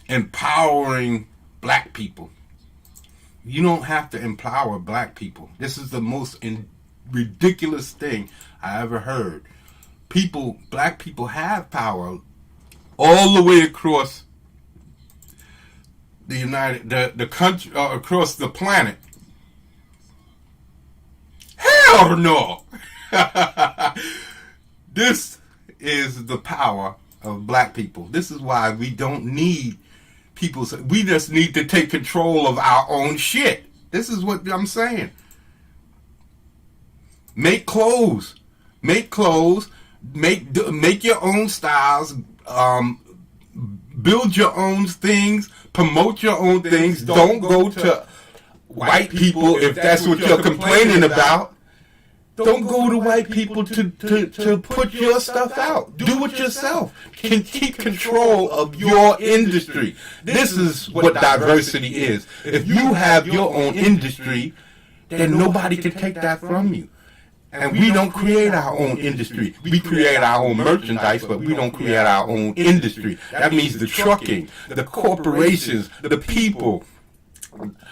Speaker 1: empowering black people. You don't have to empower black people. This is the most ridiculous thing I ever heard. Black people have power all the way across the country, across the planet. Hell no! This is the power of black people. This is why we don't need people. We just need to take control of our own shit. This is what I'm saying. Make clothes. Make your own styles. build your own things, promote your own things. Don't go to white people if that's what you're complaining about. Don't go to white people to put your stuff out. Do it yourself. Can keep control of your industry. This is what diversity is. If you have your own industry, then nobody can take that from you. And we don't create our own industry. We create our own merchandise, but we don't create our own industry. That means the trucking, the corporations, the people,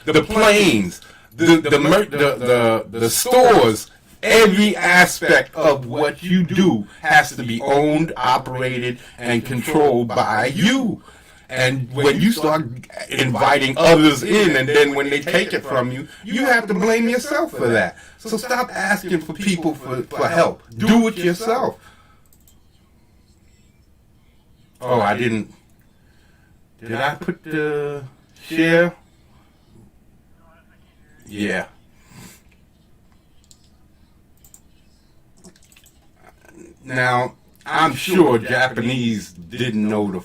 Speaker 1: the planes, the stores. Every aspect of what you do has to be owned, operated, and controlled by you. And when you start inviting others in, and then when they take it from you, you have to blame yourself for that. So stop asking for people for help. Do it yourself. Oh, I didn't. Did I put the share? Yeah. Now, I'm sure Japanese didn't know knew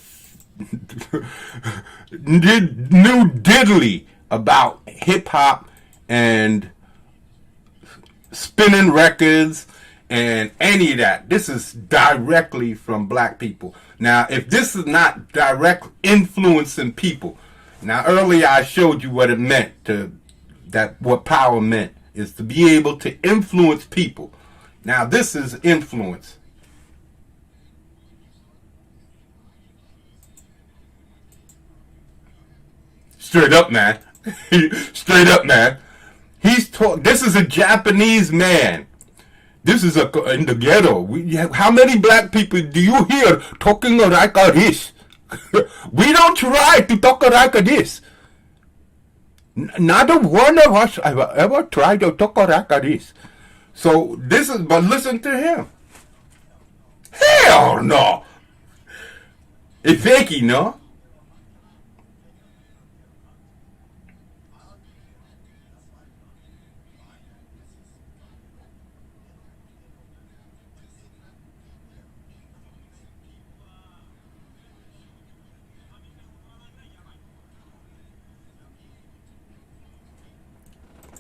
Speaker 1: diddly about hip hop and spinning records and any of that. This is directly from black people. Now, if this is not direct influencing people, now earlier I showed you what it meant what power meant is to be able to influence people. Now, this is influence. Straight up, man. Straight up, man. This is a Japanese man. This is in the ghetto. How many black people do you hear talking like this? We don't try to talk like this. Not one of us have ever tried to talk like this. So but listen to him. Hell no. It's fakey, no?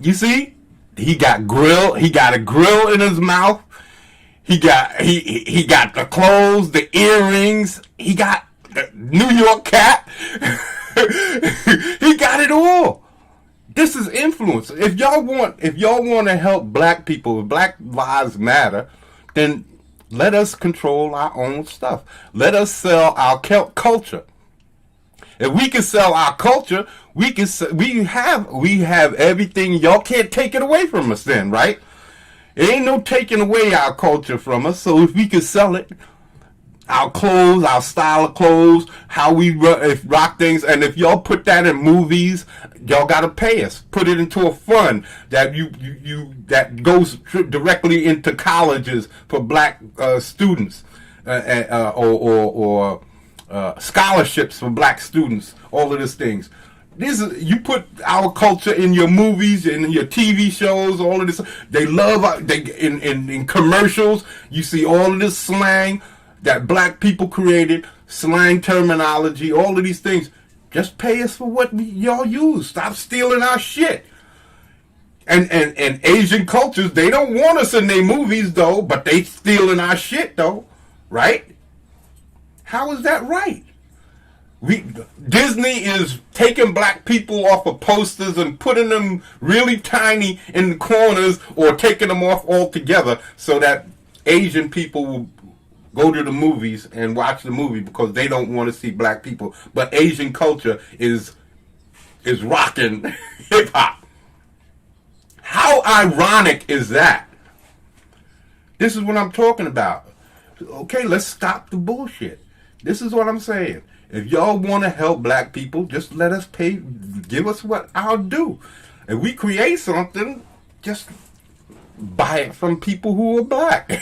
Speaker 1: You see, he got a grill in his mouth. He got the clothes, the earrings. He got the New York cat. He got it all. This is influence. If y'all want to help black people, Black Lives Matter, then let us control our own stuff. Let us sell our culture. If we can sell our culture, we have everything. Y'all can't take it away from us then, right? There ain't no taking away our culture from us. So if we can sell it, our clothes, our style of clothes, how we rock things, and if y'all put that in movies, y'all gotta pay us. Put it into a fund that that goes directly into colleges for black students, or scholarships for black students. All of these things. You put our culture in your movies, in your TV shows, all of this. They love in commercials. You see all of this slang that black people created, slang terminology, all of these things. Just pay us for what y'all use. Stop stealing our shit. And Asian cultures, they don't want us in their movies though, but they stealing our shit though, right? How is that right? Disney is taking black people off of posters and putting them really tiny in the corners, or taking them off altogether so that Asian people will go to the movies and watch the movie because they don't want to see black people. But Asian culture is rocking hip hop. How ironic is that? This is what I'm talking about. Okay, let's stop the bullshit. This is what I'm saying. If y'all want to help black people, just let us pay, give us what our due. If we create something, just buy it from people who are black.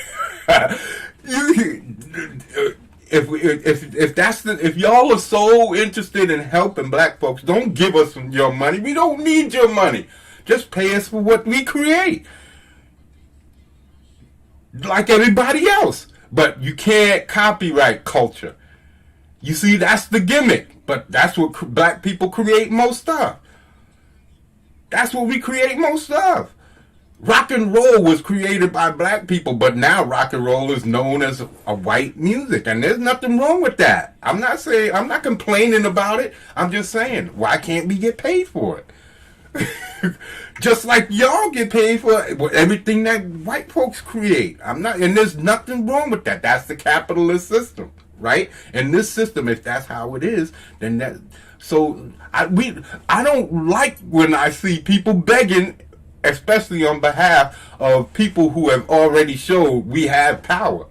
Speaker 1: If y'all are so interested in helping black folks, don't give us your money. We don't need your money. Just pay us for what we create, like everybody else. But you can't copyright culture. You see, that's the gimmick. But that's what black people create most of. That's what we create most of. Rock and roll was created by black people, but now rock and roll is known as a white music, and there's nothing wrong with that. I'm not complaining about it. I'm just saying, why can't we get paid for it? Just like y'all get paid for everything that white folks create. And there's nothing wrong with that. That's the capitalist system, right? And this system, if that's how it is, then that. So I don't like when I see people begging, especially on behalf of people who have already showed we have power.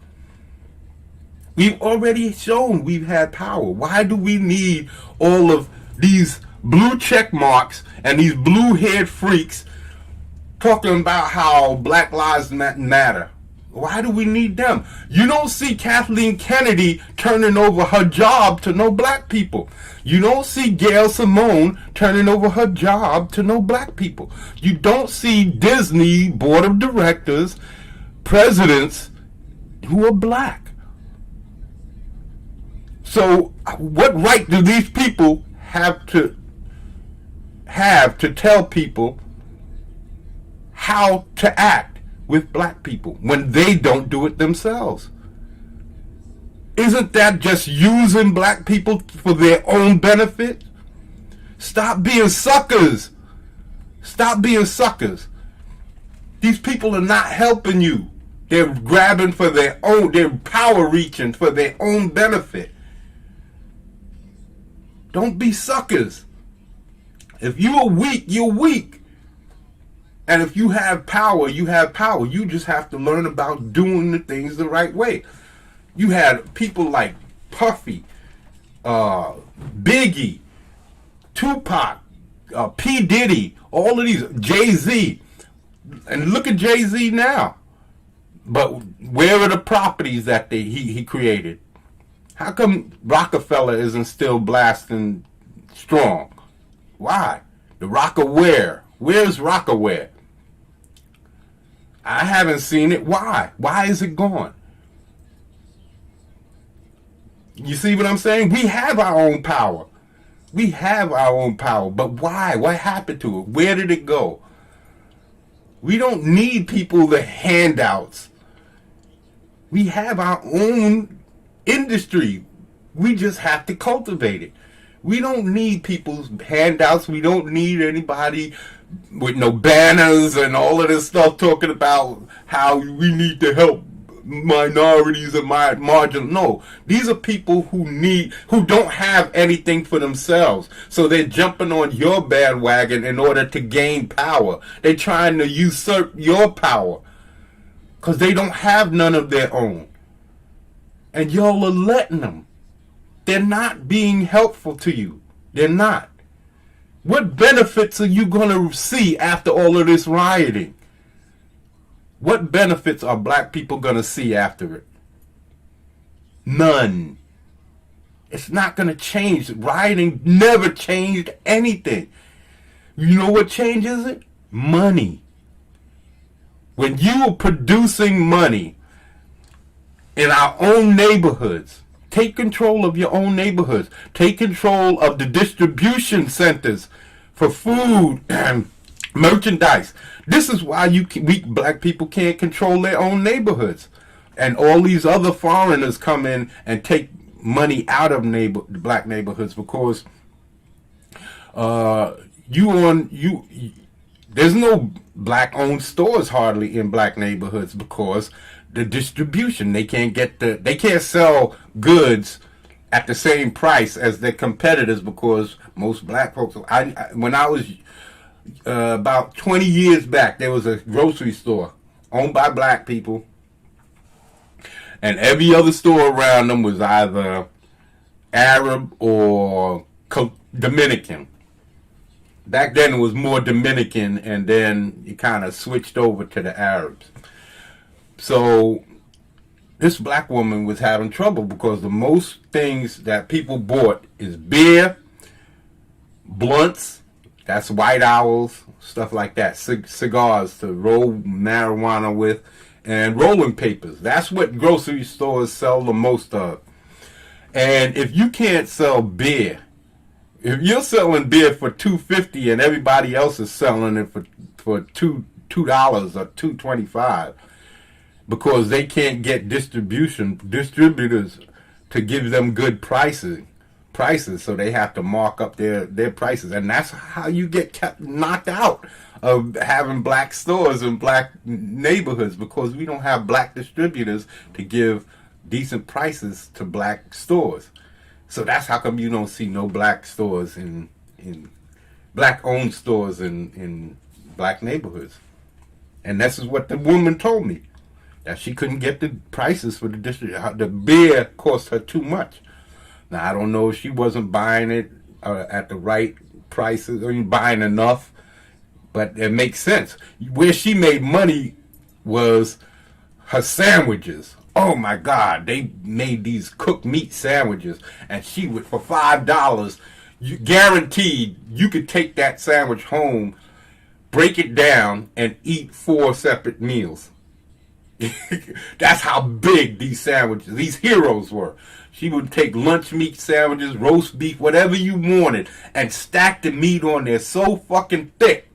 Speaker 1: We've already shown we've had power. Why do we need all of these blue check marks and these blue haired freaks talking about how Black Lives Matter? Why do we need them? You don't see Kathleen Kennedy turning over her job to no black people. You don't see Gail Simone turning over her job to no black people. You don't see Disney board of directors, presidents who are black. So what right do these people have to tell people how to act with black people when they don't do it themselves? Isn't that just using black people for their own benefit? Stop being suckers. Stop being suckers. These people are not helping you. They're grabbing for their own, they're power reaching for their own benefit. Don't be suckers. If you are weak, you're weak. And if you have power, you have power. You just have to learn about doing the things the right way. You had people like Puffy, Biggie, Tupac, P. Diddy, all of these, Jay-Z. And look at Jay-Z now. But where are the properties that he created? How come Rockefeller isn't still blasting strong? Why? The Rockaware. Where's Rockaware? I haven't seen it. Why? Why is it gone? You see what I'm saying? We have our own power. We have our own power. But why? What happened to it? Where did it go? We don't need people the handouts. We have our own industry. We just have to cultivate it. We don't need people's handouts. We don't need anybody with no banners and all of this stuff talking about how we need to help minorities and marginal. No, these are people who don't have anything for themselves. So they're jumping on your bandwagon in order to gain power. They're trying to usurp your power because they don't have none of their own. And y'all are letting them. They're not being helpful to you. They're not. What benefits are you going to see after all of this rioting? What benefits are black people going to see after it? None. It's not going to change. Rioting never changed anything. You know what changes it? Money. When you are producing money in our own neighborhoods, take control of your own neighborhoods. Take control of the distribution centers for food and merchandise. This is why we black people can't control their own neighborhoods. And all these other foreigners come in and take money out of black neighborhoods because there's no black-owned stores hardly in black neighborhoods because the distribution, they can't sell goods at the same price as their competitors because most black folks. When I was about 20 years back, there was a grocery store owned by black people, and every other store around them was either Arab or Dominican. Back then it was more Dominican, and then it kind of switched over to the Arabs. So this black woman was having trouble because the most things that people bought is beer, blunts, that's White Owls, stuff like that, cigars to roll marijuana with, and rolling papers. That's what grocery stores sell the most of. And if you can't sell beer, if you're selling beer for $2.50 and everybody else is selling it for $2 or $2.25 because they can't get distributors to give them good prices, so they have to mark up their prices, and that's how you get kept knocked out of having black stores in black neighborhoods, because we don't have black distributors to give decent prices to black stores. So that's how come you don't see no black stores in black owned stores in black neighborhoods. And this is what the woman told me, that she couldn't get the prices for the district. The beer cost her too much. Now, I don't know if she wasn't buying it at the right prices or buying enough, but it makes sense. Where she made money was her sandwiches. Oh my God, they made these cooked meat sandwiches, and she would, for $5, you guaranteed you could take that sandwich home, break it down, and eat 4 separate meals. That's how big these sandwiches, these heroes were. She would take lunch meat sandwiches, roast beef, whatever you wanted, and stack the meat on there so fucking thick.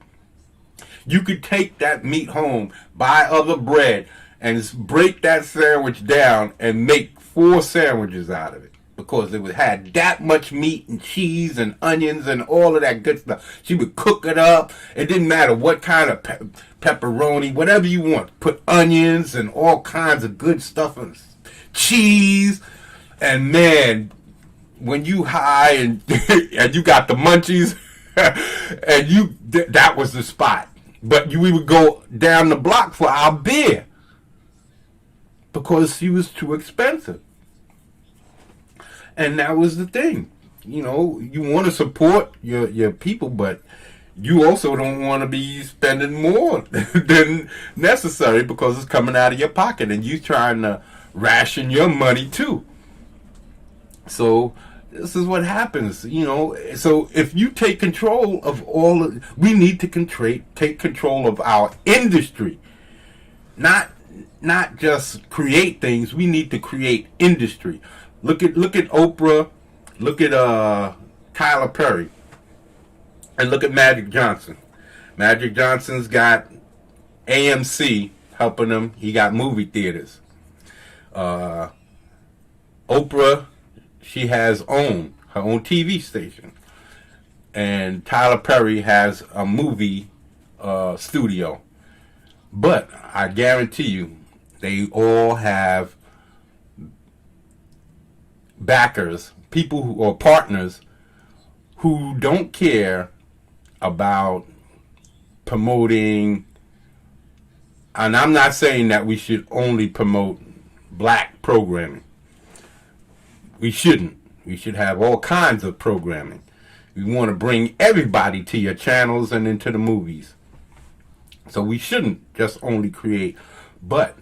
Speaker 1: You could take that meat home, buy other bread, and break that sandwich down and make 4 sandwiches out of it, because it had that much meat and cheese and onions and all of that good stuff. She would cook it up. It didn't matter what kind of pepperoni, whatever you want. Put onions and all kinds of good stuff and cheese. And man, when you high and and you got the munchies, and that was the spot. But we would go down the block for our beer because she was too expensive. And that was the thing. You know, you want to support your people, but you also don't want to be spending more than necessary because it's coming out of your pocket, and you trying to ration your money too. So this is what happens, you know. So if you take control of we need to take control of our industry, not just create things. We need to create industry. Look at Oprah, look at Tyler Perry, and look at Magic Johnson. Magic Johnson's got AMC helping him. He got movie theaters. Oprah, she has her own TV station, and Tyler Perry has a movie studio. But I guarantee you, they all have backers, people or partners who don't care about promoting. And I'm not saying that we should only promote black programming. We shouldn't. We should have all kinds of programming. We want to bring everybody to your channels and into the movies. So we shouldn't just only create, but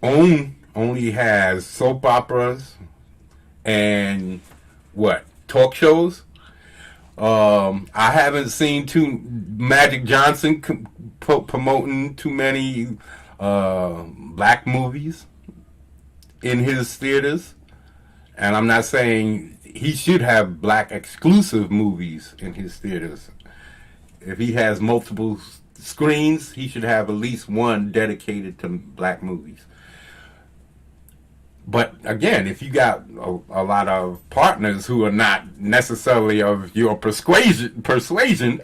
Speaker 1: only has soap operas and talk shows. I haven't seen Magic Johnson promoting too many black movies in his theaters, and I'm not saying he should have black exclusive movies in his theaters. If he has multiple screens, he should have at least one dedicated to black movies. But again, if you got a lot of partners who are not necessarily of your persuasion,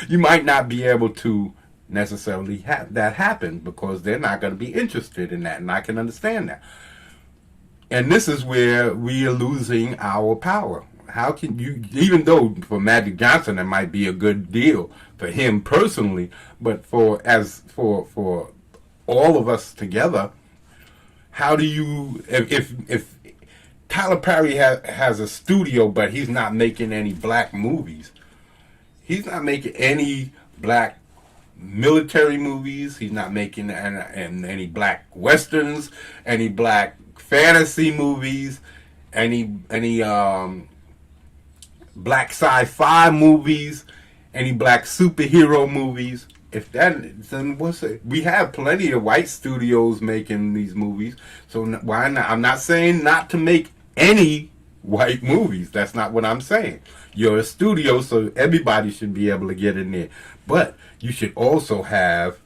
Speaker 1: you might not be able to necessarily have that happen, because they're not going to be interested in that, and I can understand that. And this is where we are losing our power. How can you, even though for Magic Johnson it might be a good deal for him personally, but for all of us together, how do you, if Tyler Perry has a studio but he's not making any black movies, he's not making any black military movies, he's not making any black westerns, any black fantasy movies, any black sci-fi movies, any black superhero movies. If that, then what's it? We have plenty of white studios making these movies, so why not? I'm not saying not to make any white movies. That's not what I'm saying. You're a studio, so everybody should be able to get in there. But you should also have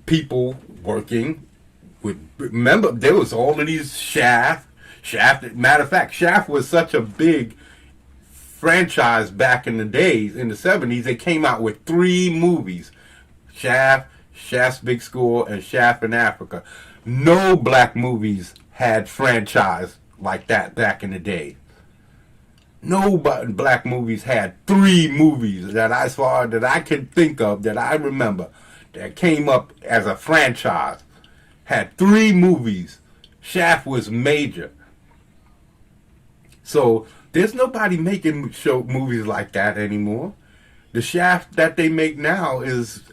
Speaker 1: people working with. Remember, there was all of these Shaft. Matter of fact, Shaft was such a big franchise back in the days, in the 70s. They came out with 3 movies: Shaft, Shaft's Big School, and Shaft in Africa. No black movies had franchise like that back in the day. No black movies had 3 movies that I can think of, that I remember, that came up as a franchise. Had 3 movies. Shaft was major. So there's nobody making movies like that anymore. The Shaft that they make now is,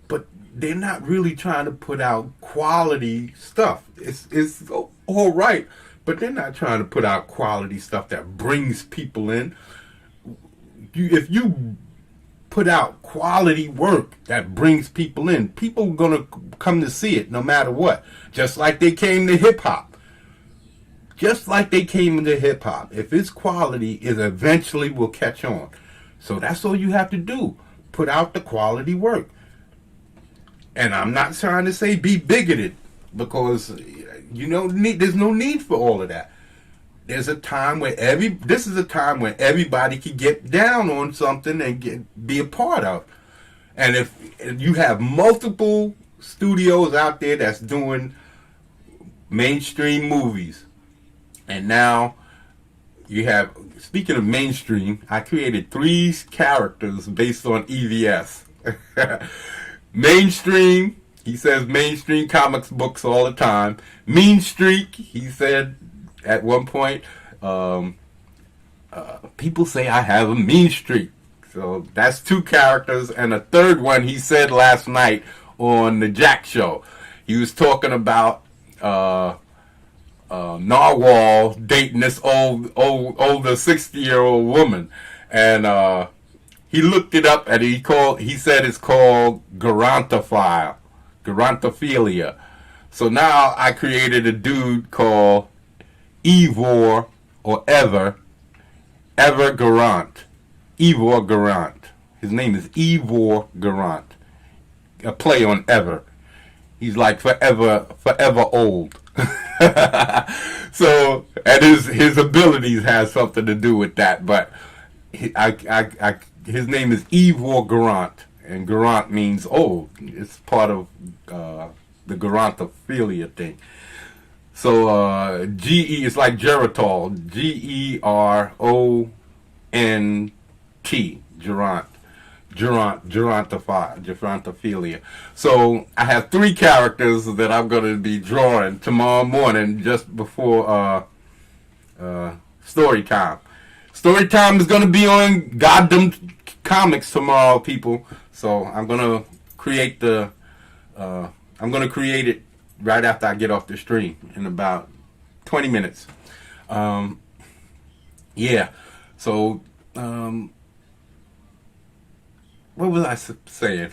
Speaker 1: but they're not really trying to put out quality stuff. It's all right, but they're not trying to put out quality stuff that brings people in. If you put out quality work that brings people in, people are going to come to see it no matter what. Just like they came to hip hop. Just like they came into hip hop. If it's quality, it eventually will catch on. So that's all you have to do. Put out the quality work. And I'm not trying to say be bigoted, because there's no need for all of that. There's a time where this is a time where everybody can get down on something and be a part of. And if you have multiple studios out there that's doing mainstream movies, and now you have, speaking of mainstream, I created 3 characters based on EVS. Mainstream, he says mainstream comics books all the time. Mean Streak, he said at one point, people say I have a mean streak. So that's 2 characters. And a third one he said last night on the Jack Show. He was talking about Narwhal dating this older 60-year-old woman, and he looked it up, and he said it's called gerontophilia. So now I created a dude called Ivor or Ever Garant. Ivor Garant. His name is Ivor Garant. A play on Ever. He's like forever old. So, and his abilities has something to do with that. But his name is Ivor Garant, and Garant means old. It's part of the gerontophilia thing. So GE is like Geritol, GERONT, gerontophilia. So I have 3 characters that I'm going to be drawing tomorrow morning, just before story time. Story time is going to be on Goddamn Comics tomorrow, people. So I'm going to create it right after I get off the stream in about 20 minutes. Yeah. So what was I saying?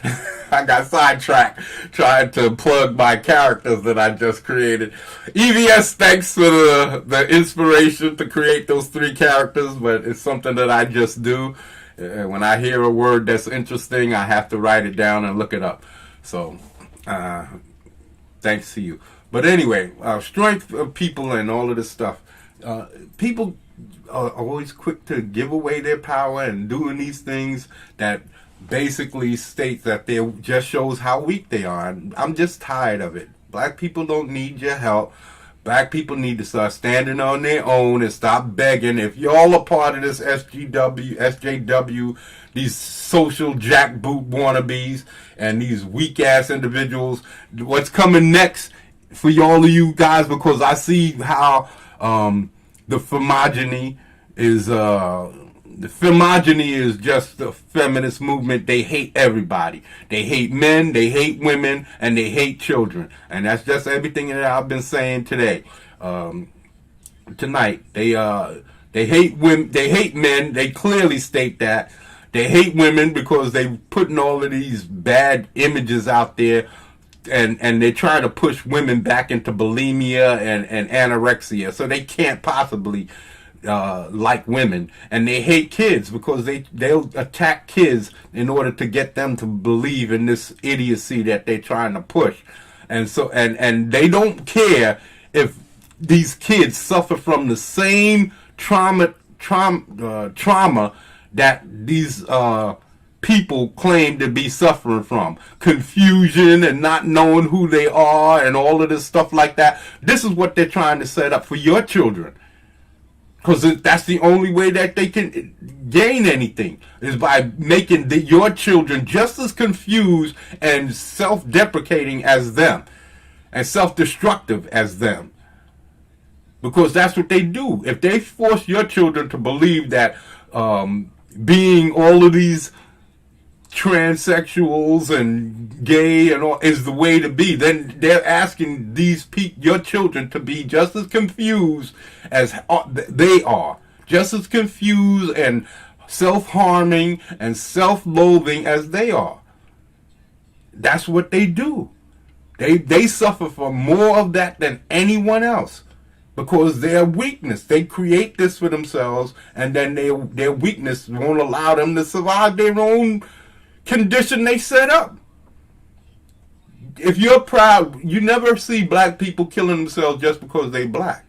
Speaker 1: I got sidetracked trying to plug my characters that I just created. EVS, thanks for the inspiration to create those 3 characters, but it's something that I just do. When I hear a word that's interesting, I have to write it down and look it up. So, thanks to you. But anyway, strength of people and all of this stuff. People are always quick to give away their power and doing these things that basically states that they just shows how weak they are. I'm just tired of it. Black people don't need your help. Black people need to start standing on their own and stop begging. If y'all are part of this SJW, these social jackboot wannabes and these weak ass individuals, what's coming next for all of you guys? Because I see how the phymogeny is just the feminist movement. They hate everybody. They hate men, they hate women, and they hate children. And that's just everything that I've been saying today. Tonight. They hate women, they hate men. They clearly state that. They hate women because they putting all of these bad images out there and they're trying to push women back into bulimia and anorexia, so they can't possibly like women, and they hate kids because they'll attack kids in order to get them to believe in this idiocy that they're trying to push, and so and they don't care if these kids suffer from the same trauma that these people claim to be suffering from, confusion and not knowing who they are and all of this stuff like that. This is what they're trying to set up for your children, because that's the only way that they can gain anything, is by making your children just as confused and self-deprecating as them and self-destructive as them. Because that's what they do. If they force your children to believe that being all of these transsexuals and gay and all is the way to be, then they're asking your children to be just as confused as they are, just as confused and self-harming and self-loathing as they are. That's what they do. They suffer from more of that than anyone else, because their weakness, they create this for themselves, and then their weakness won't allow them to survive their own condition they set up. If you're proud, you never see black people killing themselves just because they black.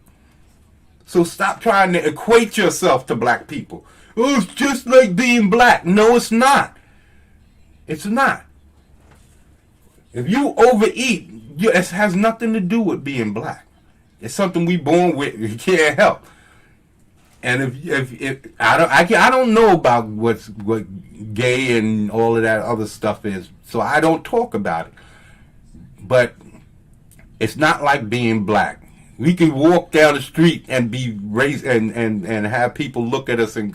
Speaker 1: So stop trying to equate yourself to black people. Oh, it's just like being black. No, it's not. It's not. If you overeat, it has nothing to do with being black. It's something we born with. You can't help. And if I don't know about what gay and all of that other stuff is, so I don't talk about it. But it's not like being black. We can walk down the street and be raised and have people look at us and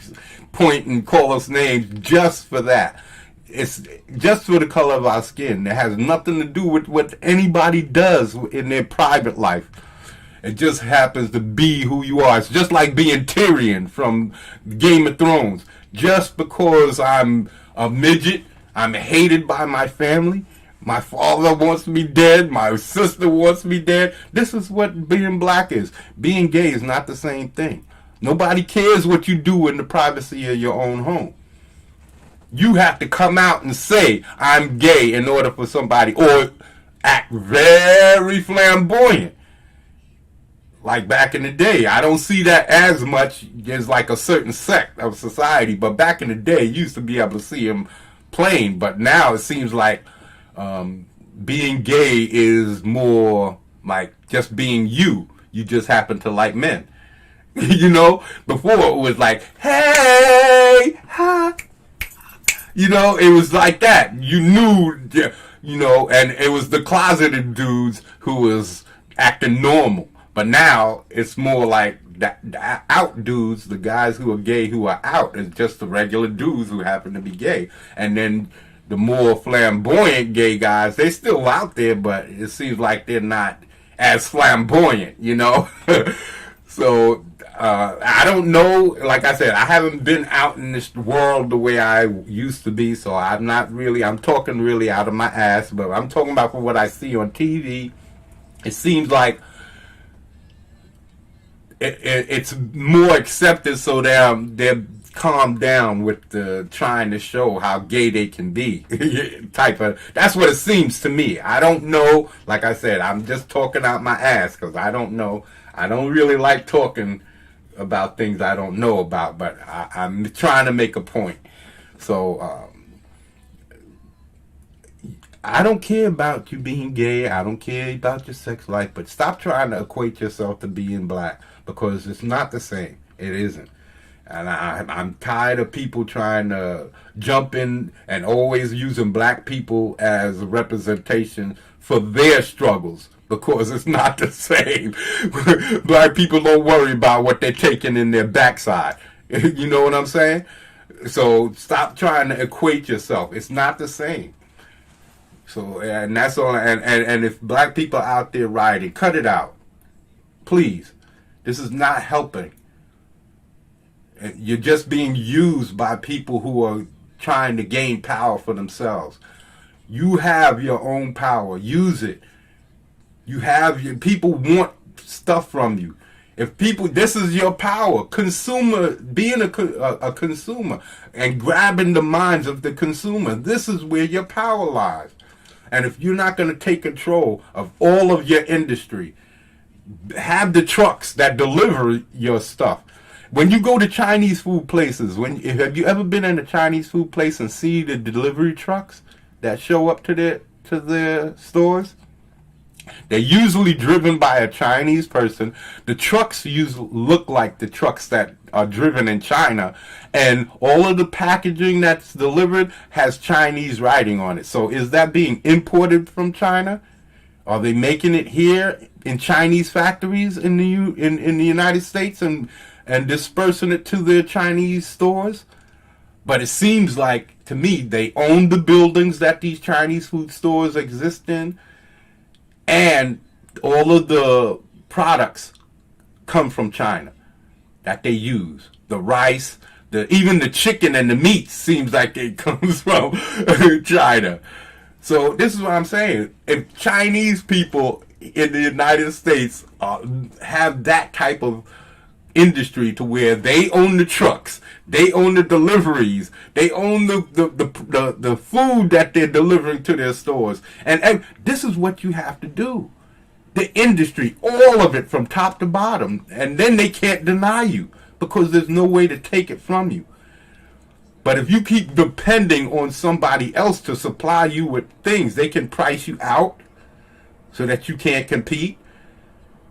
Speaker 1: point and call us names just for that. It's just for the color of our skin. It has nothing to do with what anybody does in their private life. It just happens to be who you are. It's just like being Tyrion from Game of Thrones. Just because I'm a midget, I'm hated by my family. My father wants me dead. My sister wants me dead. This is what being black is. Being gay is not the same thing. Nobody cares what you do in the privacy of your own home. You have to come out and say, I'm gay, in order for somebody, or act very flamboyant. Like back in the day, I don't see that as much as like a certain sect of society. But back in the day, you used to be able to see them plain. But now it seems like being gay is more like just being you. You just happen to like men. You know, before it was like, hey, hi. You know, it was like that. You knew, you know, and it was the closeted dudes who was acting normal. But now it's more like the out dudes, the guys who are gay who are out, is just the regular dudes who happen to be gay. And then the more flamboyant gay guys, they're still out there, but it seems like they're not as flamboyant, you know? So I don't know. Like I said, I haven't been out in this world the way I used to be, so I'm talking really out of my ass, but I'm talking about from what I see on TV. It seems like it's more accepted, so they're calmed down with the trying to show how gay they can be. That's what it seems to me. I don't know. Like I said, I'm just talking out my ass because I don't know. I don't really like talking about things I don't know about, but I'm trying to make a point. So I don't care about you being gay. I don't care about your sex life, but stop trying to equate yourself to being black, because it's not the same. It isn't. And I'm tired of people trying to jump in and always using black people as a representation for their struggles, because it's not the same. Black people don't worry about what they're taking in their backside. You know what I'm saying? So stop trying to equate yourself. It's not the same. So, and that's all. And if black people out there rioting, cut it out, please. This is not helping. You're just being used by people who are trying to gain power for themselves. You have your own power. Use it. You have your people want stuff from you. If people, this is your power. Consumer, being a consumer and grabbing the minds of the consumer. This is where your power lies. And if you're not going to take control of all of your industry, have the trucks that deliver your stuff. When you go to Chinese food places, have you ever been in a Chinese food place and see the delivery trucks that show up to their stores? They're usually driven by a Chinese person. The trucks usually look like the trucks that are driven in China, and all of the packaging that's delivered has Chinese writing on it. So is that being imported from China? Are they making it here in Chinese factories in the United States and dispersing it to their Chinese stores? But it seems like to me they own the buildings that these Chinese food stores exist in, and all of the products come from China that they use. The rice, even the chicken and the meat seems like it comes from China. So this is what I'm saying. If Chinese people in the United States have that type of industry to where they own the trucks, they own the deliveries, they own the food that they're delivering to their stores, and this is what you have to do. The industry, all of it from top to bottom, and then they can't deny you because there's no way to take it from you. But if you keep depending on somebody else to supply you with things, they can price you out so that you can't compete.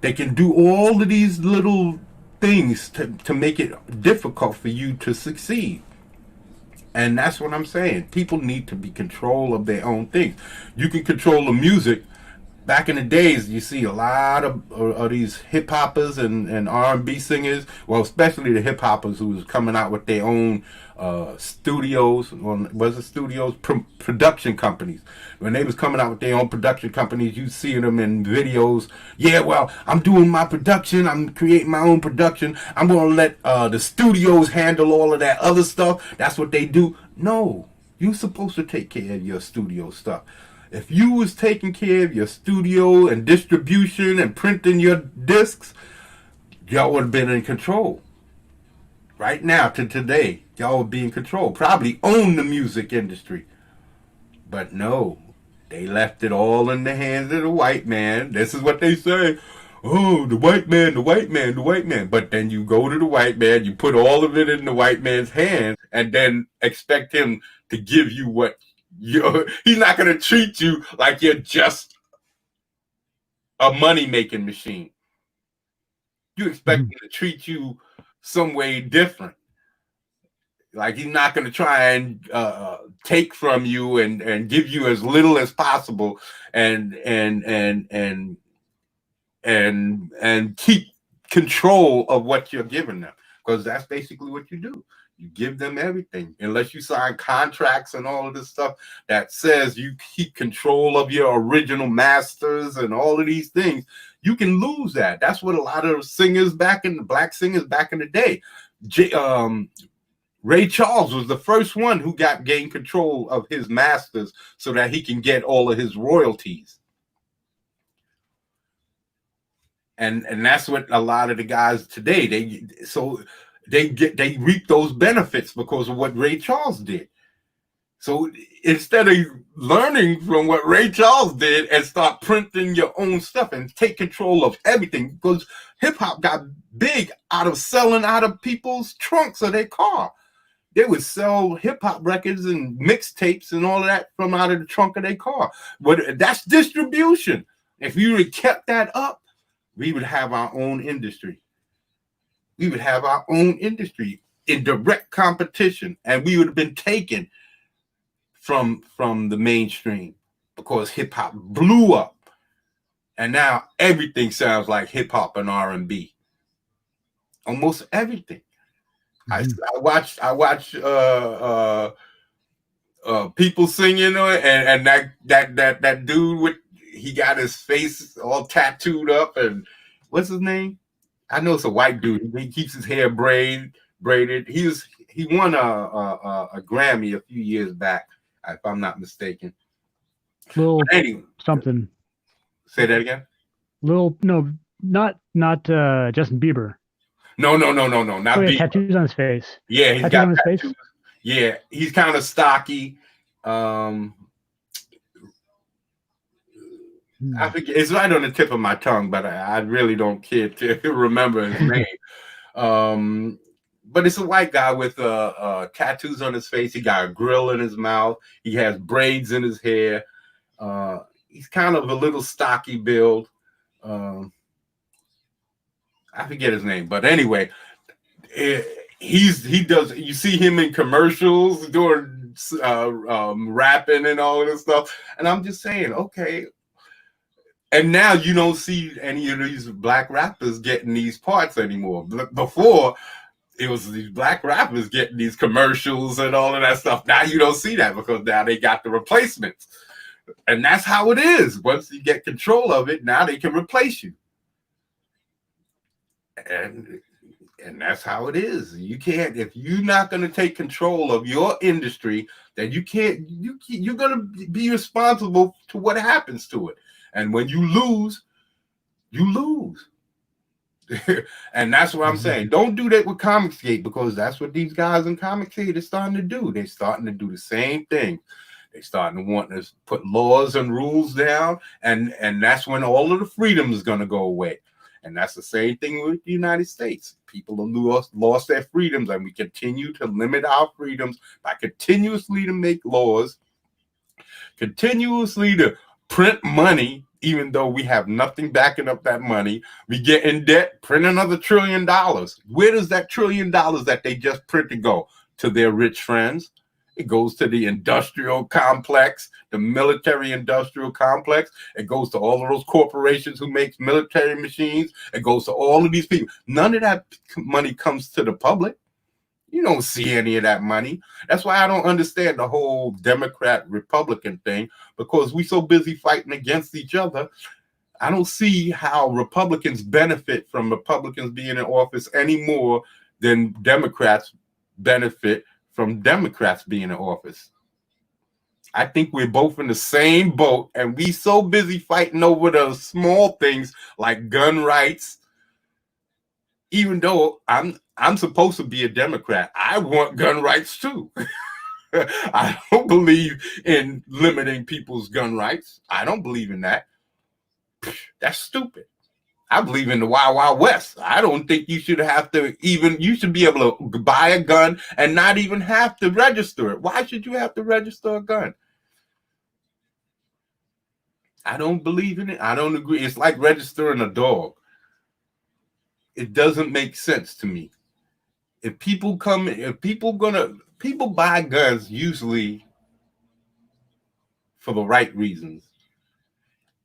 Speaker 1: They can do all of these little things to make it difficult for you to succeed. And that's what I'm saying. People need to be control of their own things. You can control the music. Back in the days, you see a lot of these hip hoppers and R&B singers. Well, especially the hip hoppers who was coming out with their own studios. Production companies. When they was coming out with their own production companies, you see them in videos. Yeah, well, I'm doing my production. I'm creating my own production. I'm gonna let the studios handle all of that other stuff. That's what they do. No, you're supposed to take care of your studio stuff. If you was taking care of your studio and distribution and printing your discs, y'all would have been in control. Right now to today, y'all would be in control. Probably own the music industry. But no, they left it all in the hands of the white man. This is what they say. Oh, the white man, the white man, the white man. But then you go to the white man, you put all of it in the white man's hands, and then expect him to give you what he's not going to treat you like you're just a money-making machine. You expect him to treat you some way different. Like he's not going to try and take from you and give you as little as possible and keep control of what you're giving them, because that's basically what you do. You give them everything, unless you sign contracts and all of this stuff that says you keep control of your original masters and all of these things. You can lose that. That's what a lot of black singers back in the day. Ray Charles was the first one who gained control of his masters so that he can get all of his royalties. And that's what a lot of the guys today, they reap those benefits because of what Ray Charles did. So instead of learning from what Ray Charles did and start printing your own stuff and take control of everything, because hip hop got big out of selling out of people's trunks of their car. They would sell hip hop records and mixtapes and all of that from out of the trunk of their car. But that's distribution. If you had kept that up, we would have our own industry. We would have our own industry in direct competition, and we would have been taken from the mainstream because hip hop blew up, and now everything sounds like hip hop and R&B. Almost everything. Mm-hmm. I watch people singing and that dude he got his face all tattooed up, and what's his name? I know it's a white dude. He keeps his hair braided. He won a Grammy a few years back, if I'm not mistaken.
Speaker 5: Little
Speaker 1: Anyway,
Speaker 5: something.
Speaker 1: say that again.
Speaker 5: Little no, not Justin Bieber.
Speaker 1: No,
Speaker 5: Oh
Speaker 1: not
Speaker 5: yeah,
Speaker 1: Bieber.
Speaker 5: tattoos on his face.
Speaker 1: Yeah, he's
Speaker 5: Tattoos
Speaker 1: got
Speaker 5: on his face.
Speaker 1: tattoos. Yeah, he's kind of stocky. Um, I
Speaker 5: Hmm.
Speaker 1: forget. It's right on the tip of my tongue, but I really don't care to remember his name. Um, but it's a white guy with tattoos on his face. He got a grill in his mouth. He has braids in his hair. He's kind of a little stocky build. Um, I forget his name, but anyway, he does. You see him in commercials doing rapping and all of this stuff, and I'm just saying, okay. And now you don't see any of these black rappers getting these parts anymore. Before, it was these black rappers getting these commercials and all of that stuff. Now you don't see that because now they got the replacements. And that's how it is. Once you get control of it, now they can replace you. And that's how it is. You can't, if you're not going to take control of your industry, then you're going to be responsible to what happens to it. And when you lose, you lose. And that's what I'm saying. Don't do that with Comicsgate, because that's what these guys in Comicsgate are starting to do. They're starting to do the same thing. They're starting to want to put laws and rules down, and that's when all of the freedom is going to go away. And that's the same thing with the United States. People have lost their freedoms, and we continue to limit our freedoms by continuously to make laws, continuously to print money, even though we have nothing backing up that money. We get in debt, print another $1 trillion. Where does that $1 trillion that they just printed go? To their rich friends. It goes to the industrial complex, the military industrial complex. It goes to all of those corporations who make military machines. It goes to all of these people. None of that money comes to the public. You don't see any of that money. That's why I don't understand the whole Democrat-Republican thing, because we're so busy fighting against each other. I don't see how Republicans benefit from Republicans being in office any more than Democrats benefit from Democrats being in office. I think we're both in the same boat, and we so busy fighting over the small things like gun rights. Even though I'm supposed to be a Democrat, I want gun rights too. I don't believe in limiting people's gun rights. I don't believe in that. That's stupid. I believe in the Wild Wild West. I don't think you should have to you should be able to buy a gun and not even have to register it. Why should you have to register a gun? I don't believe in it. I don't agree. It's like registering a dog. It doesn't make sense to me. If people buy guns usually for the right reasons.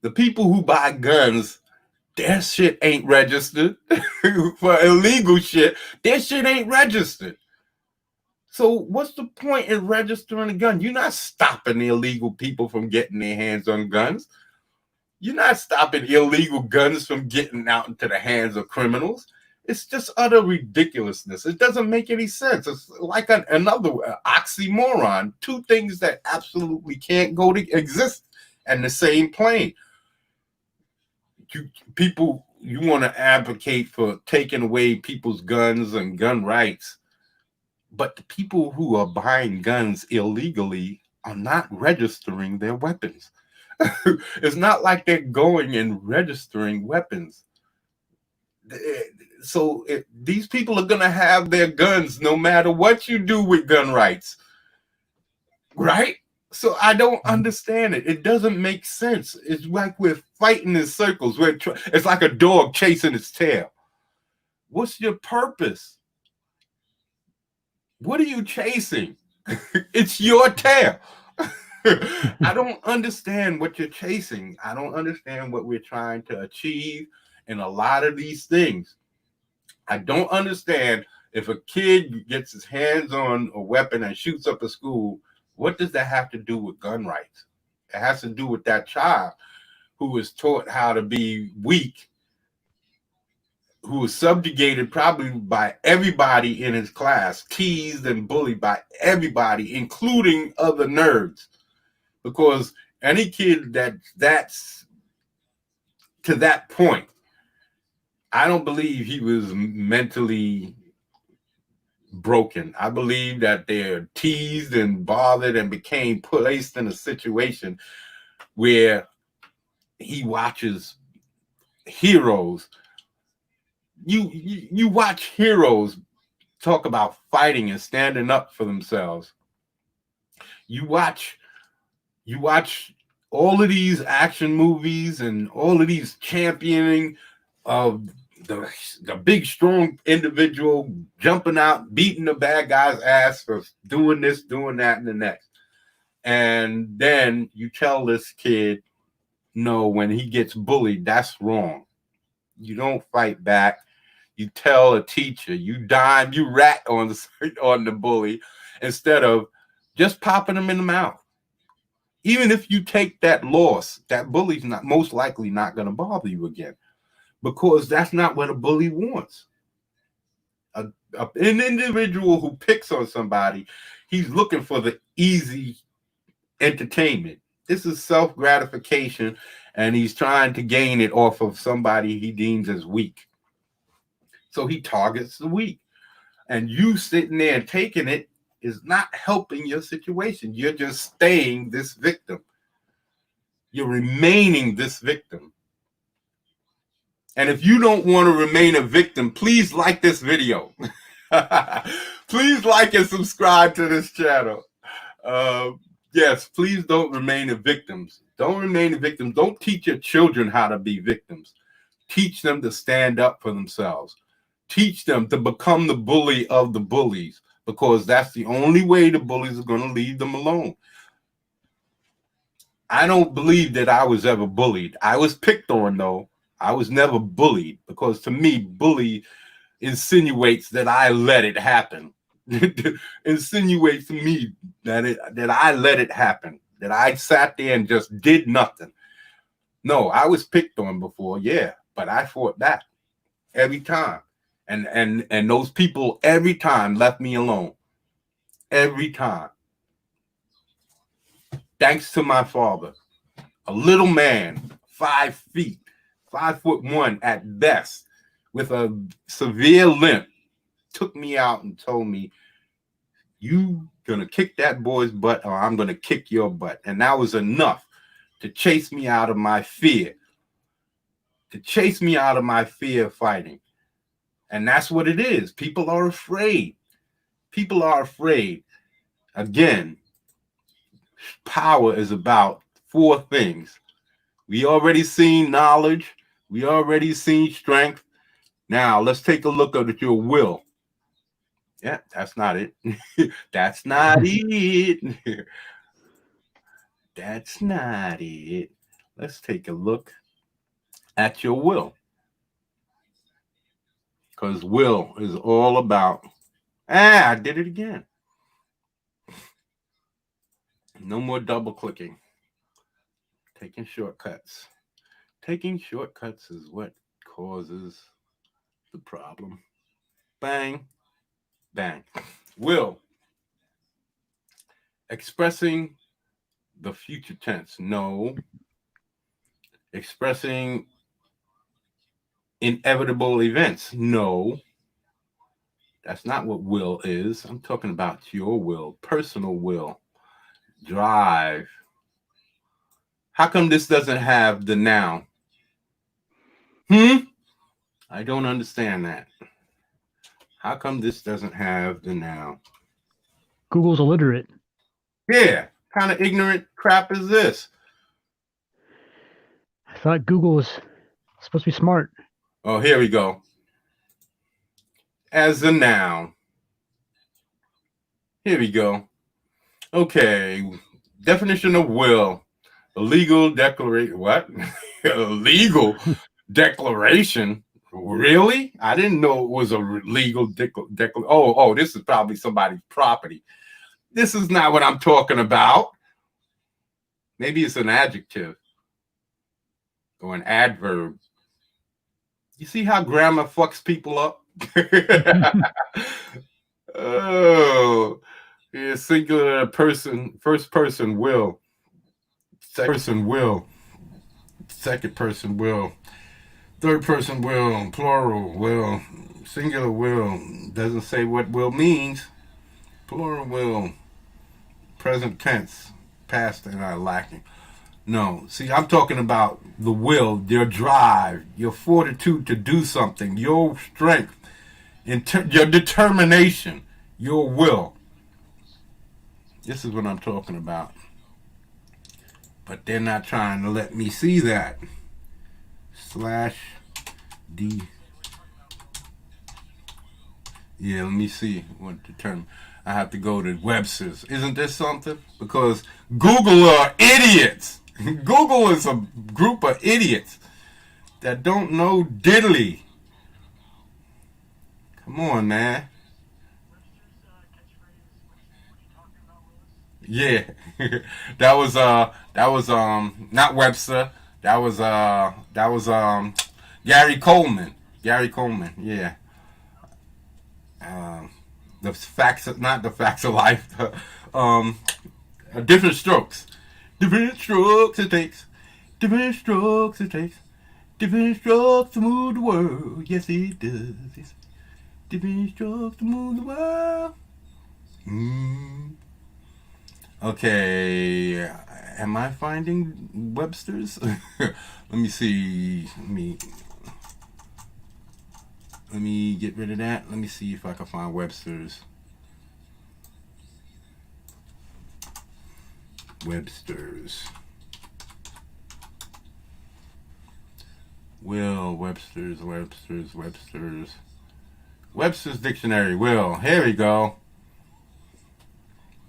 Speaker 1: The people who buy guns, their shit ain't registered. For illegal shit, their shit ain't registered. So what's the point in registering a gun? You're not stopping illegal people from getting their hands on guns. You're not stopping illegal guns from getting out into the hands of criminals. It's just utter ridiculousness. It doesn't make any sense. It's like another oxymoron. Two things that absolutely can't exist in the same plane. You want to advocate for taking away people's guns and gun rights, but the people who are buying guns illegally are not registering their weapons. It's not like they're going and registering weapons. So these people are going to have their guns no matter what you do with gun rights, right? So I don't understand it. It doesn't make sense. It's like we're fighting in circles. It's like a dog chasing its tail. What's your purpose? What are you chasing? It's your tail. I don't understand what you're chasing. I don't understand what we're trying to achieve in a lot of these things. I don't understand if a kid gets his hands on a weapon and shoots up a school, what does that have to do with gun rights? It has to do with that child who is taught how to be weak, who was subjugated probably by everybody in his class, teased and bullied by everybody, including other nerds. Because Any kid that's to that point, I don't believe he was mentally broken. I believe that they're teased and bothered and became placed in a situation where he watches heroes. You watch heroes talk about fighting and standing up for themselves. You watch all of these action movies and all of these championing of the big strong individual jumping out, beating the bad guy's ass for doing this, doing that, and the next. And then you tell this kid, no, when he gets bullied, that's wrong. You don't fight back. You tell a teacher, you dime, you rat on the bully instead of just popping him in the mouth. Even if you take that loss, that bully's not most likely not going to bother you again, because that's not what a bully wants. An individual who picks on somebody, he's looking for the easy entertainment. This is self-gratification, and he's trying to gain it off of somebody he deems as weak. So he targets the weak. And you sitting there and taking it is not helping your situation. You're just staying this victim. You're remaining this victim. And if you don't want to remain a victim, please like this video. Please like and subscribe to this channel. Yes, please don't remain a victims. Don't remain a victim. Don't teach your children how to be victims. Teach them to stand up for themselves. Teach them to become the bully of the bullies, because that's the only way the bullies are going to leave them alone. I don't believe that I was ever bullied. I was picked on, though. I was never bullied, because to me, bully insinuates that I let it happen. Insinuates to me that I let it happen, that I sat there and just did nothing. No, I was picked on before, yeah, but I fought back every time. And those people every time left me alone. Every time. Thanks to my father. A little man, 5 feet, 5'1" at best, with a severe limp, took me out and told me, you gonna kick that boy's butt or I'm gonna kick your butt. And that was enough to chase me out of my fear. To chase me out of my fear of fighting. And that's what it is. People are afraid. People are afraid. Again, power is about 4 things. We already seen knowledge. We already seen strength. Now, let's take a look at your will. Yeah, that's not it. That's not it. That's not it. Let's take a look at your will. Because will is all about, I did it again. No more double clicking. Taking shortcuts. Taking shortcuts is what causes the problem. Bang, bang. Will. Expressing the future tense. No. Expressing inevitable events. No. That's not what will is. I'm talking about your will, personal will, drive. How come this doesn't have the noun? I don't understand that. How come this doesn't have the noun?
Speaker 5: Google's illiterate.
Speaker 1: Yeah, kind of ignorant crap is this?
Speaker 5: I thought Google was supposed to be smart.
Speaker 1: Oh, here we go. As a noun. Here we go. Okay, definition of will. A legal declaration. What? A legal declaration? Really? I didn't know it was a legal declaration. Oh, this is probably somebody's property. This is not what I'm talking about. Maybe it's an adjective or an adverb. You see how grammar fucks people up? Oh, yeah, singular person, first person will. person will, second person will, third person will, plural will, singular will. Doesn't say what will means. Plural will, present tense, past and are lacking. No, see, I'm talking about the will, your drive, your fortitude to do something, your strength, your determination, your will. This is what I'm talking about. But they're not trying to let me see that. /D. Yeah, let me see what the term. I have to go to Webster's. Isn't this something? Because Google are idiots. Google is a group of idiots that don't know diddly. Come on, man. Yeah, that was not Webster. That was Gary Coleman. Gary Coleman. Yeah. The facts, not the facts of life. Different strokes. Different strokes it takes. Different strokes it takes. Different strokes to move the world. Yes, it does. Yes. Different strokes to move the world. Okay, am I finding Webster's? Let me see. Let me get rid of that. Let me see if I can find Webster's. Webster's. Will, Webster's dictionary. Will. Here we go.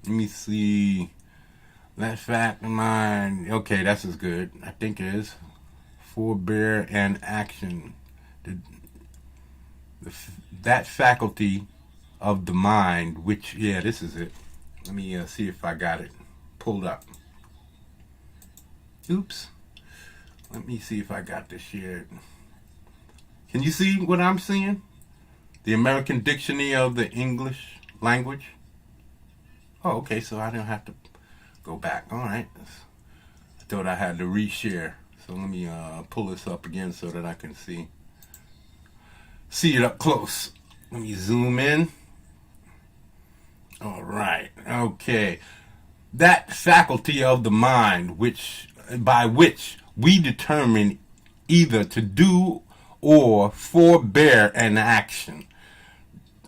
Speaker 1: Let me see. That fact of mine. Okay, that's as good. I think it is. Forbear and action. That faculty of the mind, which, yeah, this is it. Let me see if I got it pulled up. Oops. Let me see if I got this shared. Can you see what I'm seeing? The American Dictionary of the English Language. Oh, okay, so I don't have to go back. All right. I thought I had to reshare. So let me pull this up again so that I can see it up close. Let me zoom in. All right. Okay. That faculty of the mind by which we determine either to do or forbear an action.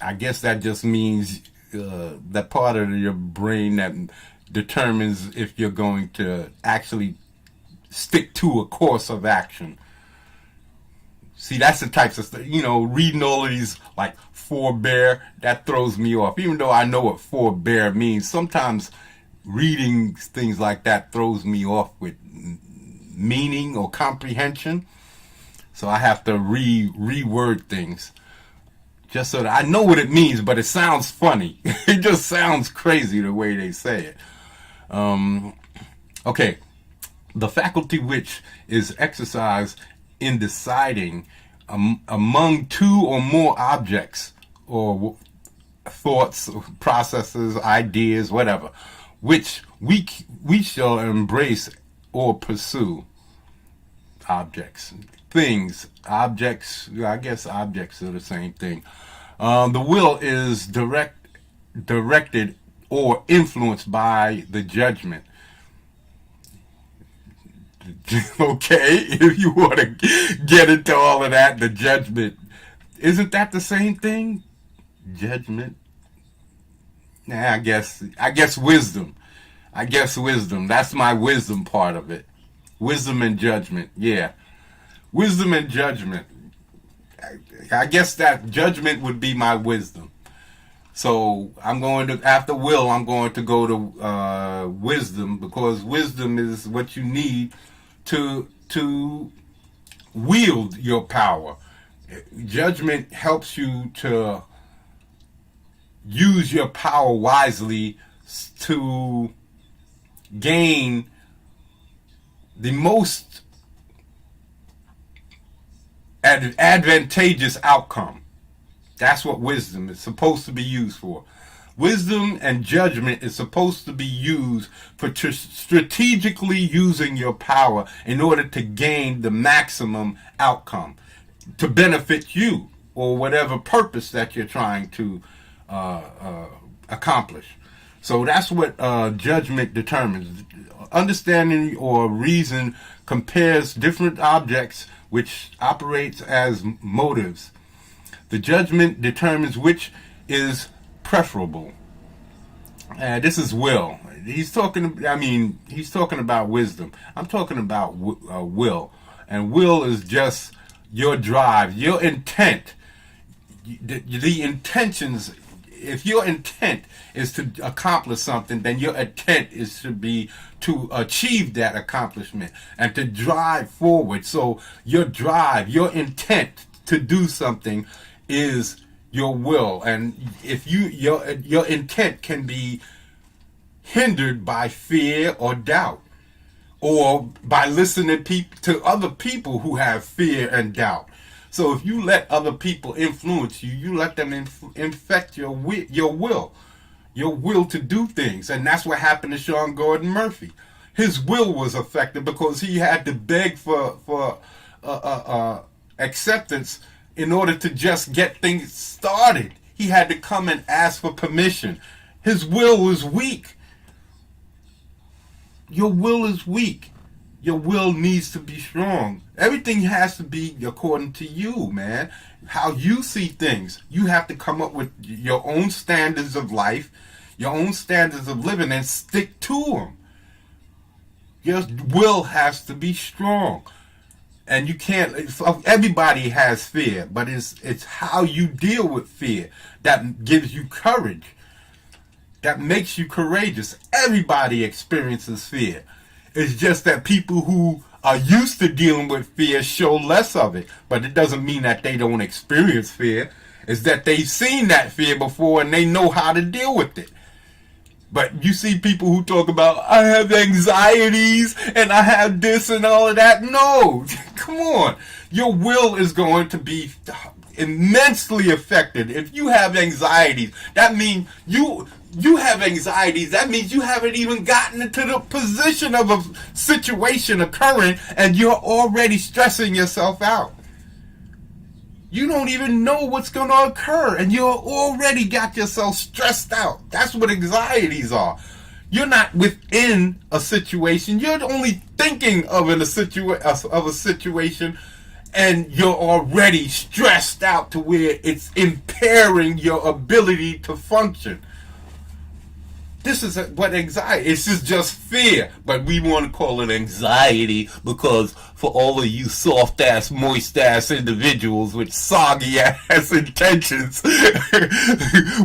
Speaker 1: I guess that just means that part of your brain that determines if you're going to actually stick to a course of action. See, that's the types of stuff, reading all of these, like, forbear, that throws me off. Even though I know what forbear means, sometimes reading things like that throws me off with meaning or comprehension. So I have to reword things just so that I know what it means, but it sounds funny. It just sounds crazy the way they say it. Okay. The faculty which is exercised in deciding among two or more objects or thoughts, processes, ideas, whatever, which we shall embrace or pursue. Objects, things, objects. I guess objects are the same thing. The will is directed or influenced by the judgment. Okay, if you want to get into all of that, the judgment, isn't that the same thing? Judgment. Nah, I guess wisdom. That's my wisdom part of it. Wisdom and judgment. Yeah, wisdom and judgment. I guess that judgment would be my wisdom. So I'm going to, after will, I'm going to go to wisdom, because wisdom is what you need to wield your power. Judgment helps you to use your power wisely to gain the most advantageous outcome. That's what wisdom is supposed to be used for. Wisdom and judgment is supposed to be used for strategically using your power in order to gain the maximum outcome to benefit you or whatever purpose that you're trying to accomplish. So that's what judgment determines. Understanding or reason compares different objects which operates as motives. The judgment determines which is preferable. This is will. He's talking about wisdom. I'm talking about will. And will is just your drive, your intent, the intentions. If your intent is to accomplish something, then your intent is to be to achieve that accomplishment and to drive forward. So your drive, your intent to do something is your will. And if your intent can be hindered by fear or doubt, or by listening to other people who have fear and doubt. So if you let other people influence you, you let them infect your will to do things. And that's what happened to Sean Gordon Murphy. His will was affected because he had to beg for acceptance in order to just get things started. He had to come and ask for permission. His will was weak. Your will is weak. Your will needs to be strong. Everything has to be according to you, man. How you see things. You have to come up with your own standards of life, your own standards of living, and stick to them. Your will has to be strong. And you can't, everybody has fear, but it's how you deal with fear that gives you courage, that makes you courageous. Everybody experiences fear. It's just that people who are used to dealing with fear show less of it. But it doesn't mean that they don't experience fear. It's that they've seen that fear before and they know how to deal with it. But you see people who talk about, I have anxieties and I have this and all of that. No, come on. Your will is going to be immensely affected. If you have anxieties, that means you have anxieties. That means you haven't even gotten into the position of a situation occurring and you're already stressing yourself out. You don't even know what's going to occur and you already got yourself stressed out. That's what anxieties are. You're not within a situation. You're only thinking of a situation and you're already stressed out to where it's impairing your ability to function. This is what anxiety is. It's just fear, but we want to call it anxiety because for all of you soft ass, moist ass individuals with soggy ass intentions,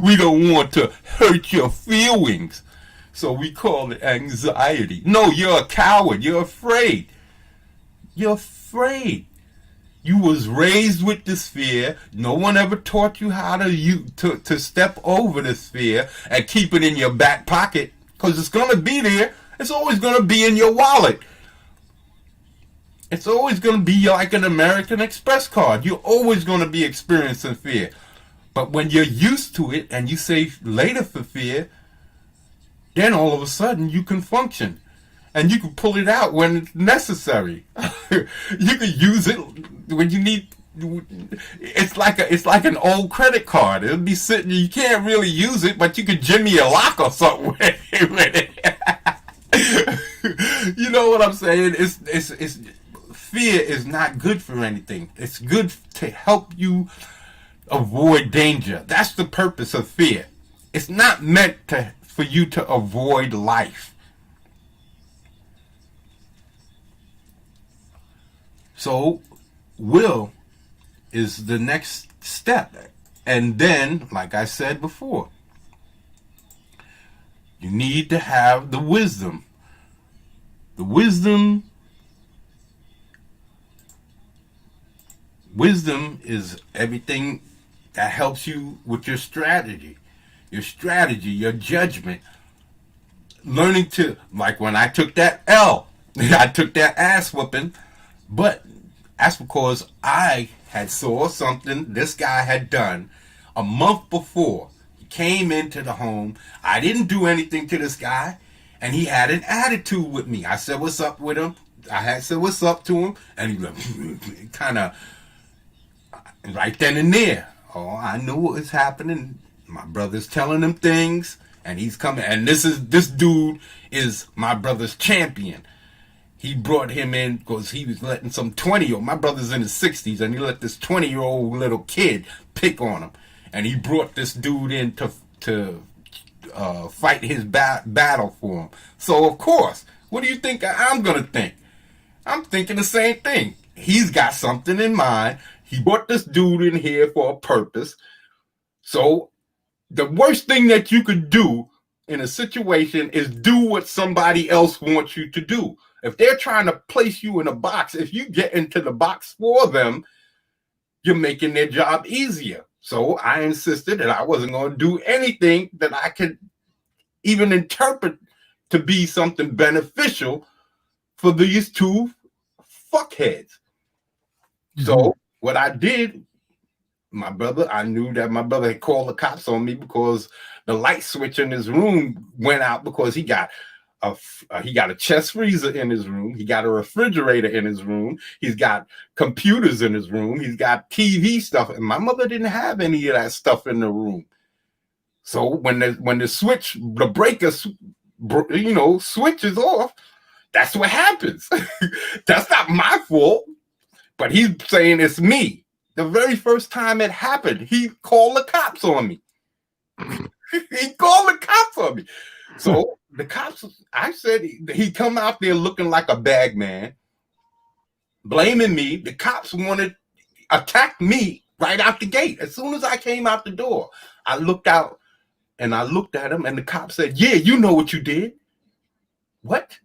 Speaker 1: we don't want to hurt your feelings, so we call it anxiety. No, you're a coward. You're afraid. You're afraid. You was raised with this fear. No one ever taught you how to step over this fear and keep it in your back pocket, because it's going to be there. It's always going to be in your wallet. It's always going to be like an American Express card. You're always going to be experiencing fear. But when you're used to it and you say later for fear, then all of a sudden you can function. And you can pull it out when it's necessary. You can use it when you need. It's like an old credit card. It'll be sitting. You can't really use it, but you could jimmy a lock or something with it. You know what I'm saying? It's fear is not good for anything. It's good to help you avoid danger. That's the purpose of fear. It's not meant for you to avoid life. So, will is the next step. And then, like I said before, you need to have the wisdom. The wisdom is everything that helps you with your strategy, your judgment. Learning to, like when I took that L, I took that ass whooping. But that's because I had saw something this guy had done a month before. came into the home. I didn't do anything to this guy, and he had an attitude with me. I said, "What's up with him?" I had said, "What's up" to him, and he kind of right then and there. Oh, I knew what was happening. My brother's telling him things, and he's coming. And this dude is my brother's champion. He brought him in because he was letting some 20-year-old, my brother's in his 60s, and he let this 20-year-old little kid pick on him. And he brought this dude in to fight his battle for him. So, of course, what do you think I'm going to think? I'm thinking the same thing. He's got something in mind. He brought this dude in here for a purpose. So, the worst thing that you could do in a situation is do what somebody else wants you to do. If they're trying to place you in a box, if you get into the box for them, you're making their job easier. So I insisted that I wasn't going to do anything that I could even interpret to be something beneficial for these two fuckheads. Mm-hmm. So what I did, I knew that my brother had called the cops on me because the light switch in his room went out because he got a chest freezer in his room. He got a refrigerator in his room. He's got computers in his room. He's got TV stuff. And my mother didn't have any of that stuff in the room. So when the breaker, switches off, that's what happens. That's not my fault. But he's saying it's me. The very first time it happened, he called the cops on me. He called the cops on me. So the cops, I said he come out there looking like a bag man, blaming me. The cops wanted to attack me right out the gate. As soon as I came out the door, I looked out and I looked at him, and the cop said, "Yeah, you know what you did." What?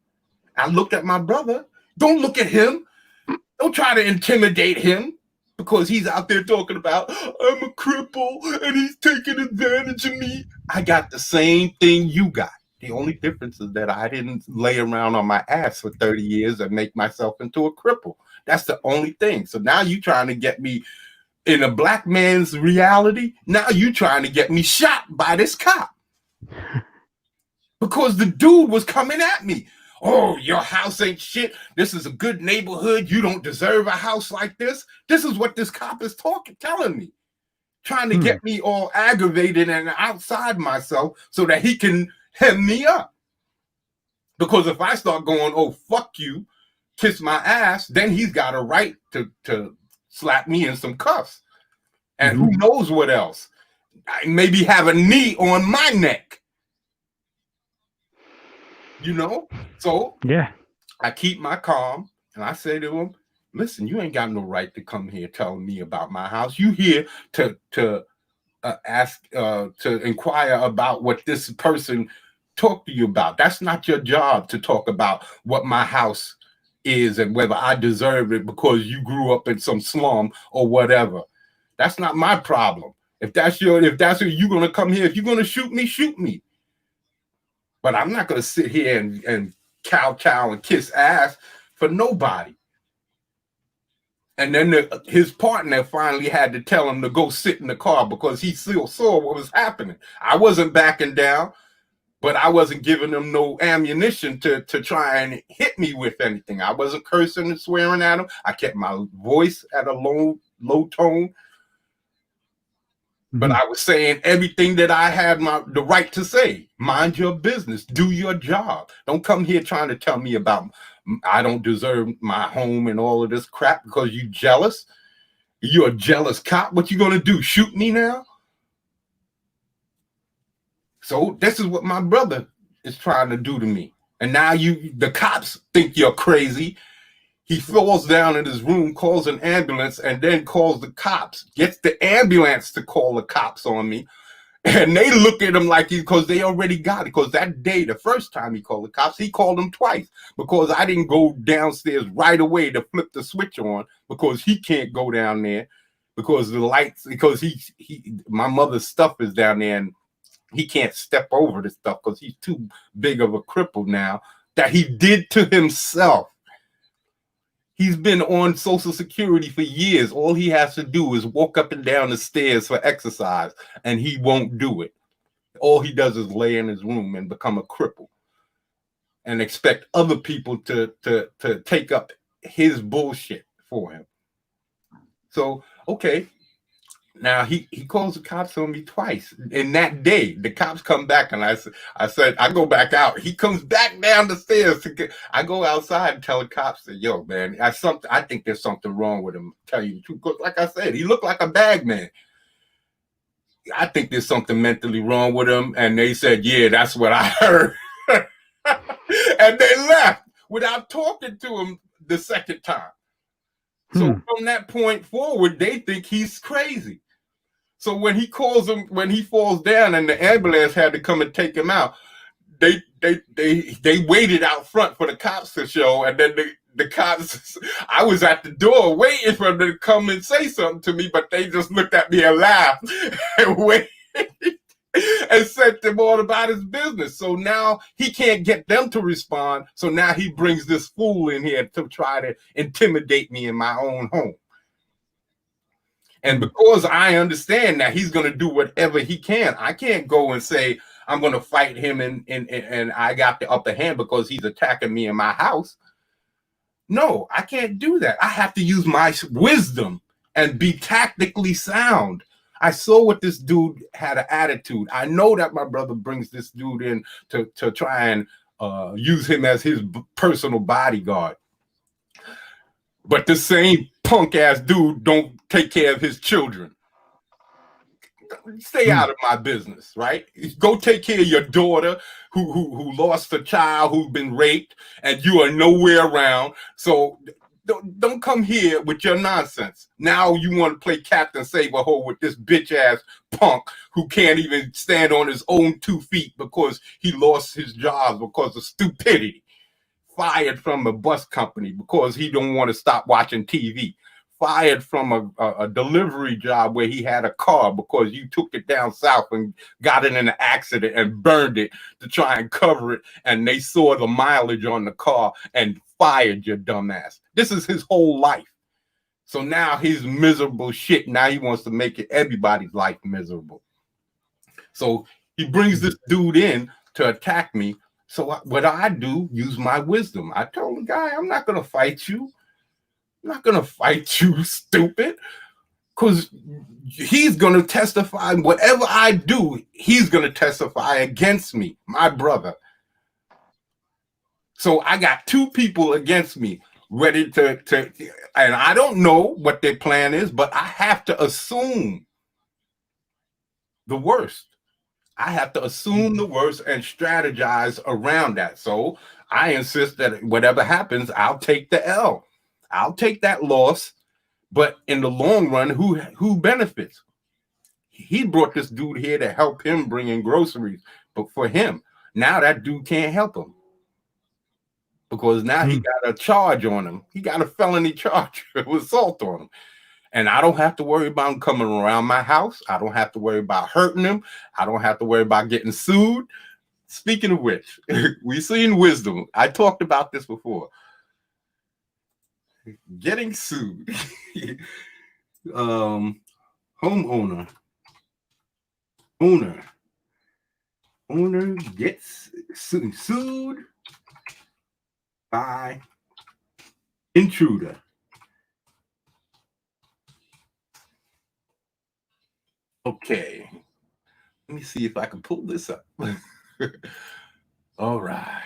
Speaker 1: I looked at my brother. Don't look at him. Don't try to intimidate him because he's out there talking about, I'm a cripple and he's taking advantage of me. I got the same thing you got. The only difference is that I didn't lay around on my ass for 30 years and make myself into a cripple. That's the only thing. So now you trying to get me in a black man's reality. Now you trying to get me shot by this cop because the dude was coming at me. Oh, your house ain't shit. This is a good neighborhood. You don't deserve a house like this. This is what this cop is telling me, trying to get me all aggravated and outside myself so that he can hem me up. Because if I start going, oh, fuck you, kiss my ass, then he's got a right to slap me in some cuffs. And who knows what else? I maybe have a knee on my neck. So yeah, I keep my calm and I say to him, listen, you ain't got no right to come here telling me about my house. You here to ask, to inquire about what this person talked to you about. That's not your job to talk about what my house is and whether I deserve it because you grew up in some slum or whatever. That's not my problem. If that's you're going to come here, if you're going to shoot me. But I'm not going to sit here and kowtow and kiss ass for nobody. And then his partner finally had to tell him to go sit in the car because he still saw what was happening. I wasn't backing down, but I wasn't giving him no ammunition to try and hit me with anything. I wasn't cursing and swearing at him. I kept my voice at a low tone. But I was saying everything that I had the right to say. Mind your business. Do your job. Don't come here trying to tell me about I don't deserve my home and all of this crap because you jealous. You're a jealous cop. What you going to do? Shoot me now? So this is what my brother is trying to do to me. And now the cops think you're crazy. He falls down in his room, calls an ambulance, and then calls the cops. Gets the ambulance to call the cops on me. And they look at him like because they already got it. Because that day, the first time he called the cops, he called them twice. Because I didn't go downstairs right away to flip the switch on. Because he can't go down there. Because the lights, because my mother's stuff is down there. And he can't step over this stuff because he's too big of a cripple now. That he did to himself. He's been on Social Security for years. All he has to do is walk up and down the stairs for exercise, and he won't do it. all he does is lay in his room and become a cripple and expect other people to take up his bullshit for him. So, okay. Now he calls the cops on me twice. And that day, the cops come back, and I said, I go back out. He comes back down the stairs. I go outside and tell the cops that, yo, man, I think there's something wrong with him. Tell you the truth. Like I said, he looked like a bag man. I think there's something mentally wrong with him. And they said, yeah, that's what I heard. And they left without talking to him the second time. So from that point forward, they think he's crazy. So when he calls him, when he falls down and the ambulance had to come and take him out, they waited out front for the cops to show. And then the cops, I was at the door waiting for them to come and say something to me, but they just looked at me and laughed and waited and sent them all about his business. So now he can't get them to respond. So now he brings this fool in here to try to intimidate me in my own home. And because I understand that he's going to do whatever he can, I can't go and say, I'm going to fight him and I got the upper hand because he's attacking me in my house. No, I can't do that. I have to use my wisdom and be tactically sound. I saw what this dude had an attitude. I know that my brother brings this dude in to try and use him as his personal bodyguard. But the same punk ass dude don't take care of his children. Stay out of my business, right? Go take care of your daughter who lost a child, who's been raped, and you are nowhere around. So don't come here with your nonsense. Now you want to play Captain Save-A-Hole with this bitch ass punk who can't even stand on his own 2 feet because he lost his job because of stupidity. Fired from a bus company because he don't want to stop watching TV. Fired from a delivery job where he had a car because you took it down south and got it in an accident and burned it to try and cover it. And they saw the mileage on the car and fired your dumbass. This is his whole life. So now he's miserable shit. Now he wants to make it everybody's life miserable. So he brings this dude in to attack me. So what I do, use my wisdom. I told the guy, I'm not going to fight you. I'm not going to fight you, stupid. Because he's going to testify. Whatever I do, he's going to testify against me, my brother. So I got 2 people against me ready to and I don't know what their plan is, but I have to assume the worst. I have to assume the worst and strategize around that. So I insist that whatever happens, I'll take the L. I'll take that loss. But in the long run, who benefits? He brought this dude here to help him bring in groceries. But for him, now that dude can't help him. Because now he got a charge on him. He got a felony charge of assault on him. And I don't have to worry about him coming around my house. I don't have to worry about hurting him. I don't have to worry about getting sued. Speaking of which, we seen wisdom. I talked about this before. Getting sued. Homeowner. Owner gets sued by intruder. Okay, let me see if I can pull this up. All right.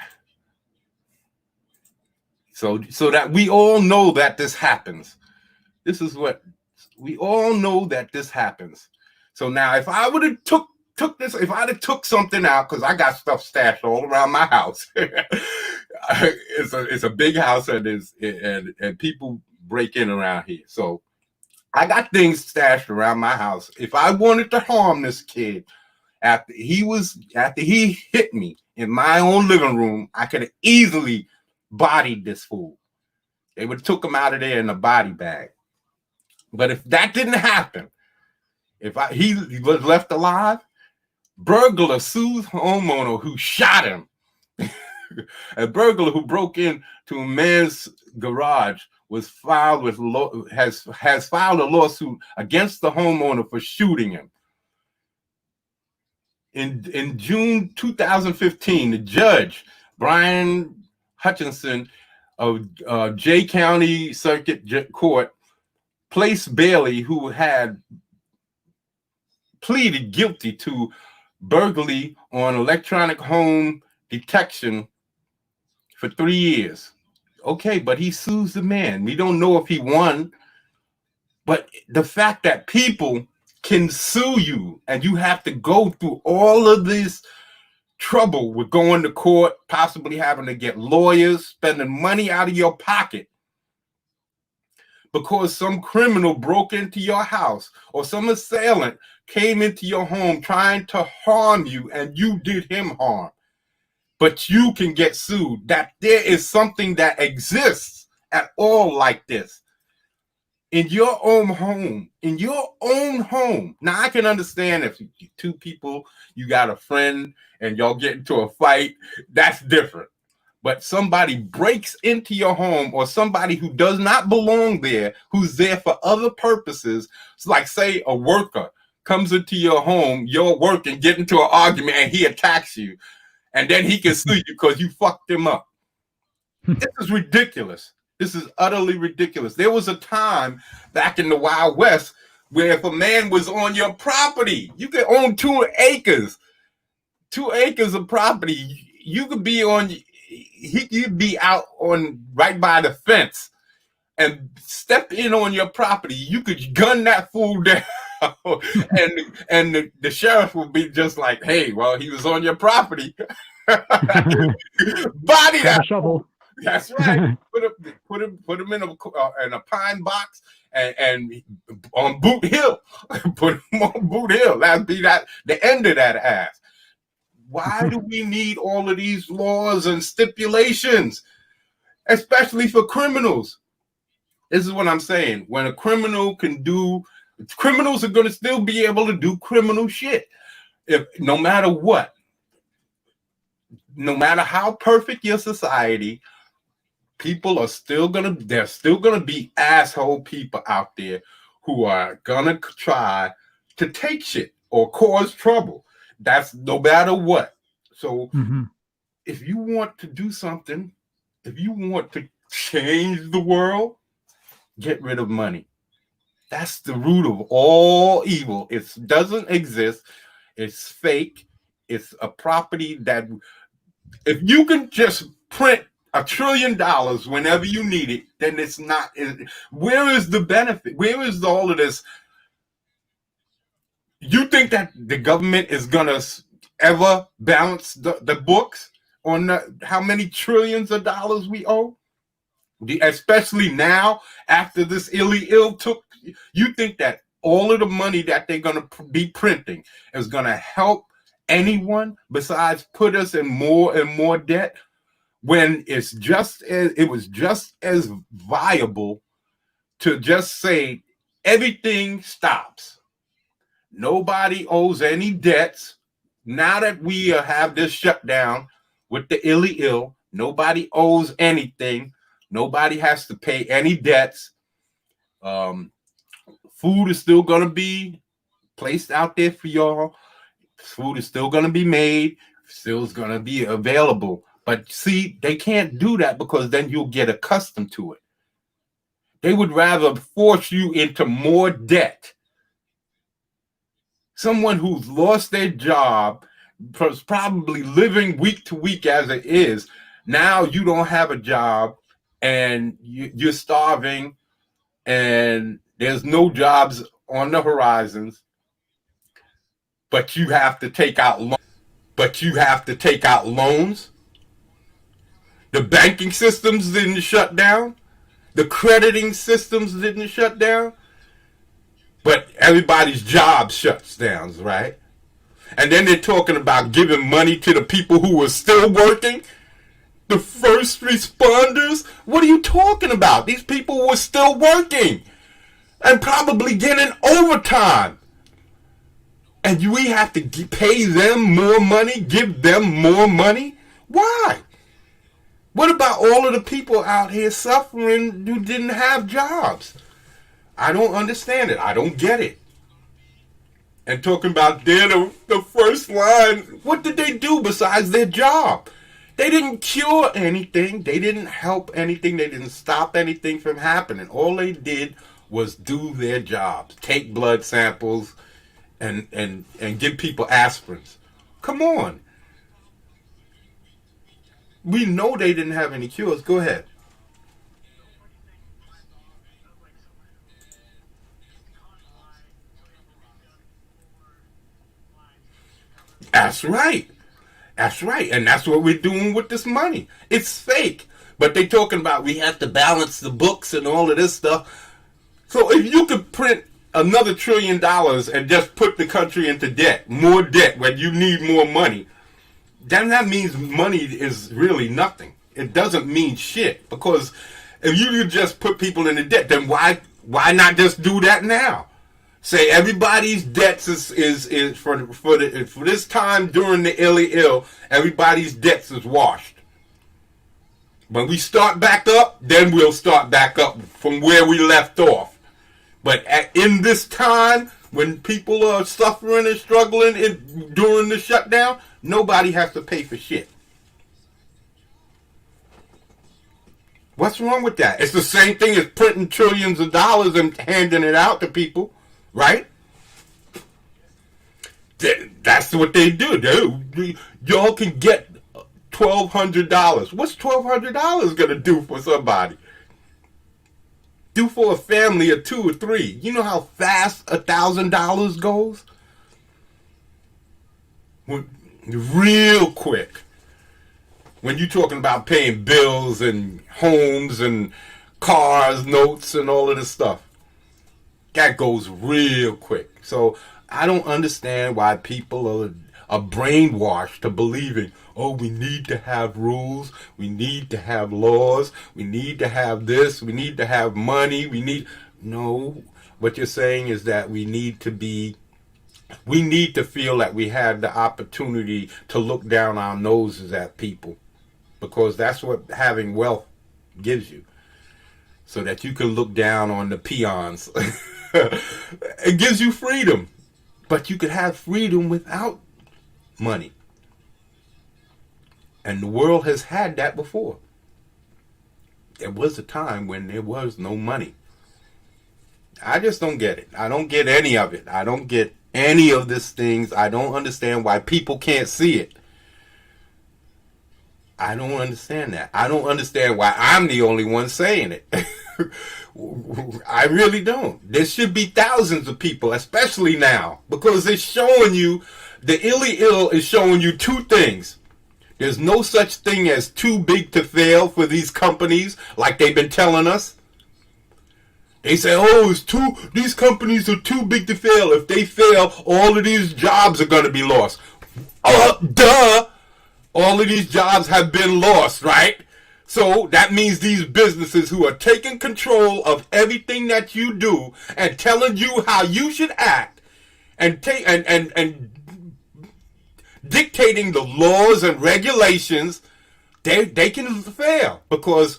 Speaker 1: So that we all know that this happens. This is what we all know, that this happens. So now if I would have took this, if I'd have took something out, because I got stuff stashed all around my house. It's a big house and people break in around here. So I got things stashed around my house. If I wanted to harm this kid after he hit me in my own living room, I could have easily bodied this fool. They would have took him out of there in a body bag. But if that didn't happen, he was left alive, burglar sues homeowner who shot him. A burglar who broke into a man's garage has filed a lawsuit against the homeowner for shooting him. in June 2015, the judge, Brian Hutchinson of Jay County Circuit Court, placed Bailey, who had pleaded guilty to burglary on electronic home detection, for 3 years. Okay, but he sues the man. We don't know if he won, but the fact that people can sue you and you have to go through all of this trouble with going to court, possibly having to get lawyers, spending money out of your pocket because some criminal broke into your house or some assailant came into your home trying to harm you and you did him harm. But you can get sued. That there is something that exists at all like this in your own home, in your own home. Now, I can understand if two people, you got a friend and y'all get into a fight, that's different. But somebody breaks into your home, or somebody who does not belong there, who's there for other purposes, it's like, say, a worker comes into your home, you're working, get into an argument, and he attacks you. And then he can sue you because you fucked him up. This is ridiculous. This is utterly ridiculous. There was a time back in the Wild West where if a man was on your property, you could own 2 acres. 2 acres of property. You could be on, you'd be out on right by the fence and step in on your property. You could gun that fool down. and the sheriff will be just like, hey, well, he was on your property. Body that
Speaker 5: shovel.
Speaker 1: That's right. Put him in a pine box and on Boot Hill. Put him on Boot Hill. That'd be the end of that ass. Why do we need all of these laws and stipulations, especially for criminals? This is what I'm saying. When a criminal can do, criminals are going to still be able to do criminal shit. If no matter what, no matter how perfect your society, people are still gonna, there's still gonna be asshole people out there who are gonna try to take shit or cause trouble. That's no matter what. So if you want to do something, if you want to change the world, get rid of money. That's the root of all evil. It doesn't exist. It's fake. It's a property that if you can just print $1 trillion whenever you need it, then it's not. Where is the benefit? Where is all of this? You think that the government is going to ever balance the books on how many trillions of dollars we owe? Especially now, after this ill took, you think that all of the money that they're going to be printing is going to help anyone besides put us in more and more debt, when it was just as viable to just say everything stops. Nobody owes any debts. Now that we have this shutdown with the ill, nobody owes anything. Nobody has to pay any debts. Food is still going to be placed out there for y'all. Food is still going to be made. Still is going to be available. But see, they can't do that because then you'll get accustomed to it. They would rather force you into more debt. Someone who's lost their job, probably living week to week as it is, now you don't have a job and you're starving and there's no jobs on the horizons, but you have to take out loans. The banking systems didn't shut down. The crediting systems didn't shut down. But everybody's job shuts down, right? And then they're talking about giving money to the people who are still working. The first responders. What are you talking about? These people were still working and probably getting overtime. And we have to pay them more money, give them more money? Why? What about all of the people out here suffering who didn't have jobs? I don't understand it. I don't get it. and talking about they're the first line. What did they do besides their job? They didn't cure anything. They didn't help anything. They didn't stop anything from happening. All they did was do their jobs. Take blood samples and give people aspirins. Come on. We know they didn't have any cures. Go ahead. That's right. That's right. And that's what we're doing with this money. It's fake. But they talking about we have to balance the books and all of this stuff. So if you could print another $1 trillion and just put the country into debt, more debt when you need more money, then that means money is really nothing. It doesn't mean shit. Because if you just put people into debt, then why not just do that now? Say everybody's debts is for this time during the ill, everybody's debts is washed. When we start back up, then we'll start back up from where we left off. But in this time, when people are suffering and struggling during the shutdown, nobody has to pay for shit. What's wrong with that? It's the same thing as printing trillions of dollars and handing it out to people. Right? That's what they do. Y'all can get $1,200. What's $1,200 gonna do for somebody? Do for a family of 2 or 3. You know how fast $1,000 goes? Real quick. When you're talking about paying bills and homes and cars, notes, and all of this stuff. That goes real quick. So I don't understand why people are brainwashed to believing, oh, we need to have rules, we need to have laws, we need to have this, we need to have money, No, what you're saying is that we need to feel that we have the opportunity to look down our noses at people. Because that's what having wealth gives you. So that you can look down on the peons. It gives you freedom. But you could have freedom without money. And the world has had that before. There was a time when there was no money. I just don't get it. I don't get any of it. I don't get any of these things. I don't understand why people can't see it. I don't understand that. I don't understand why I'm the only one saying it. I really don't. There should be thousands of people, especially now, because it's showing you, the ill is showing you 2 things. There's no such thing as too big to fail for these companies, like they've been telling us. They say, oh, these companies are too big to fail. If they fail, all of these jobs are going to be lost. Duh! All of these jobs have been lost, right? So that means these businesses who are taking control of everything that you do and telling you how you should act and dictating the laws and regulations, they can fail because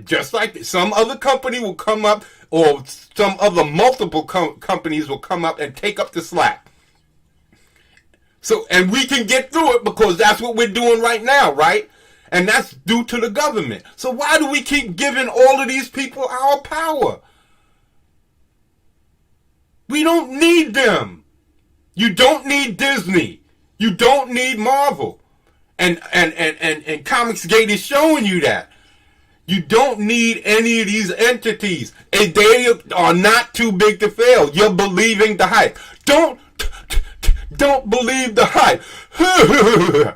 Speaker 1: just like some other company will come up or some other multiple companies will come up and take up the slack. So, and we can get through it because that's what we're doing right now, right? And that's due to the government. So why do we keep giving all of these people our power? We don't need them. You don't need Disney. You don't need Marvel. And Comicsgate is showing you that. You don't need any of these entities. And they are not too big to fail. You're believing the hype. Don't believe the hype.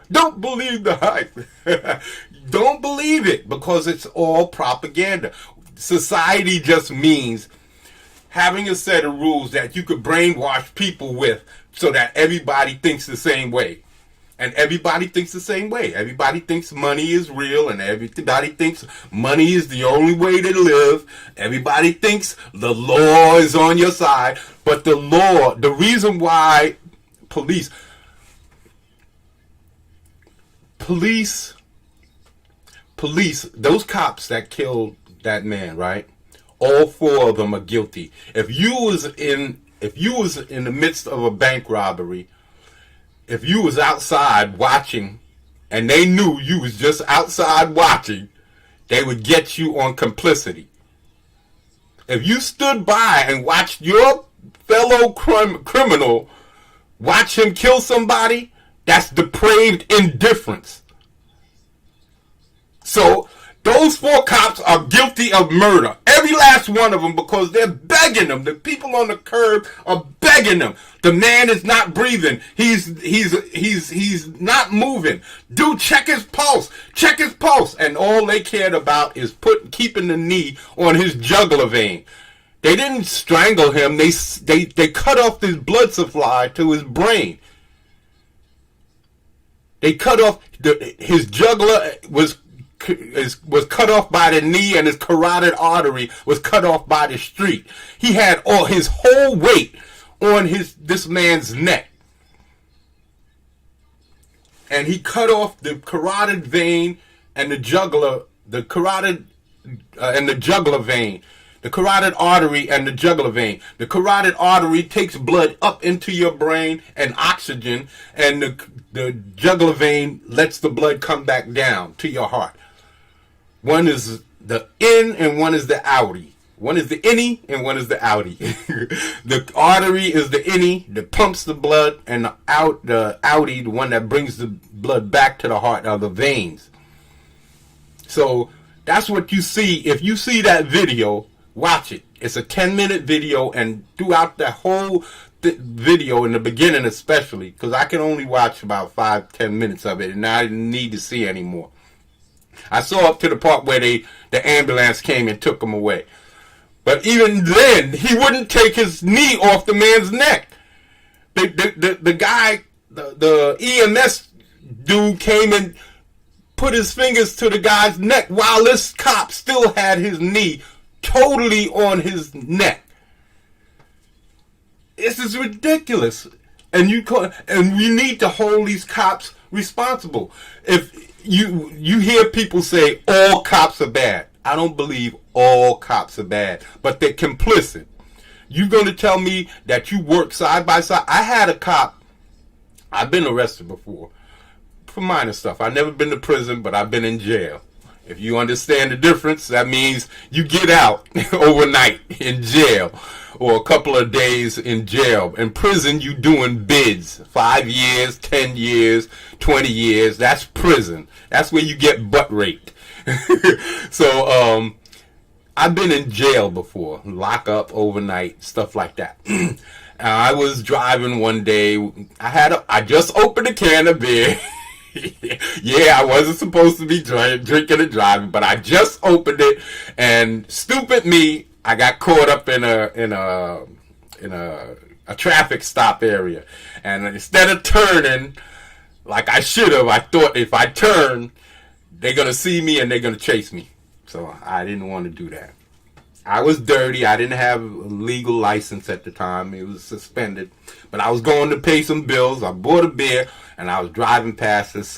Speaker 1: Don't believe the hype. Don't believe it because it's all propaganda. Society just means having a set of rules that you could brainwash people with so that everybody thinks the same way. And everybody thinks the same way. Everybody thinks money is real and everybody thinks money is the only way to live. Everybody thinks the law is on your side. But the law, the reason why police, those cops that killed that man, right? All 4 of them are guilty. If you was in if you was in the midst of a bank robbery, if you was outside watching and they knew you was just outside watching, they would get you on complicity. If you stood by and watched your fellow criminal watch him kill somebody, that's depraved indifference. So those 4 cops are guilty of murder. Every last one of them, because they're begging them. The people on the curb are begging them. The man is not breathing. He's not moving. Dude, check his pulse. Check his pulse. And all they cared about is keeping the knee on his jugular vein. They didn't strangle him. They cut off his blood supply to his brain. They cut off his jugular was cut off by the knee, and his carotid artery was cut off by the street. He had all his whole weight on this man's neck, and he cut off the carotid vein and the jugular, the carotid and the jugular vein, the carotid artery and the jugular vein. The carotid artery takes blood up into your brain and oxygen, and the jugular vein lets the blood come back down to your heart. One is the in and one is the outie. One is the innie and one is the outie. The artery is the innie that pumps the blood, and the outie, the one that brings the blood back to the heart, are the veins. So that's what you see. If you see that video, watch it. It's a 10-minute video, and throughout the whole video, in the beginning especially, because I can only watch about 5-10 minutes of it, and I didn't need to see anymore. I saw up to the part where the ambulance came and took him away. But even then, he wouldn't take his knee off the man's neck. The guy, the EMS dude came and put his fingers to the guy's neck while this cop still had his knee totally on his neck. This is ridiculous. And we need to hold these cops responsible. If you hear people say all cops are bad, I don't believe all cops are bad, but they're complicit. You're going to tell me that you work side by side? I had a cop. I've been arrested before for minor stuff. I've never been to prison, but I've been in jail. If you understand the difference, that means you get out overnight in jail, or a couple of days in jail. In prison, you doing bids. 5 years, 10 years, 20 years. That's prison. That's where you get butt raped. So, I've been in jail before. Lock up overnight, stuff like that. I was driving one day. I just opened a can of beer. Yeah, I wasn't supposed to be drinking and driving, but I just opened it, and stupid me, I got caught up in a traffic stop area, and instead of turning like I should have, I thought if I turn, they're gonna see me and they're gonna chase me. So I didn't want to do that. I was dirty. I didn't have a legal license at the time. It was suspended. But I was going to pay some bills. I bought a beer, and I was driving past this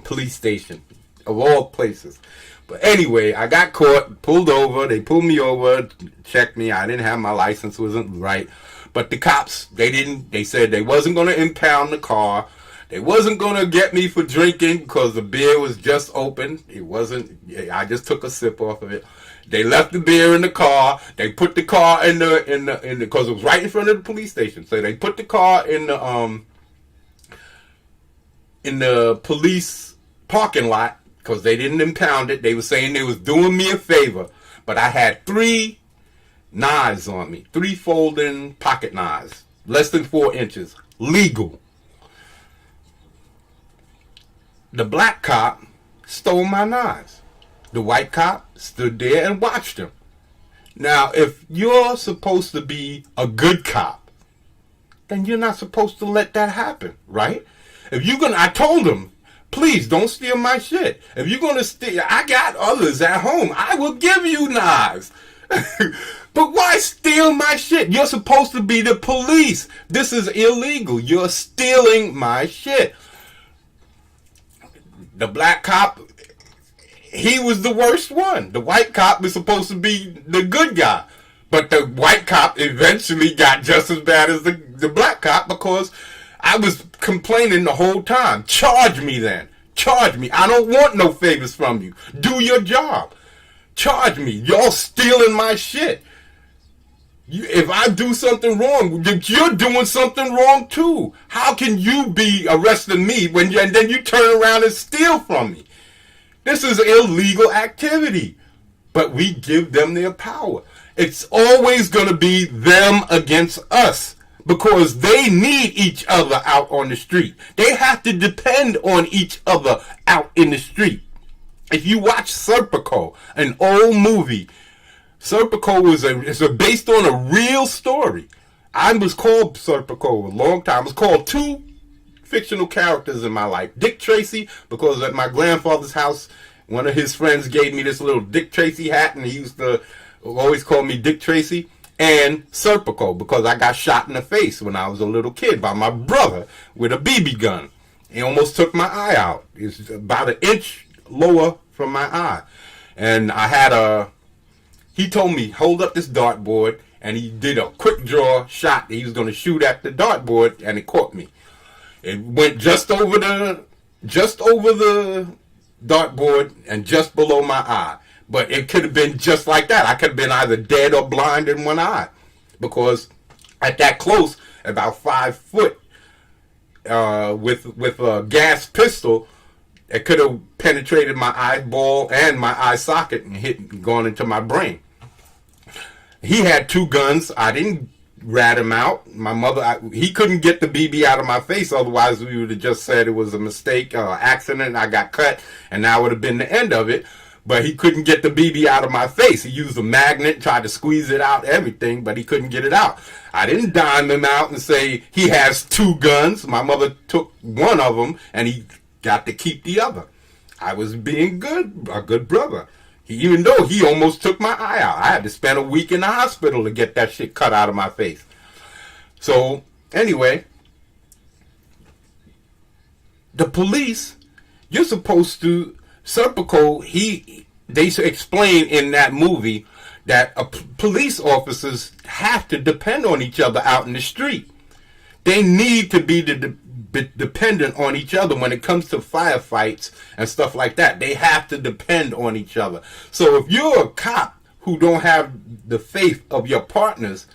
Speaker 1: police station, of all places. But anyway, I got caught, pulled over. They pulled me over, checked me. I didn't have my license, wasn't right. But the cops, they said they wasn't going to impound the car. They wasn't going to get me for drinking because the beer was just open. It wasn't, I just took a sip off of it. They left the beer in the car. They put the car in the because it was right in front of the police station. So they put the car in the police parking lot because they didn't impound it. They were saying they was doing me a favor, but I had 3 knives on me, 3 folding pocket knives, less than 4 inches, legal. The black cop stole my knives. The white cop stood there and watched him. Now, if you're supposed to be a good cop, then you're not supposed to let that happen, right? If you're gonna, I told him, please don't steal my shit. If you're gonna steal, I got others at home. I will give you knives. But why steal my shit? You're supposed to be the police. This is illegal. You're stealing my shit. The black cop, he was the worst one. The white cop was supposed to be the good guy. But the white cop eventually got just as bad as the black cop because I was complaining the whole time. Charge me then. Charge me. I don't want no favors from you. Do your job. Charge me. Y'all stealing my shit. If I do something wrong, you're doing something wrong too. How can you be arresting me and then you turn around and steal from me? This is illegal activity. But we give them their power. It's always going to be them against us because they need each other out on the street. They have to depend on each other out in the street. If you watch Serpico, an old movie, Serpico is based on a real story. I was called Serpico a long time. I was called two fictional characters in my life. Dick Tracy, because at my grandfather's house, one of his friends gave me this little Dick Tracy hat, and he used to always call me Dick Tracy. And Serpico, because I got shot in the face when I was a little kid by my brother with a BB gun. He almost took my eye out. It's about an inch lower from my eye. And I had he told me, hold up this dartboard, and he did a quick draw shot. He was going to shoot at the dartboard, and it caught me. It went just over the dartboard and just below my eye. But it could have been just like that. I could have been either dead or blind in one eye. Because at that close, about 5 foot, with a gas pistol, it could have penetrated my eyeball and my eye socket and gone into my brain. He had 2 guns. I didn't rat him out. My mother, he couldn't get the BB out of my face. Otherwise, we would have just said it was a mistake, accident. I got cut, and that would have been the end of it. But he couldn't get the BB out of my face. He used a magnet, tried to squeeze it out, everything, but he couldn't get it out. I didn't dime him out and say he has 2 guns. My mother took one of them, and he got to keep the other. I was being a good brother. Even though he almost took my eye out. I had to spend a week in the hospital to get that shit cut out of my face. So, anyway, the police, you're supposed to, Serpico, they explain in that movie that police officers have to depend on each other out in the street. They need to be dependent on each other when it comes to firefights and stuff like that. They have to depend on each other. So if you're a cop who don't have the faith of your partners,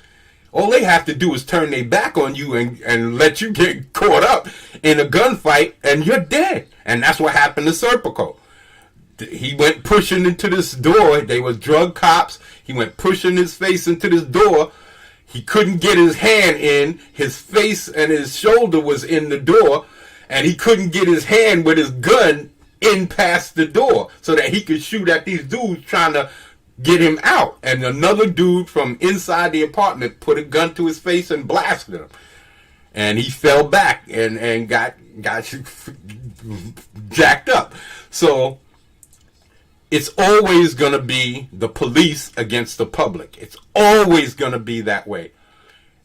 Speaker 1: all they have to do is turn their back on you and let you get caught up in a gunfight, and you're dead. And that's what happened to Serpico. He went pushing into this door. They were drug cops. He went pushing his face into this door. He couldn't get his hand in. His face and his shoulder was in the door, and he couldn't get his hand with his gun in past the door so that he could shoot at these dudes trying to get him out. And another dude from inside the apartment put a gun to his face and blasted him. And he fell back and got jacked up. So it's always going to be the police against the public. It's always going to be that way.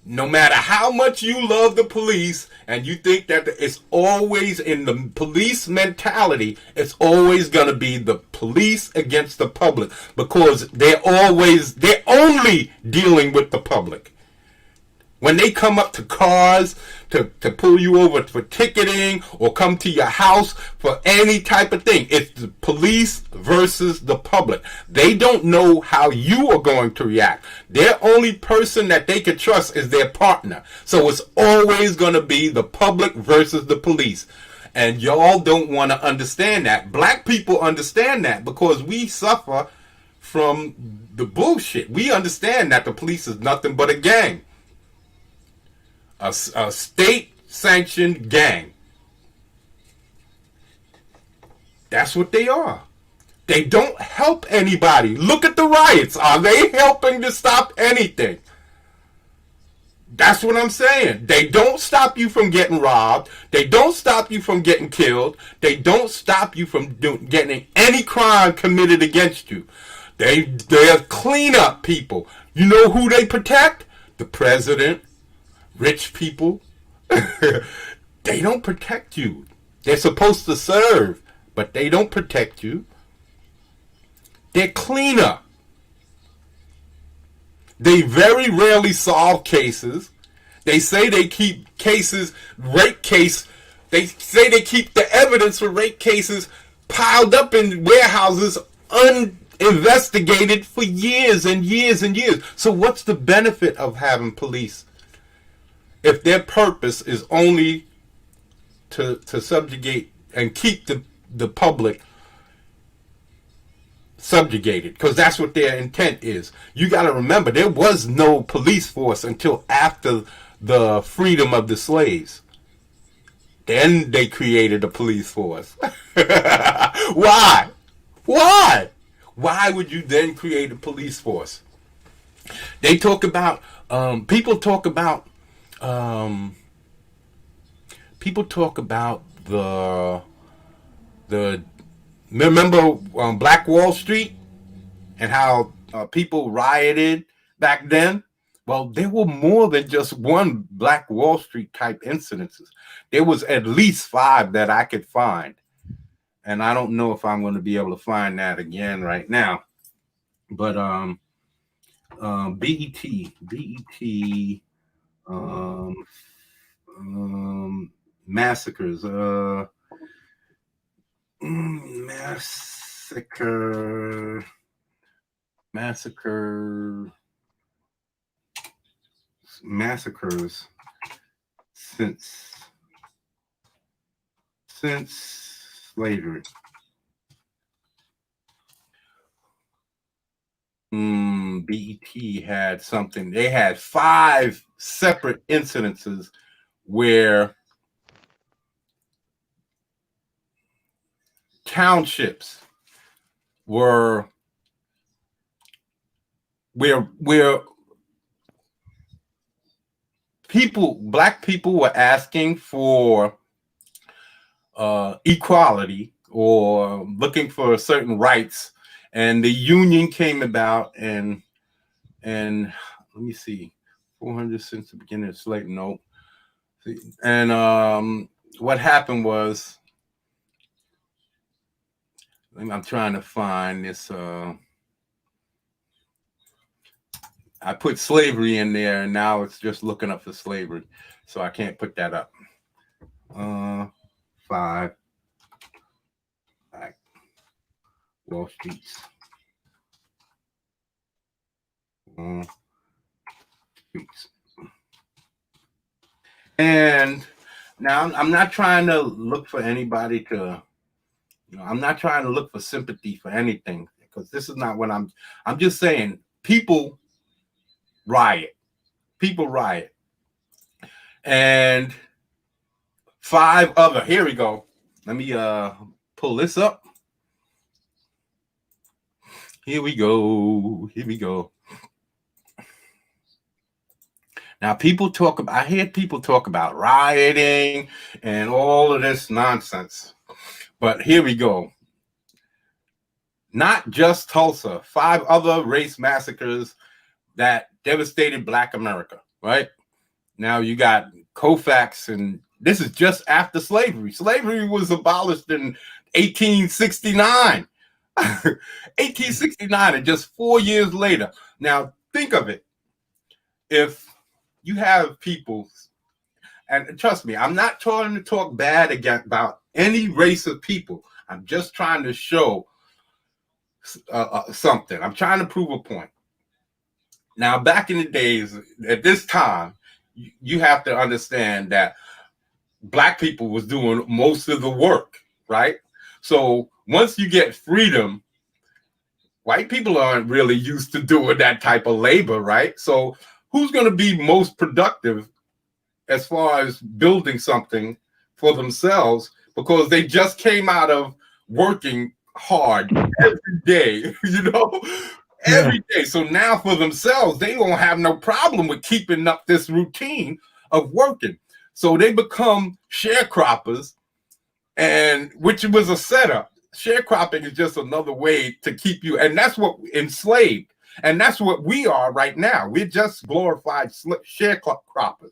Speaker 1: No matter how much you love the police and you think that it's always in the police mentality, it's always going to be the police against the public because they're only dealing with the public. When they come up to cars to pull you over for ticketing or come to your house for any type of thing, it's the police versus the public. They don't know how you are going to react. Their only person that they can trust is their partner. So it's always going to be the public versus the police. And y'all don't want to understand that. Black people understand that because we suffer from the bullshit. We understand that the police is nothing but a gang. A state-sanctioned gang. That's what they are. They don't help anybody. Look at the riots. Are they helping to stop anything? That's what I'm saying. They don't stop you from getting robbed. They don't stop you from getting killed. They don't stop you from getting any crime committed against you. They're cleanup people. You know who they protect? The president. Rich people. They don't protect you. They're supposed to serve, but they don't protect you. They're cleanup. They very rarely solve cases. They say they keep cases, rape case. They say they keep the evidence for rape cases piled up in warehouses uninvestigated for years and years and years. So what's the benefit of having police if their purpose is only to subjugate and keep the public subjugated? Because that's what their intent is. You got to remember, there was no police force until after the freedom of the slaves. Then they created a police force. Why? Why? Why would you then create a police force? They talk about, people talk about the remember Black Wall Street and how people rioted back then? Well, there were more than just one Black Wall Street type incidences. There was at least 5 that I could find. And I don't know if I'm going to be able to find that again right now. But BET, massacres, massacres since slavery. BET had something. They had 5 separate incidences where townships were where black people were asking for equality or looking for certain rights, and the union came about, and let me see, 400 since the beginning of slavery. No, and what happened was, I'm trying to find this. I put slavery in there, and now it's just looking up for slavery, so I can't put that up. 5 Black Wall Streets. And now I'm not trying to look for anybody to, I'm not trying to look for sympathy for anything, because this is not what I'm just saying people riot. And 5 other, here we go. Let me pull this up. Here we go. Now, I hear people talk about rioting and all of this nonsense. But here we go. Not just Tulsa, 5 other race massacres that devastated Black America, right? Now you got Colfax, and this is just after slavery. Slavery was abolished in 1869. 1869, and just 4 years later. Now, think of it. If you have people, and trust me, I'm not trying to talk bad about any race of people. I'm just trying to show something. I'm trying to prove a point. Now, back in the days, at this time, you have to understand that Black people was doing most of the work, right? So once you get freedom, white people aren't really used to doing that type of labor, right? So who's going to be most productive as far as building something for themselves, because they just came out of working hard every day, every day. So now for themselves, they won't have no problem with keeping up this routine of working. So they become sharecroppers, and which was a setup. Sharecropping is just another way to keep you, and that's what enslaved, and that's what we are right now. We're just glorified sharecroppers.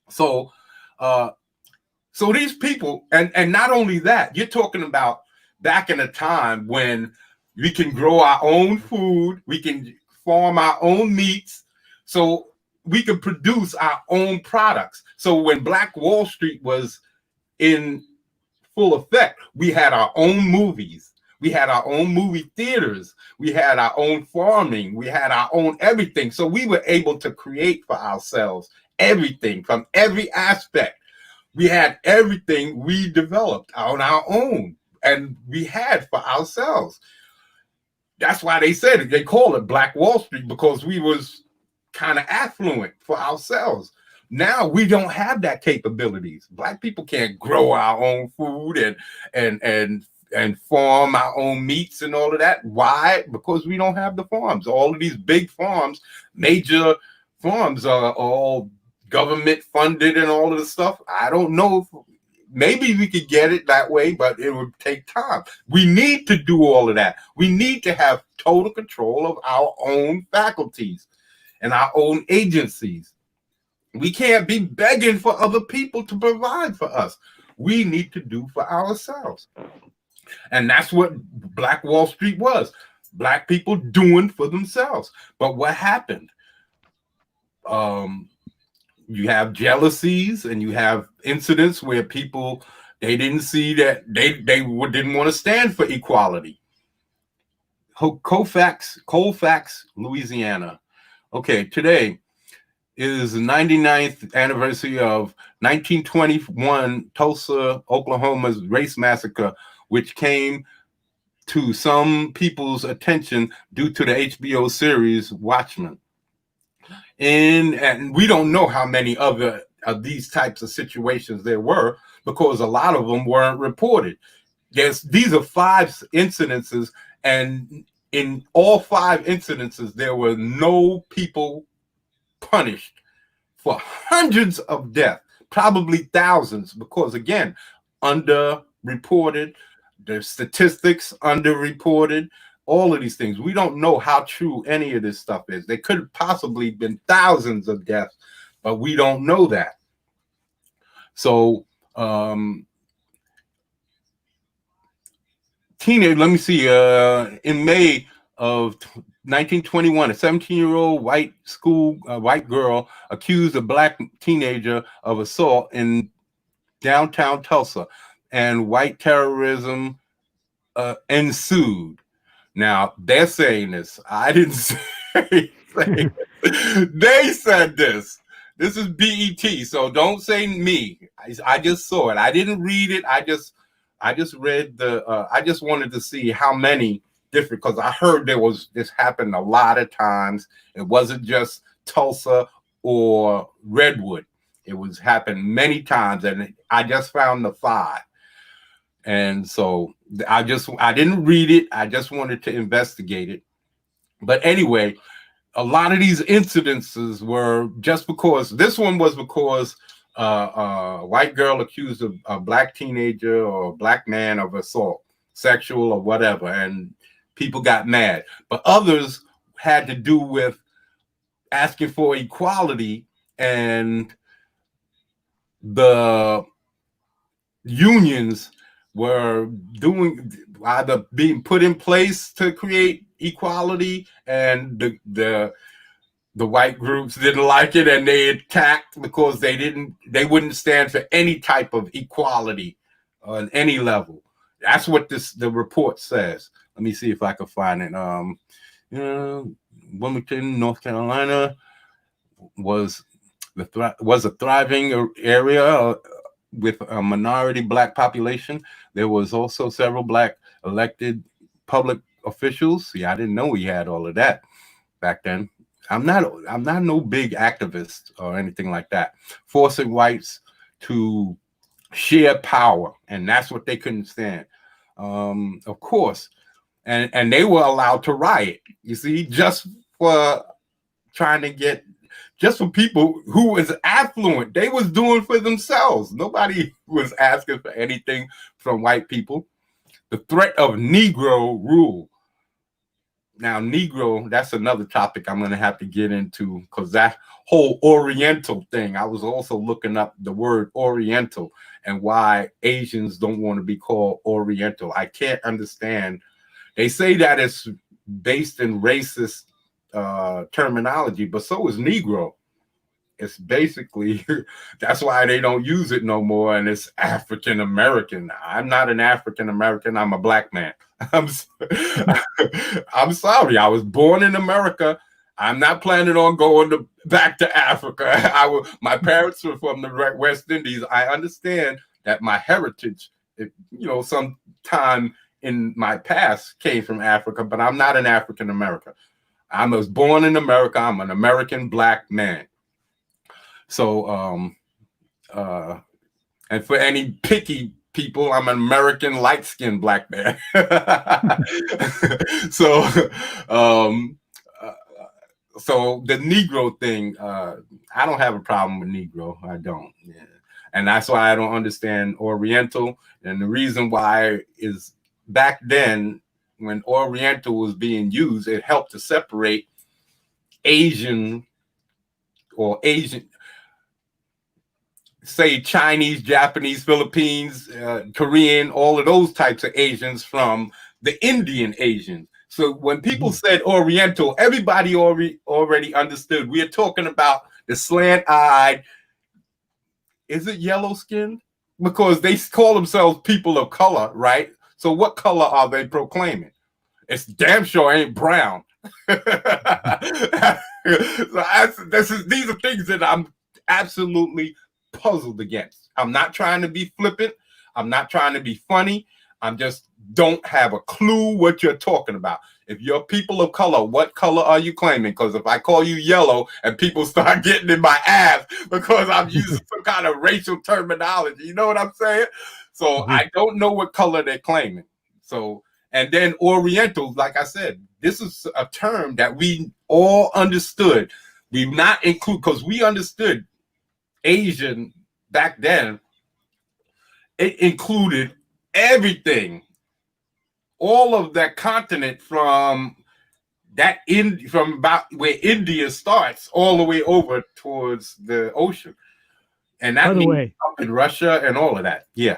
Speaker 1: So, so these people, and not only that, you're talking about back in a time when we can grow our own food, we can farm our own meats so we could produce our own products. So when Black Wall Street was in full effect, we had our own movies. We had our own movie theaters. We had our own farming. We had our own everything. So we were able to create for ourselves everything from every aspect. We had everything we developed on our own and we had for ourselves. That's why they said it. They call it Black Wall Street, because we was kind of affluent for ourselves. Now we don't have that capabilities. Black people can't grow our own food and farm our own meats and all of that. Why? Because we don't have the farms. All of these big farms, major farms, are all government funded and all of the stuff. I don't know. Maybe we could get it that way, but it would take time. We need to do all of that. We need to have total control of our own faculties and our own agencies. We can't be begging for other people to provide for us. We need to do for ourselves. And that's what Black Wall Street was. Black people doing for themselves. But what happened? You have jealousies and you have incidents where people, they didn't see that they didn't want to stand for equality. Colfax, Louisiana. Okay, today is the 99th anniversary of 1921 Tulsa, Oklahoma's race massacre, which came to some people's attention due to the HBO series Watchmen. And we don't know how many other of these types of situations there were, because a lot of them weren't reported. These are 5 incidences, and in all 5 incidences, there were no people punished for hundreds of deaths, probably thousands, because again, underreported, the statistics underreported, all of these things. We don't know how true any of this stuff is. There could have possibly been thousands of deaths, but we don't know that. So teenage, let me see, in May of 1921, a 17-year-old white girl accused a black teenager of assault in downtown Tulsa, and white terrorism ensued. Now, they're saying this. I didn't say it. They said this. This is BET, so don't say me. I just saw it. I didn't read it. I just read the, I just wanted to see how many different, because I heard this happened a lot of times. It wasn't just Tulsa or Redwood. It was happened many times, and I just found the 5. And so I didn't read it. I just wanted to investigate it. But anyway, a lot of these incidences were just because, this one was because a white girl accused a black teenager or a black man of assault, sexual or whatever, and people got mad. But others had to do with asking for equality, and the unions were either being put in place to create equality, and the white groups didn't like it and they attacked because they wouldn't stand for any type of equality on any level. That's what the report says. Let me see if I can find it. Wilmington, North Carolina was a thriving area with a minority black population. There was also several black elected public officials. See, I didn't know we had all of that back then. I'm not no big activist or anything like that. Forcing whites to share power, and that's what they couldn't stand. Of course, and they were allowed to riot. You see, just for trying to get. Just for people who was affluent, they was doing for themselves. Nobody was asking for anything from white people. The threat of Negro rule. Now, Negro, that's another topic I'm going to have to get into, because that whole Oriental thing, I was also looking up the word Oriental and why Asians don't want to be called Oriental. I can't understand. They say that it's based in racist terminology, but so is Negro. It's basically that's why they don't use it no more, and it's African American. I'm not an African American. I'm a black man. I'm I'm sorry. I was born in America. I'm not planning on going back to Africa. My parents were from the West Indies. I understand that my heritage, sometime in my past came from Africa, but I'm not an African American. I was born in America. I'm an American black man. So, and for any picky people, I'm an American light-skinned black man. So, so the Negro thing, I don't have a problem with Negro. I don't. Yeah. And that's why I don't understand Oriental. And the reason why is back then, when Oriental was being used, it helped to separate Asian, say Chinese, Japanese, Philippines, Korean, all of those types of Asians from the Indian Asians. So when people said Oriental, everybody already understood. We are talking about the slant-eyed, is it yellow skinned? Because they call themselves people of color, right? So what color are they proclaiming? It's damn sure ain't brown. So these are things that I'm absolutely puzzled against. I'm not trying to be flippant. I'm not trying to be funny. I'm just don't have a clue what you're talking about. If you're people of color, what color are you claiming? Because if I call you yellow and people start getting in my ass because I'm using some kind of racial terminology, you know what I'm saying? So I don't know what color they're claiming. So, and then Oriental, like I said, this is a term that we all understood. We've not included, because we understood Asian back then, it included everything, all of that continent from from about where India starts all the way over towards the ocean, and that means up in Russia and all of that. Yeah.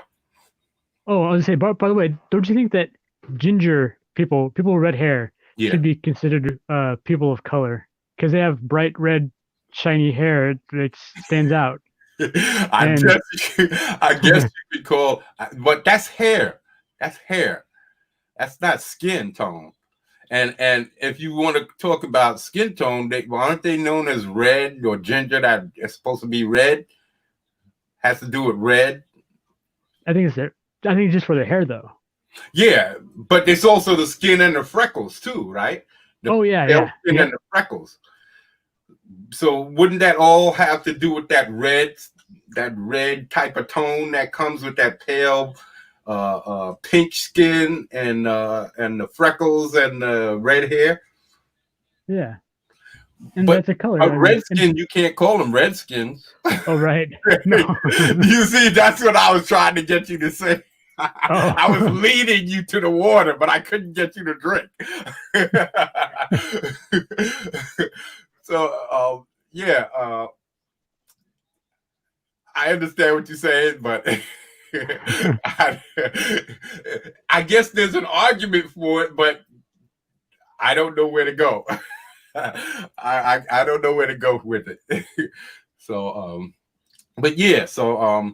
Speaker 5: Oh, I was gonna say, by the way, don't you think that ginger people with red hair should be considered people of color because they have bright red, shiny hair that stands out?
Speaker 1: I guess you could call, but that's hair. That's hair. That's not skin tone. And if you want to talk about skin tone, aren't they known as red or ginger? That is supposed to be red. Has to do with red.
Speaker 5: I think it's just for the hair, though.
Speaker 1: Yeah, but it's also the skin and the freckles too, right? The skin and the freckles. So wouldn't that all have to do with that red type of tone that comes with that pale pink skin and the freckles and the red hair?
Speaker 5: Yeah. And that's a color.
Speaker 1: A redskin, you can't call them redskins.
Speaker 5: Oh, right. No.
Speaker 1: You see, that's what I was trying to get you to say. I was leading you to the water, but I couldn't get you to drink. So, I understand what you're saying, but I guess there's an argument for it, but I don't know where to go. I don't know where to go with it. So, but yeah, so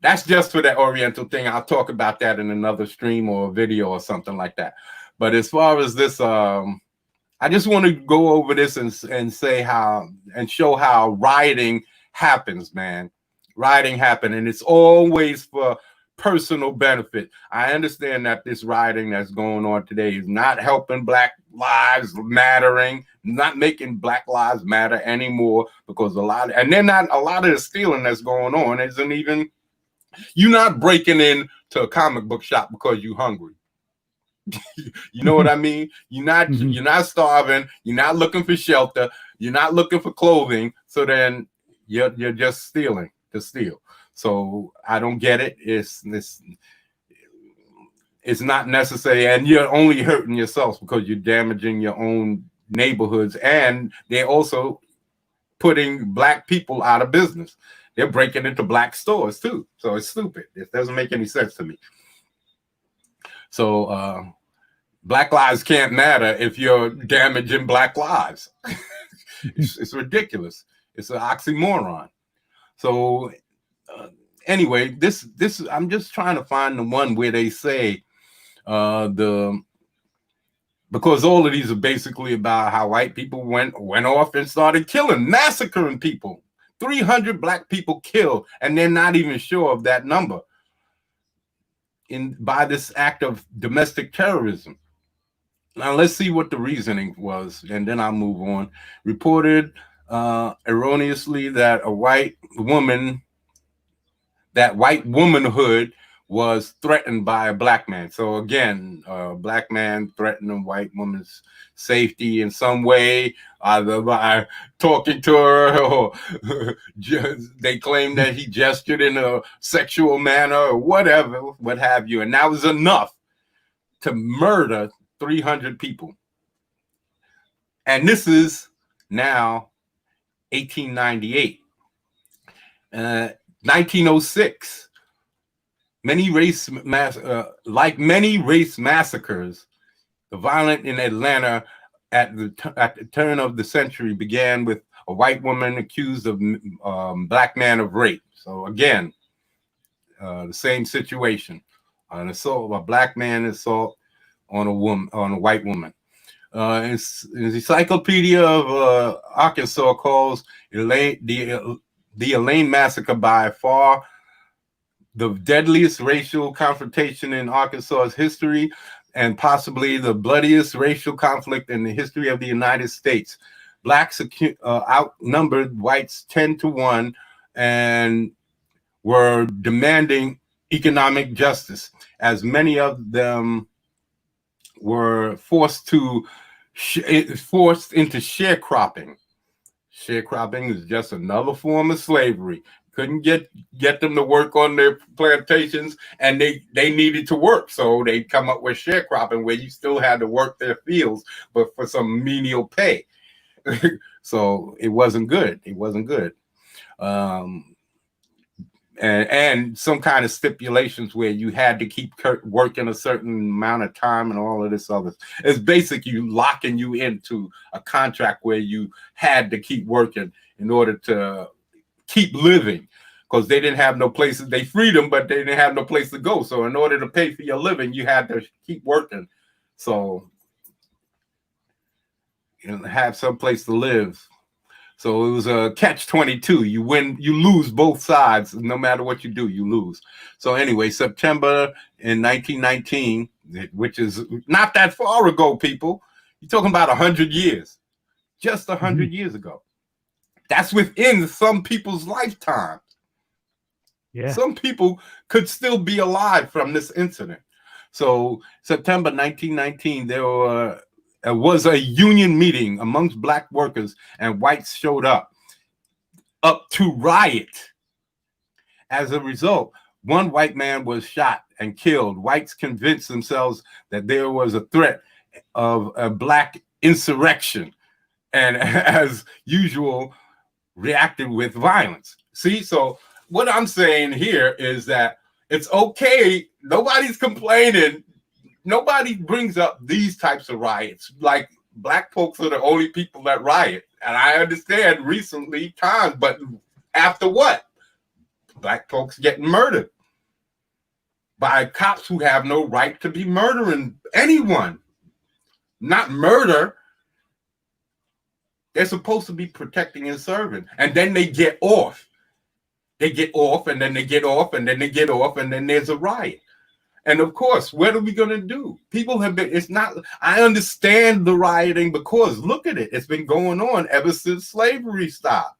Speaker 1: that's just for that Oriental thing. I'll talk about that in another stream or a video or something like that. But as far as this, I just want to go over this and say how and show how rioting happens, man. Rioting happens, and it's always for personal benefit. I understand that this rioting that's going on today is not helping Black lives mattering, not making Black lives matter anymore, because a lot of the stealing that's going on isn't even, you're not breaking into a comic book shop because you're hungry. You know what I mean? You're not starving, you're not looking for shelter, you're not looking for clothing, so then you're just stealing to steal. So I don't get it. It's not necessary, and you're only hurting yourselves because you're damaging your own neighborhoods, and they're also putting Black people out of business. They're breaking into Black stores too. So it's stupid. It doesn't make any sense to me. So Black lives can't matter if you're damaging black lives. It's ridiculous. It's an oxymoron. So anyway, this I'm just trying to find the one where they say because all of these are basically about how white people went off and started killing, massacring people. 300 black people killed, and they're not even sure of that number by this act of domestic terrorism. Now let's see what the reasoning was, and then I'll move on. Reported erroneously that white womanhood was threatened by a black man. So again, a black man threatened a white woman's safety in some way, either by talking to her or they claim that he gestured in a sexual manner or whatever, what have you. And that was enough to murder 300 people. And this is now 1898. 1906. Like many race massacres, the violence in Atlanta at the turn of the century began with a white woman accused of black man of rape. So again, the same situation: an assault, a black man assault on a white woman. The Encyclopedia of Arkansas calls the Elaine massacre by far the deadliest racial confrontation in Arkansas's history, and possibly the bloodiest racial conflict in the history of the United States. Blacks outnumbered whites 10-1 and were demanding economic justice, as many of them were forced into sharecropping. Sharecropping is just another form of slavery. Couldn't get them to work on their plantations, and they needed to work, so they come up with sharecropping, where you still had to work their fields, but for some menial pay. So it wasn't good. It wasn't good. And some kind of stipulations where you had to keep working a certain amount of time and all of this other. It's basically locking you into a contract where you had to keep working in order to keep living, because they didn't have no places. They freed them, but they didn't have no place to go. So in order to pay for your living, you had to keep working. So have some place to live. So it was a catch-22. You win, you lose both sides. No matter what you do, you lose. So anyway, September in 1919, which is not that far ago, people. You're talking about 100 years. Just 100 years ago. That's within some people's lifetime.
Speaker 5: Yeah.
Speaker 1: Some people could still be alive from this incident. So September 1919, there was a union meeting amongst black workers, and whites showed up to riot. As a result, one white man was shot and killed. Whites convinced themselves that there was a threat of a black insurrection, and as usual, reacted with violence. See, so what I'm saying here is that it's okay. Nobody's complaining. Nobody brings up these types of riots. Like, black folks are the only people that riot. And I understand recently times, but after what? Black folks getting murdered by cops who have no right to be murdering anyone. Not murder. They're supposed to be protecting and serving. And then they get off. They get off, and then they get off, and then they get off, and then there's a riot. And of course, what are we going to do? People have been, it's not, I understand the rioting, because look at it. It's been going on ever since slavery stopped.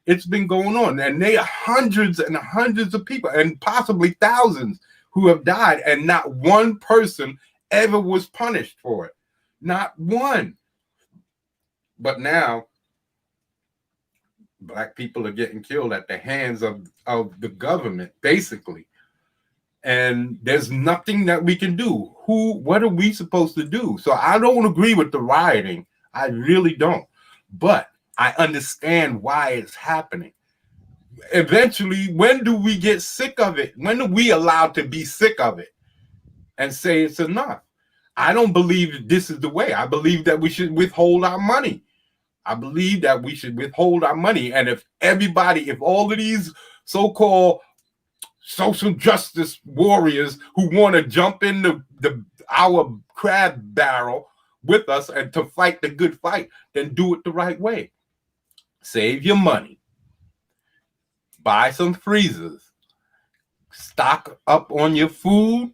Speaker 1: It's been going on. And there are hundreds and hundreds of people, and possibly thousands, who have died, and not one person ever was punished for it. Not one. But now, black people are getting killed at the hands of the government, basically. And there's nothing that we can do. What are we supposed to do? So I don't agree with the rioting. I really don't. But I understand why it's happening. Eventually, when do we get sick of it? When are we allowed to be sick of it and say it's enough? I don't believe that this is the way. I believe that we should withhold our money. I believe that we should withhold our money. And if all of these so-called social justice warriors who want to jump into our crab barrel with us and to fight the good fight, then do it the right way. Save your money. Buy some freezers. Stock up on your food.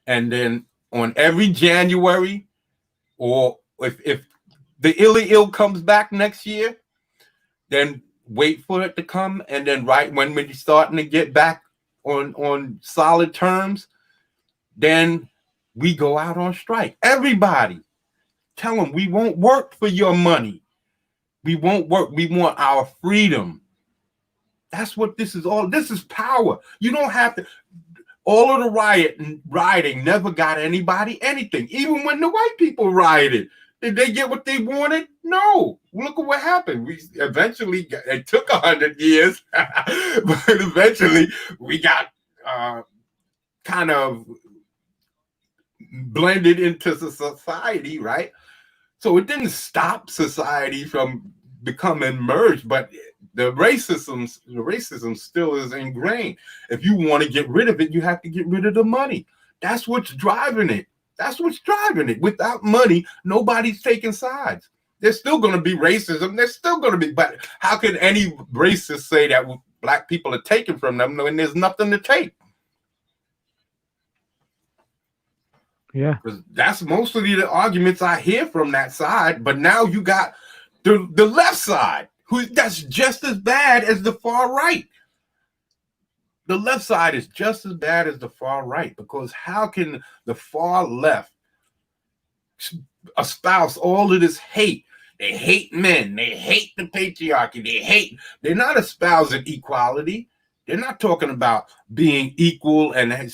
Speaker 1: And then on every January, or if the ill comes back next year, then wait for it to come. And then right when you're starting to get back on solid terms, then we go out on strike. Everybody, tell them we won't work for your money. We won't work. We want our freedom. That's what this is all. This is power. You don't have to. All of the rioting never got anybody anything. Even when the white people rioted, did they get what they wanted? No. Look at what happened. It took 100 years, but eventually we got kind of blended into society, right? So it didn't stop society from becoming merged, but the racism still is ingrained. If you want to get rid of it, you have to get rid of the money. That's what's driving it. Without money, nobody's taking sides. There's still going to be racism. There's still going to be, but how can any racist say that black people are taken from them when there's nothing to take?
Speaker 5: Yeah.
Speaker 1: Because that's mostly the arguments I hear from that side. But now you got the left side, that's just as bad as the far right. The left side is just as bad as the far right, because how can the far left espouse all of this hate? They hate men. They hate the patriarchy. They're not espousing equality. They're not talking about being equal and they're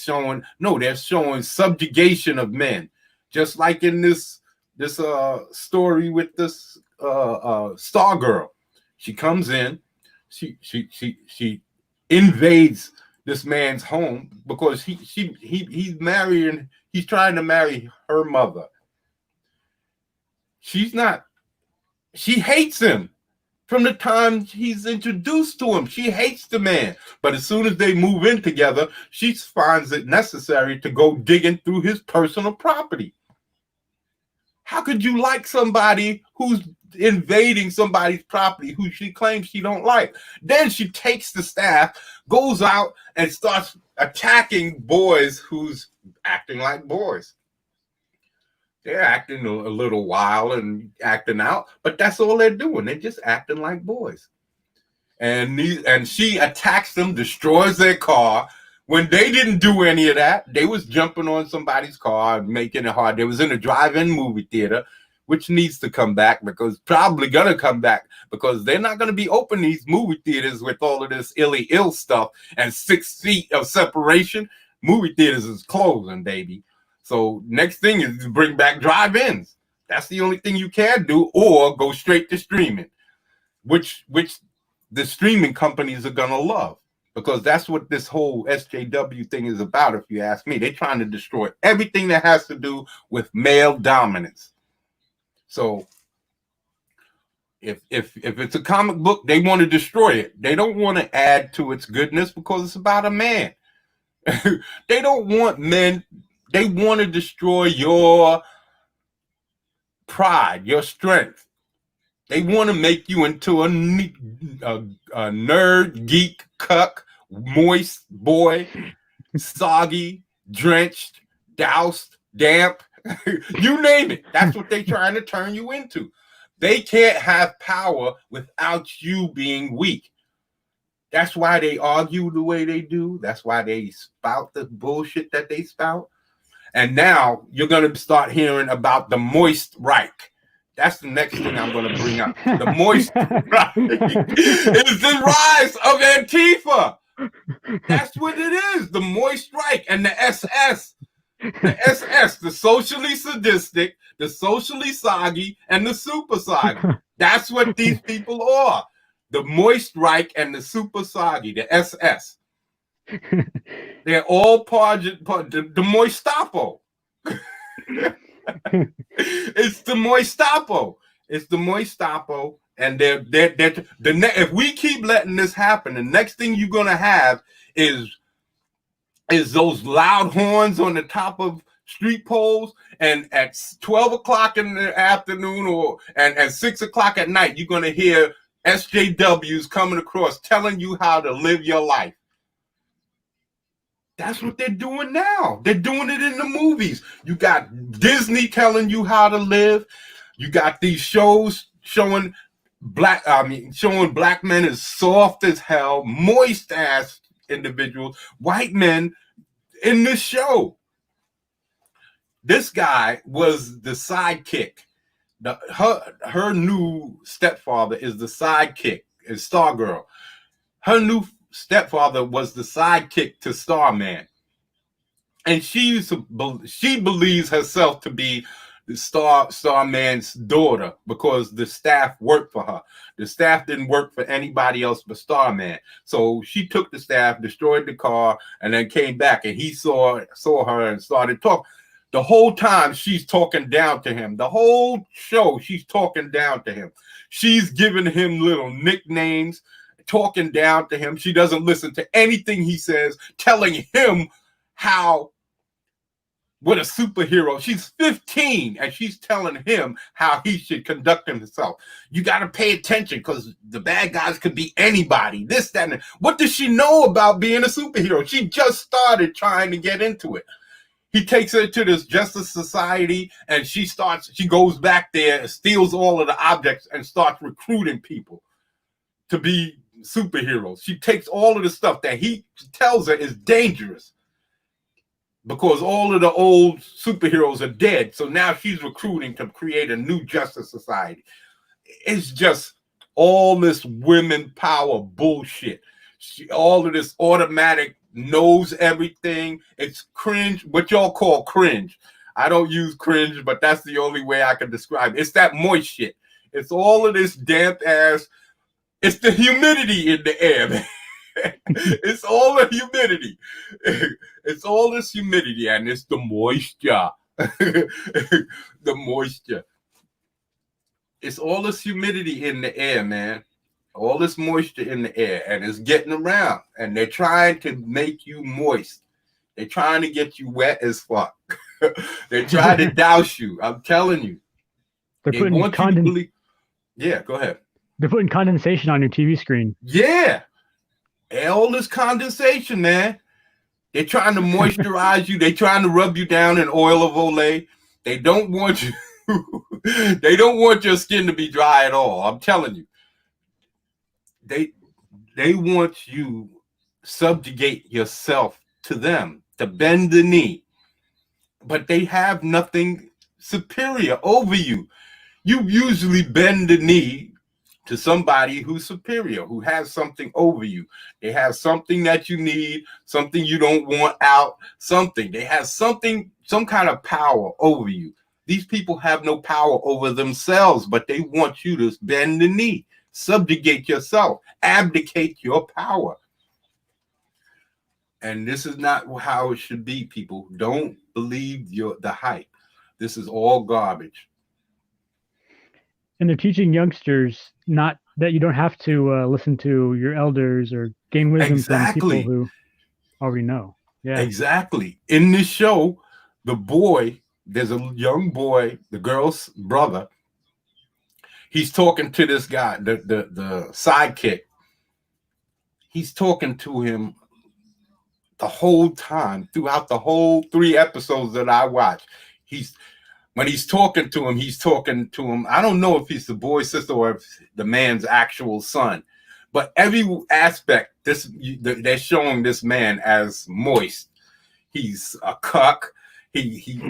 Speaker 1: showing subjugation of men. Just like in this story with this Star Girl. She comes in, she invades this man's home because he's marrying, he's trying to marry her mother. She hates him from the time he's introduced to him. She hates the man. But as soon as they move in together, she finds it necessary to go digging through his personal property. How could you like somebody who's invading somebody's property who she claims she don't like? Then she takes the staff, goes out and starts attacking boys who's acting like boys. They're acting a little wild and acting out, but that's all they're doing. They're just acting like boys. And she attacks them, destroys their car. When they didn't do any of that, they was jumping on somebody's car and making it hard. They was in a drive-in movie theater, which needs to come back, because probably gonna come back, because they're not gonna be open these movie theaters with all of this ill stuff and 6 feet of separation. Movie theaters is closing, baby. So next thing is to bring back drive-ins. That's the only thing you can do, or go straight to streaming, which the streaming companies are gonna love, because that's what this whole SJW thing is about. If you ask me, they're trying to destroy everything that has to do with male dominance. So if it's a comic book, they want to destroy it. They don't want to add to its goodness because it's about a man. They don't want men. They want to destroy your pride, your strength. They want to make you into a nerd, geek, cuck, moist boy, soggy, drenched, doused, damp. You name it. That's what they're trying to turn you into. They can't have power without you being weak. That's why they argue the way they do. That's why they spout the bullshit that they spout. And now you're going to start hearing about the moist Reich. That's the next thing I'm going to bring up. The moist Reich is the rise of Antifa. That's what it is. The moist Reich and the SS. The SS, the socially sadistic, the socially soggy, and the super soggy. That's what these people are. The moist Reich and the super soggy, the SS. They're all part of the Moistapo. It's the Moistapo. It's the Moistapo. And if we keep letting this happen, the next thing you're gonna have is those loud horns on the top of street poles, and at 12 o'clock in the afternoon and at 6 o'clock at night, you're gonna hear SJWs coming across telling you how to live your life. That's what they're doing now. They're doing it in the movies. You got Disney telling you how to live. You got these shows showing black men as soft as hell, moist ass individuals, white men in this show. This guy was the sidekick. Her new stepfather is the sidekick, is Stargirl. Her new stepfather was the sidekick to Starman. And she believes herself to be the Starman's daughter because the staff worked for her. The staff didn't work for anybody else but Starman. So she took the staff, destroyed the car, and then came back, and he saw her and started talking. The whole time she's talking down to him. The whole show she's talking down to him. She's giving him little nicknames, talking down to him. She doesn't listen to anything he says, telling him what a superhero. She's 15 and she's telling him how he should conduct himself. You got to pay attention because the bad guys could be anybody. This, that, and what does she know about being a superhero? She just started trying to get into it. He takes her to this Justice Society and she goes back there, steals all of the objects and starts recruiting people to be superheroes. She takes all of the stuff that he tells her is dangerous because all of the old superheroes are dead. So now she's recruiting to create a new Justice Society. It's just all this women power bullshit. All of this automatic knows everything. It's cringe, what y'all call cringe. I don't use cringe, but that's the only way I can describe it. It's that moist shit. It's all of this damp ass. It's the humidity in the air, man. It's all the humidity. It's all this humidity, and it's the moisture. The moisture. It's all this humidity in the air, man. All this moisture in the air, and it's getting around, and they're trying to make you moist. They're trying to get you wet as fuck. They're trying to douse you. I'm telling you.
Speaker 5: They're putting
Speaker 1: Yeah, go ahead.
Speaker 5: They're putting condensation on your TV screen.
Speaker 1: Yeah. All this condensation, man. They're trying to moisturize you. They're trying to rub you down in oil of Olay. They don't want you. They don't want your skin to be dry at all. I'm telling you. They want you subjugate yourself to them, to bend the knee. But they have nothing superior over you. You usually bend the knee to somebody who's superior, who has something over you. They have something that you need, something you don't want out, something. They have something, some kind of power over you. These people have no power over themselves, but they want you to bend the knee, subjugate yourself, abdicate your power. And this is not how it should be, people. Don't believe the hype. This is all garbage.
Speaker 5: And they're teaching youngsters not that you don't have to listen to your elders or gain wisdom from people who already know. Yeah,
Speaker 1: exactly. In this show, the boy, there's a young boy, the girl's brother. He's talking to this guy, the sidekick. He's talking to him the whole time, throughout the whole 3 episodes that I watched. When he's talking to him, I don't know if he's the boy's sister or if the man's actual son, but every aspect, they're showing this man as moist. He's a cuck. He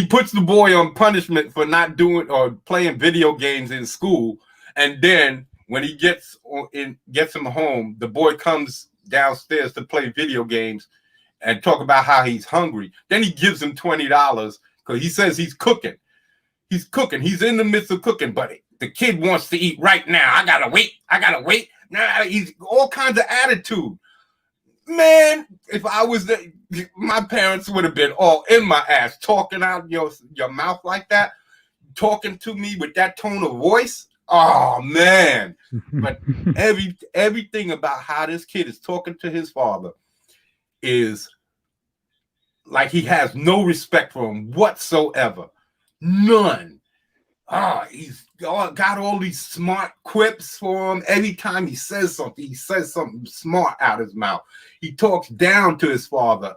Speaker 1: puts the boy on punishment for not doing or playing video games in school, and then when he gets him home, the boy comes downstairs to play video games and talk about how he's hungry. Then he gives him $20 because he says he's cooking. He's cooking. He's in the midst of cooking, but the kid wants to eat right now. I gotta wait. Nah, he's all kinds of attitude. Man, if I was the, my parents would have been all in my ass, talking out your mouth like that, talking to me with that tone of voice. Oh man. But everything about how this kid is talking to his father is like he has no respect for him whatsoever. None. He's got all these smart quips for him. Every time he says something smart out his mouth. He talks down to his father.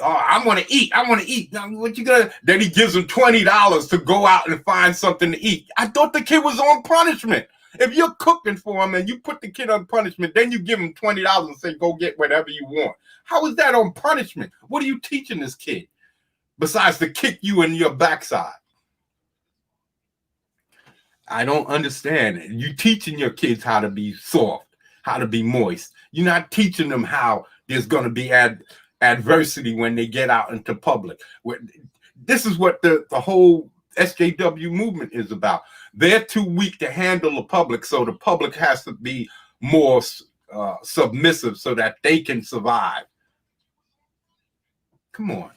Speaker 1: I want to eat. I want to eat. Now, what you gonna? Then he gives him $20 to go out and find something to eat. I thought the kid was on punishment. If you're cooking for him and you put the kid on punishment, then you give him $20 and say, go get whatever you want. How is that on punishment? What are you teaching this kid? Besides to kick you in your backside. I don't understand it. You teaching your kids how to be soft, how to be moist. You're not teaching them how there's going to be adversity when they get out into public. This is what the whole SJW movement is about. They're too weak to handle the public, so the public has to be more submissive so that they can survive. Come on.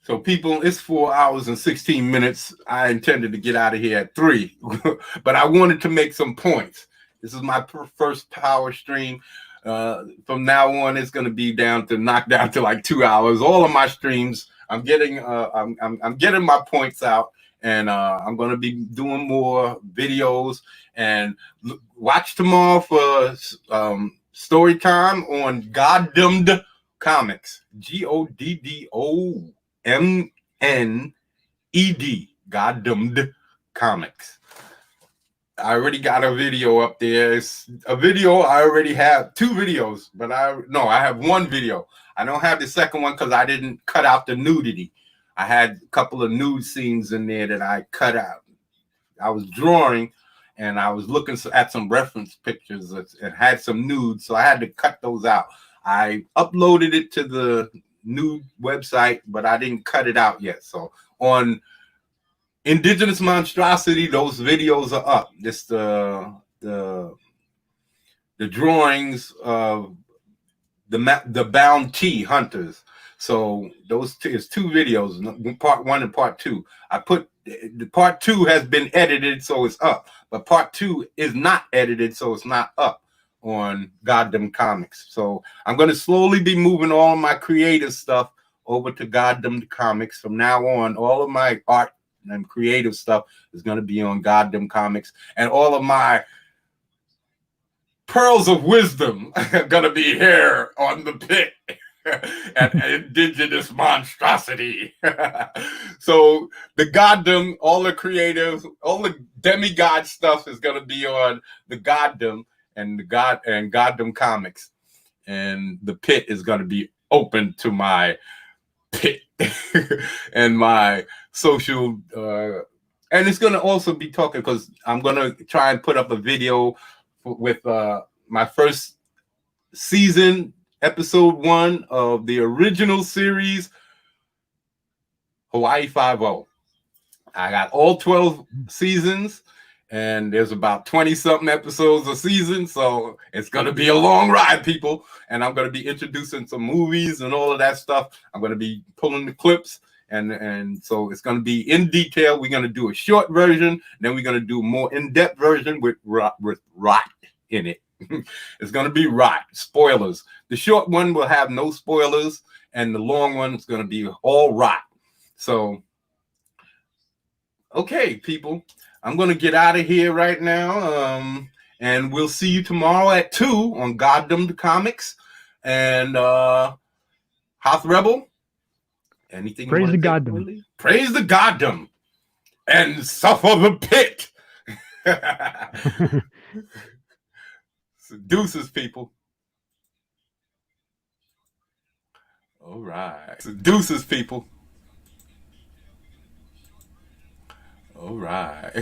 Speaker 1: So people, it's 4 hours and 16 minutes. I intended to get out of here at 3, but I wanted to make some points. This is my first power stream. From now on, it's going to be knocked down to like 2 hours. All of my streams, I'm getting my points out, and I'm going to be doing more videos. And watch tomorrow for story time on Goddamned Comics. GODDOMNED, Goddamned Comics. I already got a video up there. It's a video. I already have 2 videos, but I have 1 video. I don't have the second one because I didn't cut out the nudity. I had a couple of nude scenes in there that I cut out. I was drawing and I was looking at some reference pictures and had some nudes, so I had to cut those out. I uploaded it to the new website, but I didn't cut it out yet. So on Indigenous Monstrosity, those videos are up. It's the drawings of the bounty hunters. So those is 2 videos, part 1 and part 2. I put the part 2 has been edited, so it's up, but part 2 is not edited, so it's not up on Goddamn Comics. So I'm going to slowly be moving all of my creative stuff over to Goddamn Comics. From now on, all of my art and creative stuff is going to be on Goddamn Comics, and all of my pearls of wisdom are going to be here on the pit at Indigenous Monstrosity. So the Goddamn, all the creative, all the demigod stuff is going to be on the Goddamn and Goddamn Comics, and the pit is going to be open to my pit and my social and it's going to also be talking, because I'm going to try and put up a video with my first season, episode 1 of the original series Hawaii 5-0. I got all 12 seasons, and there's about 20 something episodes a season, so it's going to be a long ride, people. And I'm going to be introducing some movies and all of that stuff. I'm going to be pulling the clips, and so it's going to be in detail. We're going to do a short version, then we're going to do a more in-depth version with rot in it. It's going to be rot, spoilers. The short one will have no spoilers, and the long one is going to be all rot. So, okay, people, I'm going to get out of here right now, and we'll see you tomorrow at 2 on Goddamn Comics. And Hoth Rebel, anything?
Speaker 5: Praise the Goddamn.
Speaker 1: Praise the Goddamn and suffer the pit. Deuces, people. All right. Deuces, people. All right.